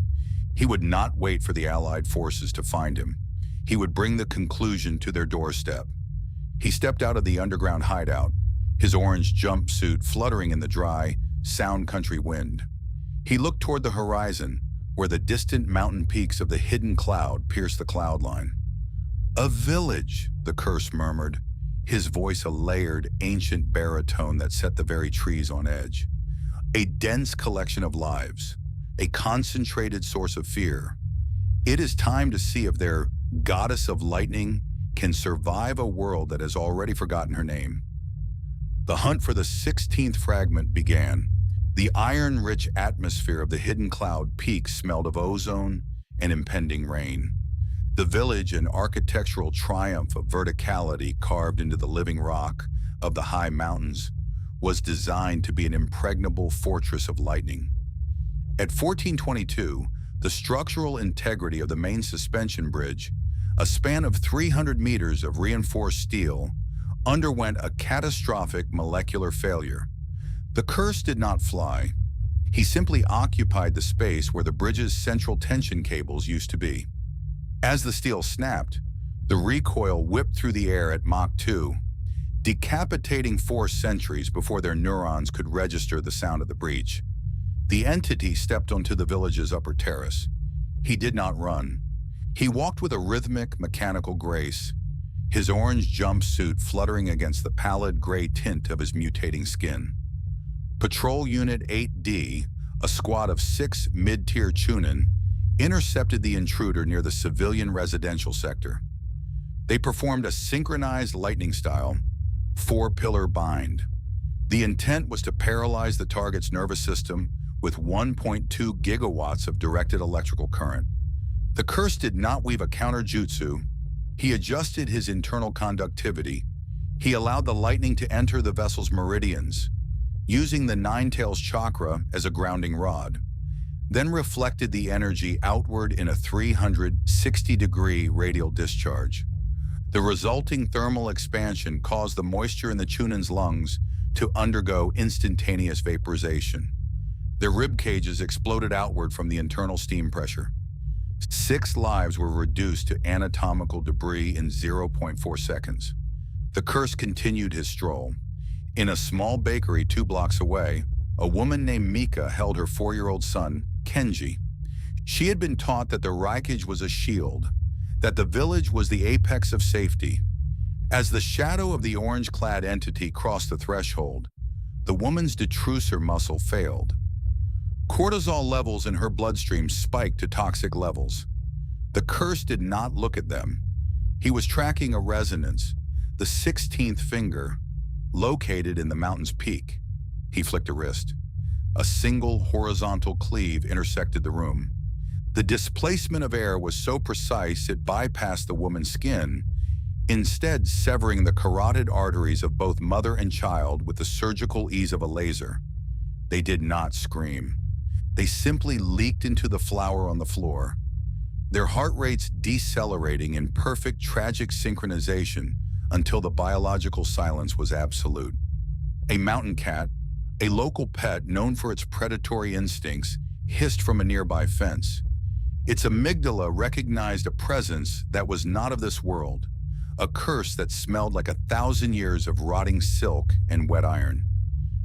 He would not wait for the Allied forces to find him. He would bring the conclusion to their doorstep. He stepped out of the underground hideout, his orange jumpsuit fluttering in the dry, sound country wind. He looked toward the horizon, where the distant mountain peaks of the hidden cloud pierced the cloud line. "A village," the curse murmured, his voice a layered, ancient baritone that set the very trees on edge. "A dense collection of lives, a concentrated source of fear. It is time to see if their goddess of lightning can survive a world that has already forgotten her name." The hunt for the 16th fragment began. The iron-rich atmosphere of the hidden cloud peaks smelled of ozone and impending rain. The village, an architectural triumph of verticality carved into the living rock of the high mountains, was designed to be an impregnable fortress of lightning. At 1422, the structural integrity of the main suspension bridge, a span of 300 meters of reinforced steel, underwent a catastrophic molecular failure. The curse did not fly. He simply occupied the space where the bridge's central tension cables used to be. As the steel snapped, the recoil whipped through the air at Mach 2, decapitating 4 centuries before their neurons could register the sound of the breach. The entity stepped onto the village's upper terrace. He did not run. He walked with a rhythmic, mechanical grace, his orange jumpsuit fluttering against the pallid gray tint of his mutating skin. Patrol Unit 8D, a squad of 6 mid-tier Chunin, intercepted the intruder near the civilian residential sector. They performed a synchronized lightning-style, 4-pillar bind. The intent was to paralyze the target's nervous system with 1.2 gigawatts of directed electrical current. The curse did not weave a counter-jutsu. He adjusted his internal conductivity. He allowed the lightning to enter the vessel's meridians, using the Nine-Tails chakra as a grounding rod, then reflected the energy outward in a 360-degree radial discharge. The resulting thermal expansion caused the moisture in the Chunin's lungs to undergo instantaneous vaporization. Their rib cages exploded outward from the internal steam pressure. 6 lives were reduced to anatomical debris in 0.4 seconds. The curse continued his stroll. In a small bakery 2 blocks away, a woman named Mika held her 4-year-old son, Kenji. She had been taught that the Raikage was a shield, that the village was the apex of safety, As the shadow of the orange-clad entity crossed the threshold, the woman's detrusor muscle failed. Cortisol levels in her bloodstream spiked to toxic levels. The curse did not look at them. He was tracking a resonance, the 16th finger, located in the mountain's peak. He flicked a wrist. A single horizontal cleave intersected the room. The displacement of air was so precise it bypassed the woman's skin, instead severing the carotid arteries of both mother and child with the surgical ease of a laser. They did not scream. They simply leaked into the flour on the floor, their heart rates decelerating in perfect tragic synchronization until the biological silence was absolute. A mountain cat, a local pet known for its predatory instincts, hissed from a nearby fence. Its amygdala recognized a presence that was not of this world, a curse that smelled like 1,000 years of rotting silk and wet iron.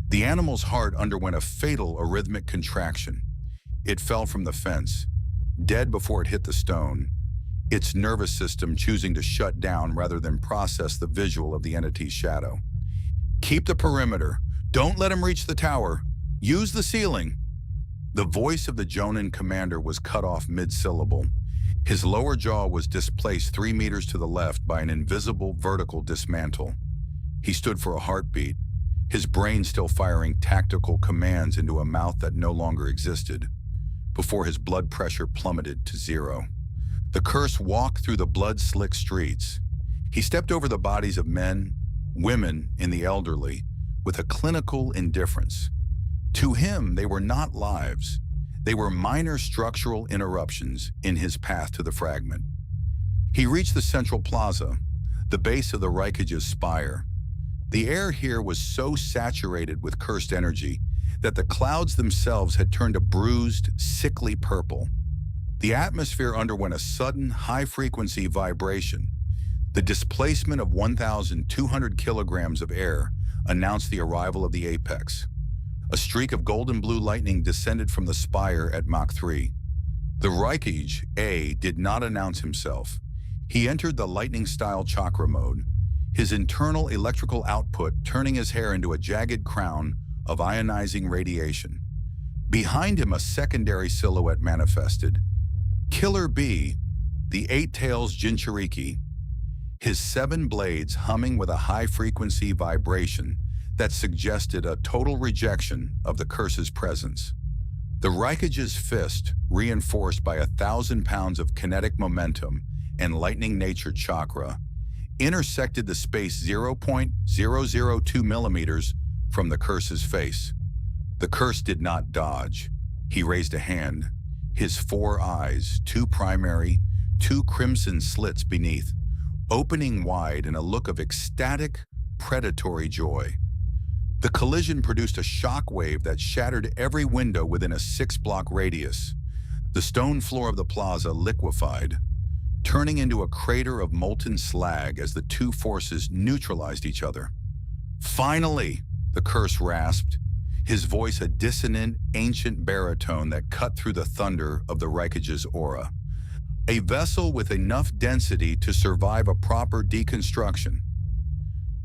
The animal's heart underwent a fatal arrhythmic contraction. It fell from the fence, dead before it hit the stone, its nervous system choosing to shut down rather than process the visual of the entity's shadow. "Keep the perimeter. Don't let him reach the tower. Use the ceiling." The voice of the Genin commander was cut off mid-syllable. His lower jaw was displaced 3 meters to the left by an invisible vertical dismantle. He stood for a heartbeat, his brain still firing tactical commands into a mouth that no longer existed, before his blood pressure plummeted to 0. The curse walked through the blood-slick streets. He stepped over the bodies of men, women, and the elderly with a clinical indifference. To him, they were not lives. They were minor structural interruptions in his path to the fragment. He reached the central plaza, the base of the Rykage's spire. The air here was so saturated with cursed energy that the clouds themselves had turned a bruised, sickly purple. The atmosphere underwent a sudden, high-frequency vibration. The displacement of 1,200 kilograms of air announced the arrival of the apex. A streak of golden-blue lightning descended from the spire at Mach 3. The Rykage A did not announce himself. He entered the lightning-style chakra mode, his internal electrical output turning his hair into a jagged crown of ionizing radiation. Behind him, a secondary silhouette manifested. Killer B, the 8 Tails Jinchuriki, his 7 blades humming with a high-frequency vibration that suggested a total rejection of the curse's presence. The Rykage's fist, reinforced by 1,000 pounds of kinetic momentum and lightning-natured chakra, intersected the space 0.002 millimeters from the curse's face. The curse did not dodge. He raised a hand, his 4 eyes, 2 primary, 2 crimson slits beneath, opening wide in a look of ecstatic, predatory joy. The collision produced a shock wave that shattered every window within a 6-block radius. The stone floor of the plaza liquefied, turning into a crater of molten slag as the two forces neutralized each other. "Finally!" the curse rasped, his voice a dissonant, ancient baritone that cut through the thunder of the Rykage's aura. A vessel with enough density to survive a proper deconstruction.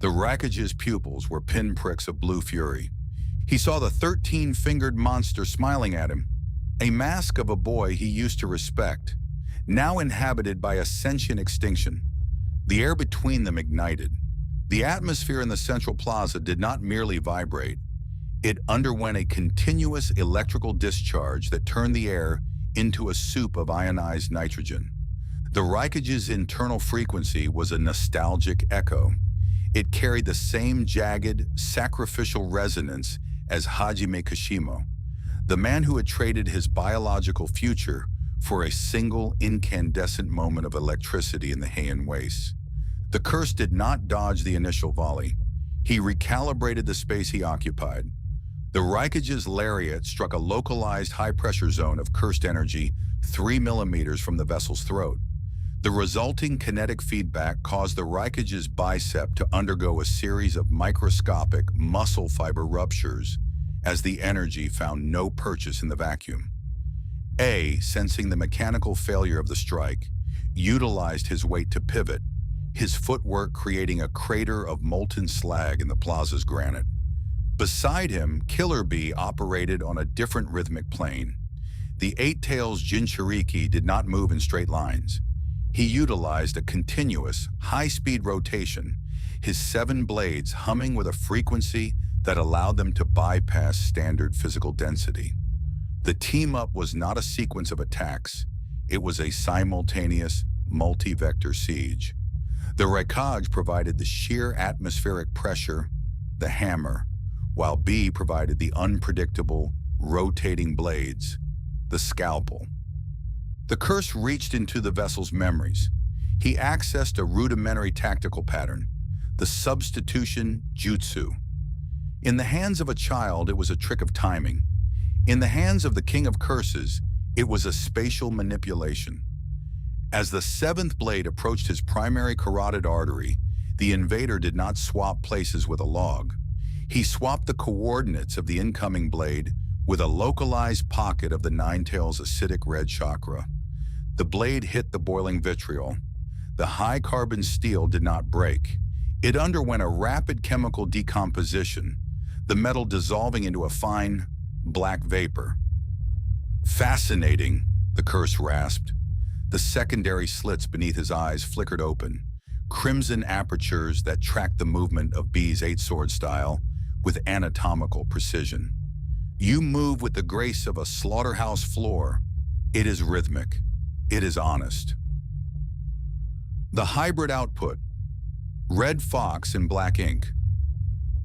The Rykage's pupils were pinpricks of blue fury. He saw the 13-fingered monster smiling at him, a mask of a boy he used to respect, now inhabited by a sentient extinction. The air between them ignited. The atmosphere in the central plaza did not merely vibrate. It underwent a continuous electrical discharge that turned the air into a soup of ionized nitrogen. The Rykage's internal frequency was a nostalgic echo. It carried the same jagged, sacrificial resonance as Hajime Kashimo, the man who had traded his biological future for a single incandescent moment of electricity in the Heian wastes. The curse did not dodge the initial volley. He recalibrated the space he occupied. The Rykage's lariat struck a localized high-pressure zone of cursed energy 3 millimeters from the vessel's throat. The resulting kinetic feedback caused the Rykage's bicep to undergo a series of microscopic muscle fiber ruptures as the energy found no purchase in the vacuum. A, sensing the mechanical failure of the strike, utilized his weight to pivot, his footwork creating a crater of molten slag in the plaza's granite. Beside him, Killer Bee operated on a different rhythmic plane. The Eight Tails Jinchuriki did not move in straight lines. He utilized a continuous, high-speed rotation, his 7 blades humming with a frequency that allowed them to bypass standard physical density. The team-up was not a sequence of attacks. It was a simultaneous, multi-vector siege. The Raikage provided the sheer atmospheric pressure, the hammer, while B provided the unpredictable, rotating blades, the scalpel. The curse reached into the vessel's memories. He accessed a rudimentary tactical pattern, the substitution jutsu. In the hands of a child, it was a trick of timing. In the hands of the King of Curses, it was a spatial manipulation. As the 7th blade approached his primary carotid artery, the invader did not swap places with a log. He swapped the coordinates of the incoming blade with a localized pocket of the Nine-Tails acidic red chakra. The blade hit the boiling vitriol. The high-carbon steel did not break. It underwent a rapid chemical decomposition, the metal dissolving into a fine, black vapor. "Fascinating," the curse rasped. The secondary slits beneath his eyes flickered open, crimson apertures that tracked the movement of B's 8-sword style with anatomical precision. You move with the grace of a slaughterhouse floor. It is rhythmic. It is honest. The hybrid output, red fox and black ink.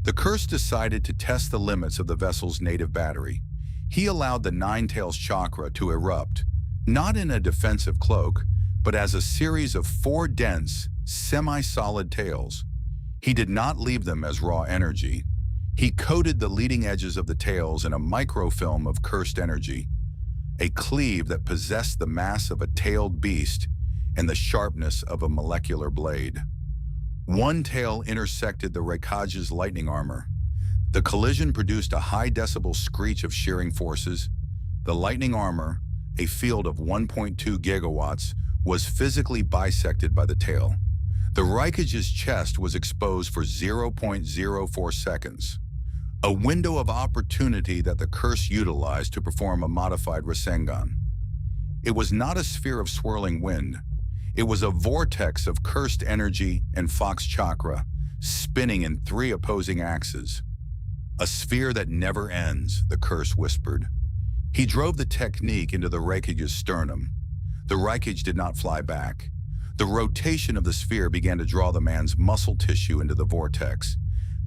The curse decided to test the limits of the vessel's native battery. He allowed the Nine-Tails chakra to erupt, not in a defensive cloak, but as a series of 4 dense, semi-solid tails. He did not leave them as raw energy. He coated the leading edges of the tails in a microfilm of cursed energy, a cleave that possessed the mass of a tailed beast and the sharpness of a molecular blade. One tail intersected the Raikage's lightning armor. The collision produced a high-decibel screech of shearing forces. The lightning armor, a field of 1.2 gigawatts, was physically bisected by the tail. The Raikage's chest was exposed for 0.04 seconds, a window of opportunity that the curse utilized to perform a modified Rasengan. It was not a sphere of swirling wind. It was a vortex of cursed energy and fox chakra, spinning in 3 opposing axes. "A sphere that never ends," the curse whispered. He drove the technique into the Raikage's sternum. The Raikage did not fly back. The rotation of the sphere began to draw the man's muscle tissue into the vortex,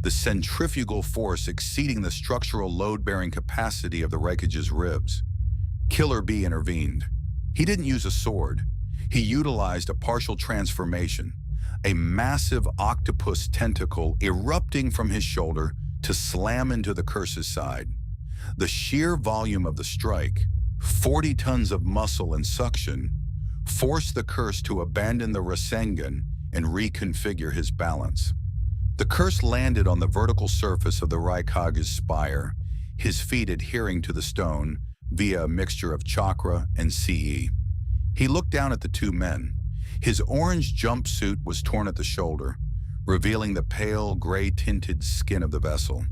the centrifugal force exceeding the structural load-bearing capacity of the Raikage's ribs. Killer Bee intervened. He didn't use a sword. He utilized a partial transformation, a massive octopus tentacle erupting from his shoulder to slam into the curse's side. The sheer volume of the strike, 40 tons of muscle and suction, forced the curse to abandon the Rasengan and reconfigure his balance. The curse landed on the vertical surface of the Raikage's spire, his feet adhering to the stone via a mixture of chakra and CE. He looked down at the 2 men. His orange jumpsuit was torn at the shoulder, revealing the pale, gray-tinted skin of the vessel.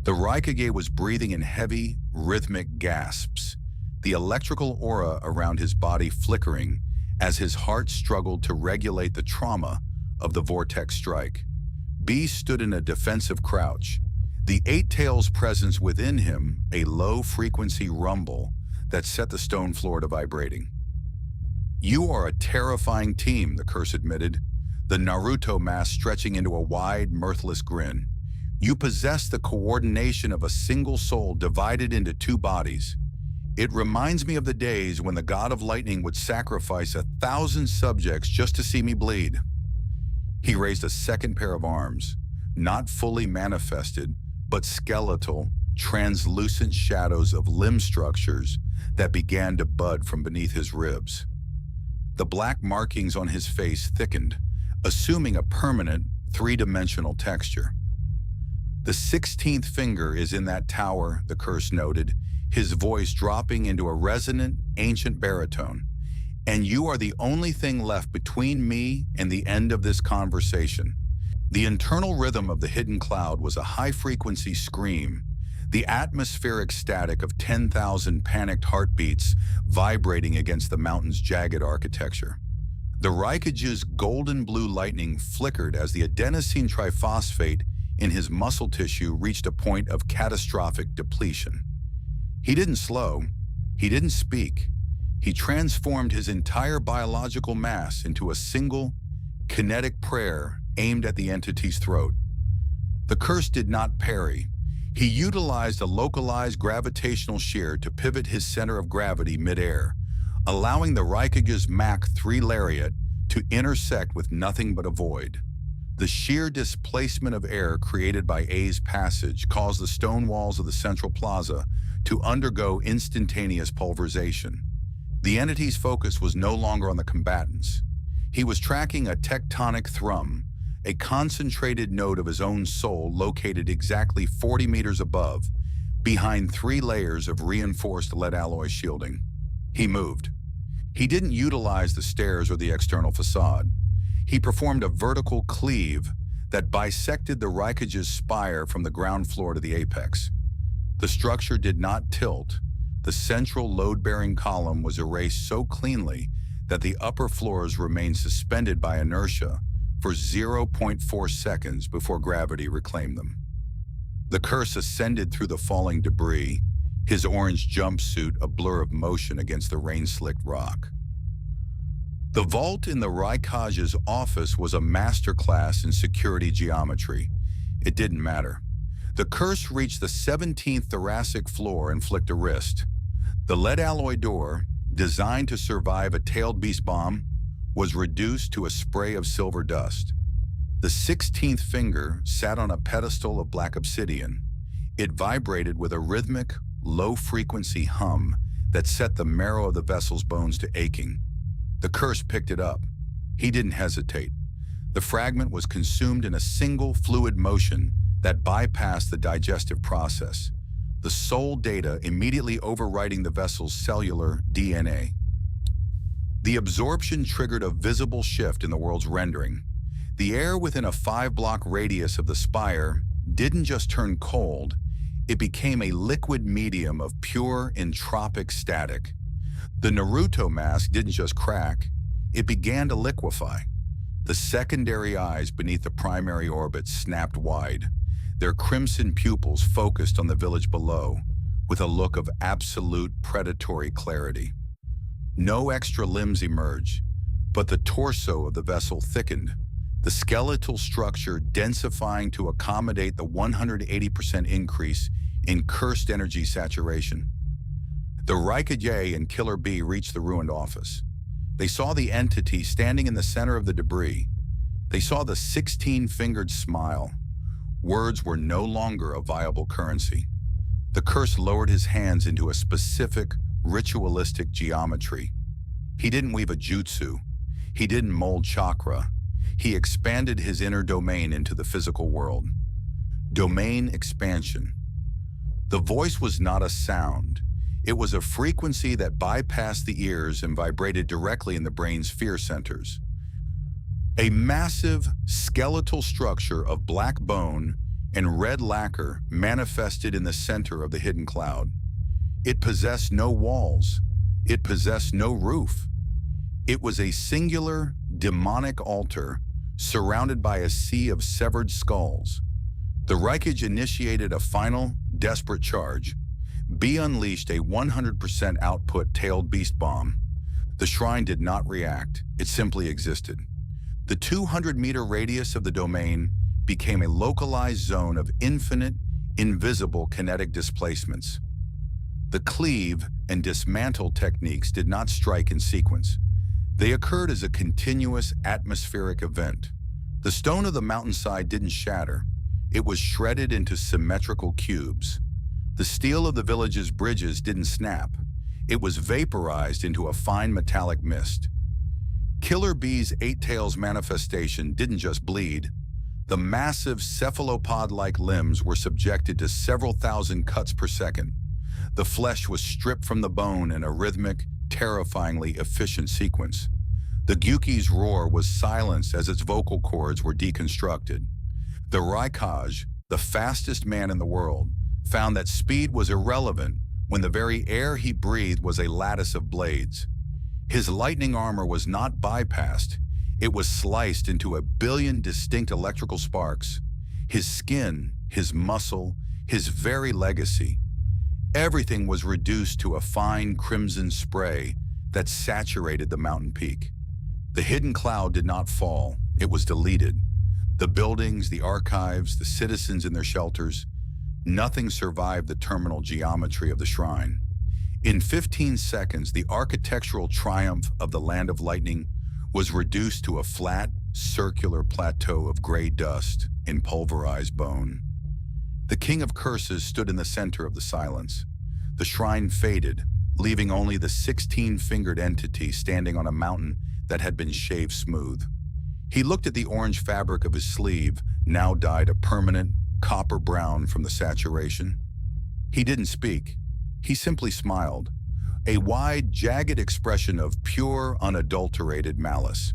The Raikage was breathing in heavy, rhythmic gasps, the electrical aura around his body flickering as his heart struggled to regulate the trauma of the vortex strike. B stood in a defensive crouch, the 8 Tails' presence within him a low-frequency rumble that set the stone floor to vibrating. "You are a terrifying team," the curse admitted, the Naruto mask stretching into a wide, mirthless grin. "You possess the coordination of a single soul divided into 2 bodies. It reminds me of the days when the god of lightning would sacrifice 1,000 subjects just to see me bleed." He raised a second pair of arms, not fully manifested, but skeletal, translucent shadows of limb structures that began to bud from beneath his ribs. The black markings on his face thickened, assuming a permanent, 3-dimensional texture. "The 16th finger is in that tower," the curse noted, his voice dropping into a resonant, ancient baritone. and you are the only thing left between me and the end of this conversation." The internal rhythm of the hidden cloud was a high-frequency scream, the atmospheric static of 10,000 panicked heartbeats vibrating against the mountain's jagged architecture. The Raikage's golden blue lightning flickered as the adenosine triphosphate in his muscle tissue reached a point of catastrophic depletion. He didn't slow, he didn't speak. He transformed his entire biological mass into a single, kinetic prayer aimed at the entity's throat. The curse did not parry. He utilized a localized gravitational shear to pivot his center of gravity midair, allowing the Raikage's Mach 3 lariat to intersect with nothing but a void. The sheer displacement of air created by A's passage caused the stone walls of the central plaza to undergo instantaneous pulverization. The entity's focus was no longer on the combatants. He was tracking a tectonic thrum, a concentrated node of his own soul located exactly 40 meters above, behind 3 layers of reinforced lead alloy shielding. He moved. He didn't utilize the stairs or the external facade. He performed a vertical cleave that bisected the Raikage's spire from the ground floor to the apex. The structure did not tilt. The central load-bearing column was erased so cleanly that the upper floors remained suspended by inertia for 0.4 seconds before gravity reclaimed them. The curse ascended through the falling debris, his orange jumpsuit a blur of motion against the rain-slicked rock. The vault in the Raikage's office was a masterclass in security geometry. It didn't matter. The curse reached the 17th thoracic floor and flicked a wrist. The lead alloy door, designed to survive a tailed beast bomb, was reduced to a spray of silver dust. The 16th finger sat on a pedestal of black obsidian. It vibrated with a rhythmic, low-frequency hum that set the marrow of the vessel's bones to aching. The curse picked it up. He didn't hesitate. The fragment was consumed in a single fluid motion that bypassed the digestive process, the soul data immediately overwriting the vessel's cellular DNA. The absorption triggered a visible shift in the world's rendering. The air within a 5-block radius of the spire didn't just turn cold, it became a liquid medium of pure entropic static. The Naruto mask didn't just crack, it began to liquefy. The secondary eyes beneath the primary orbit snapped wide, their crimson pupils focused on the village below, with a look of absolute predatory clarity. No extra limbs emerged, but the torso of the vessel thickened, the skeletal structure densifying to accommodate the 180% increase in cursed energy saturation. The Raikage and Killer Bee reached the ruined office. They saw the entity standing in the center of the debris. They saw the 16-fingered smile. Words were no longer a viable currency. The curse lowered his hands into a specific, ritualistic geometry. He didn't weave a jutsu. He didn't mold chakra. He expanded his inner domain into the physical world. Domain expansion. The voice was not a sound. It was a frequency that bypassed the ears and vibrated directly in the brain's fear centers. A massive, skeletal structure of black bone and red lacquer manifested in the center of the hidden cloud. It possessed no walls. It possessed no roof. It was a singular, demonic altar surrounded by a sea of severed skulls. The Raikage initiated a final, desperate charge. B unleashed a 100% output tailed beast bomb. The shrine did not react. It simply existed. The 200-meter radius of the domain became a localized zone of infinite, invisible kinetic displacements. The cleave and dismantle techniques did not strike in sequence. They occurred as a continuous atmospheric event. The stone of the mountainside didn't shatter. It was shredded into symmetrical cubes. The steel of the village's bridges didn't snap. It was vaporized into a fine metallic mist. Killer Bee's 8 Tails manifestation didn't just bleed. The massive cephalopod-like limbs were subjected to several thousand cuts per second. The flesh was stripped from the bone in a rhythmic, terrifyingly efficient sequence. The Gyuki's roar was silenced as its vocal cords were deconstructed. The Ryomen, the fastest man in the world, found that speed was irrelevant when the very air he breathed was a lattice of blades. His lightning armor was not bypassed, it was sliced into a billion distinct electrical sparks. His skin, his muscle, his very legacy. Everything was reduced to a fine crimson spray that saturated the mountain peak. The hidden cloud did not fall, it was deleted. The buildings, the archives, the citizens in their shelters, nothing survived the terminal geometry of the shrine. In 15 seconds, the architectural triumph of the Land of Lightning was reduced to a flat, circular plateau of gray dust in pulverized bone. The King of Curses stood in the center of the silence. The shrine faded, leaving only the 16-fingered entity standing on a mountain that had been shaved smooth. He looked at the orange fabric of his sleeve, now dyed a permanent copper brown from the saturation. He didn't speak. He simply smiled, a wide, jagged expression of pure, unadulterated malice.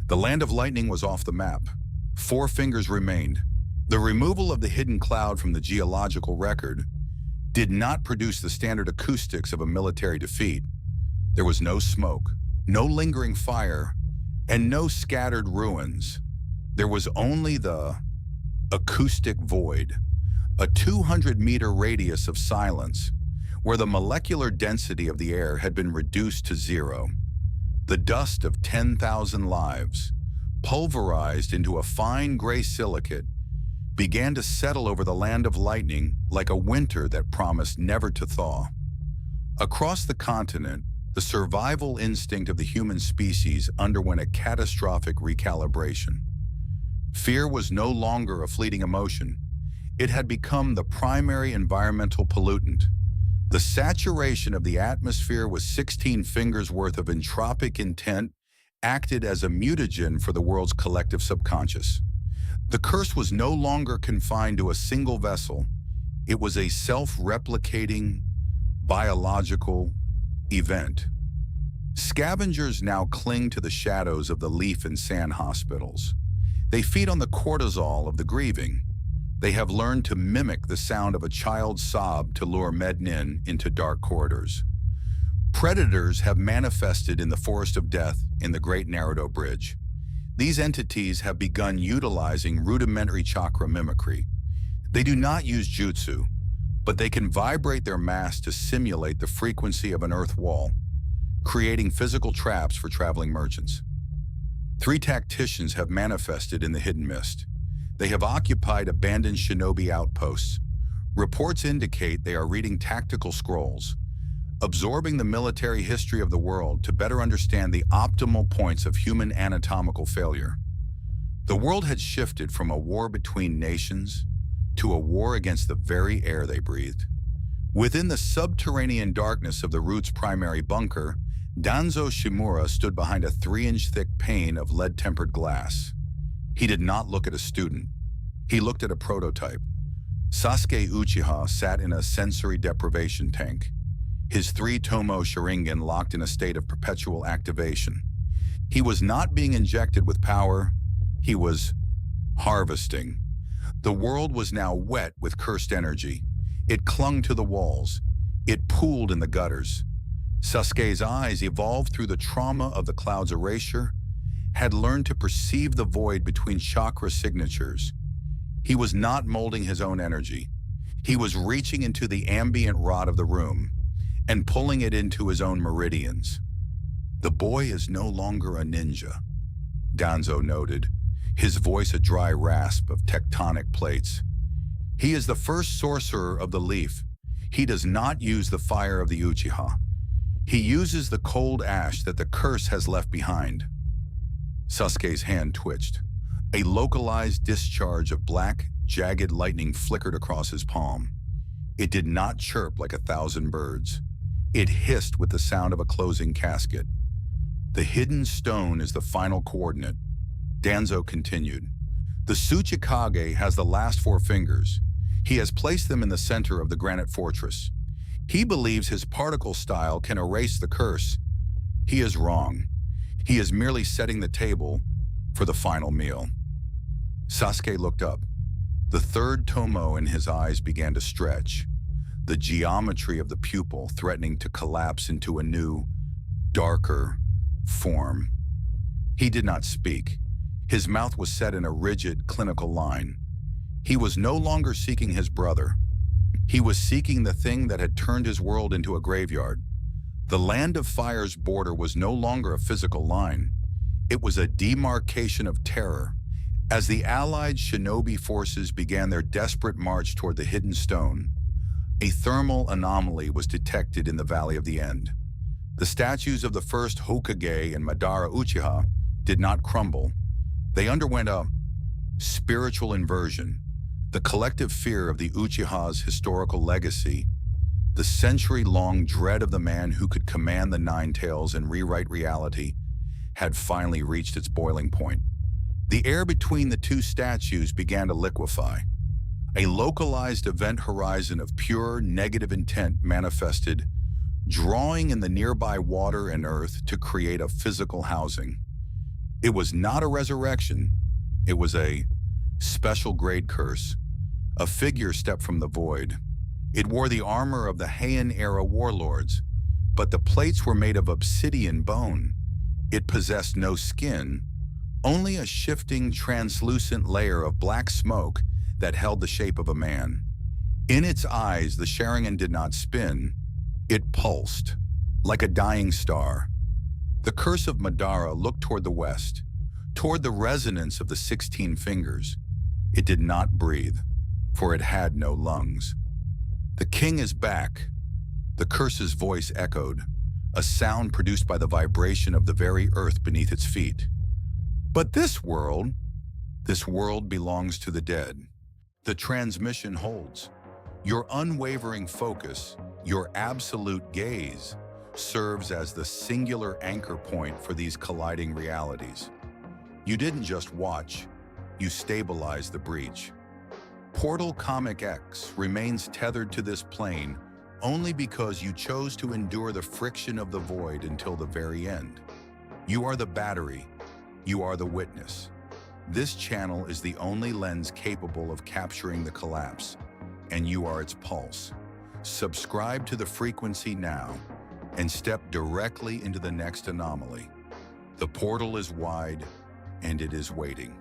The Land of Lightning was off the map. 4 fingers remained. The removal of the hidden cloud from the geological record did not produce the standard acoustics of a military defeat. There was no smoke, no lingering fire, and no scattered ruins. There was only the acoustic void, a 200-meter radius of silence, where the molecular density of the air had been reduced to zero. The dust of 10,000 lives, pulverized into a fine gray silicate, began to settle over the Land of Lightning like a winter that promised never to thaw. Across the continent, the survival instinct of the human species underwent a catastrophic recalibration. Fear was no longer a fleeting emotion. It had become the primary environmental pollutant. The saturation of the atmosphere with 16 fingers worth of entropic intent acted as a mutagen for the world's collective subconscious. The curse was no longer confined to a single vessel. It was a self-replicating, biological event. Scavengers now cling to the shadows of the leaf and sand hospitals. They feed on the cortisol of the grieving. They have learned to mimic the sound of a child's sob to lure Mednin into dark corridors. Predators have manifested in the Forest of Death in the Great Naruto Bridge. These entities have begun utilizing rudimentary chakra mimicry. They do not use jutsu, but they can vibrate their mass to simulate the frequency of an earth wall, creating physical traps for traveling merchants. 3 tacticians have manifested in the hidden mist. They have occupied abandoned shinobi outposts. Reports indicate they are reading tactical scrolls, absorbing the military history of the world to better understand the optimal points of human anatomical failure. The world had shifted from a war between nations to a war against the very air they breathed. Within the subterranean darkness of the Root's primary bunker, Danzo Shimura stood behind a 3-inch thick pane of lead-tempered glass. He did not look at a student. He looked at a prototype. Sasuke Uchiha sat in a sensory deprivation tank, his 3 Tomo Sharingan locked in a state of perpetual activation. He was not being injected with power, he was harvesting. The world was now wet with cursed energy. It clung to the walls. It pooled in the gutters. Sasuke's eyes, evolved through the trauma of the cloud's erasure, had learned to perceive the void between chakra signatures. He was not molding his own energy. He was reaching into the ambient rod of the room and pulling it into his own meridians. The boy is no longer a ninja, Danzo noted, his voice a dry rasp of tectonic plates. He is the first sorcerer of the leaf. He does not use the fire of the Uchiha. He uses the cold ash that the curse has left behind. Sasuke's hand twitched. A localized discharge of black, jagged lightning flickered across his palm. It did not chirp like 1,000 birds. It hissed with the sound of a closing casket. The hidden stone is the final coordinate, Danzo continued. The Tsuchikage has the last 4 fingers. He has placed them in the center of the granite fortress. He believes his particle style can erase the curse. He is wrong. He is merely setting the table for the final meal. Sasuke looked up. The third tomo in his eyes began to stretch, the geometry of the pupil threatening to collapse into a new, darker form. He did not speak. His mouth was set in a rigid, clinical line. He was no longer seeking his brother. He was seeking the thing that had turned his world into a graveyard. The Land of Fire's border was no longer a physical line. It was a demarcation of terror. As the allied shinobi forces began their desperate march toward the hidden stone, a thermal anomaly was detected in the Valley of the End. The statues of the first Hokage and Madara Uchiha did not crumble. They underwent a spiritual inversion. The collective fear of the Uchiha's historical legacy, the century-long dread of the man who could command the Nine Tails and rewrite reality, had finally reached its boiling point. The air between the two statues began to liquefy. A localized event horizon of pure negative intent manifested, drawing in the nearby water and earth to create a physical housing. It was not a resurrection. It was a special grade curse. A figure stepped from the void. It wore the armor of the Heian-era warlords, but the plates were made of obsidian bone. It possessed no skin, only a shifting, translucent layer of black smoke that held the shape of a man. In its eyes, the Sharingan did not spin. It pulsed, like a dying star. The curse of Madara looked toward the west, toward the resonance of the 16 fingers. It did not breathe, for it had no lungs. The king is back. The curse's voice echoed, a sound produced by the vibration of the very earth beneath its feet. But this world belongs to the dead. The transmission holds. Your unwavering focus, your absolute gaze, serves as the singular anchor point for these colliding realities. You didn't just watch, you stabilized the breach. Portal Comic X remains tethered to this plane only because you chose to endure the friction of the void until the very end. You are the battery. You are the witness. This channel is the only lens capable of capturing the collapse, and you are its pulse. Subscribe to the frequency now and step directly into the next anomaly. The portal is wide, and it is waiting.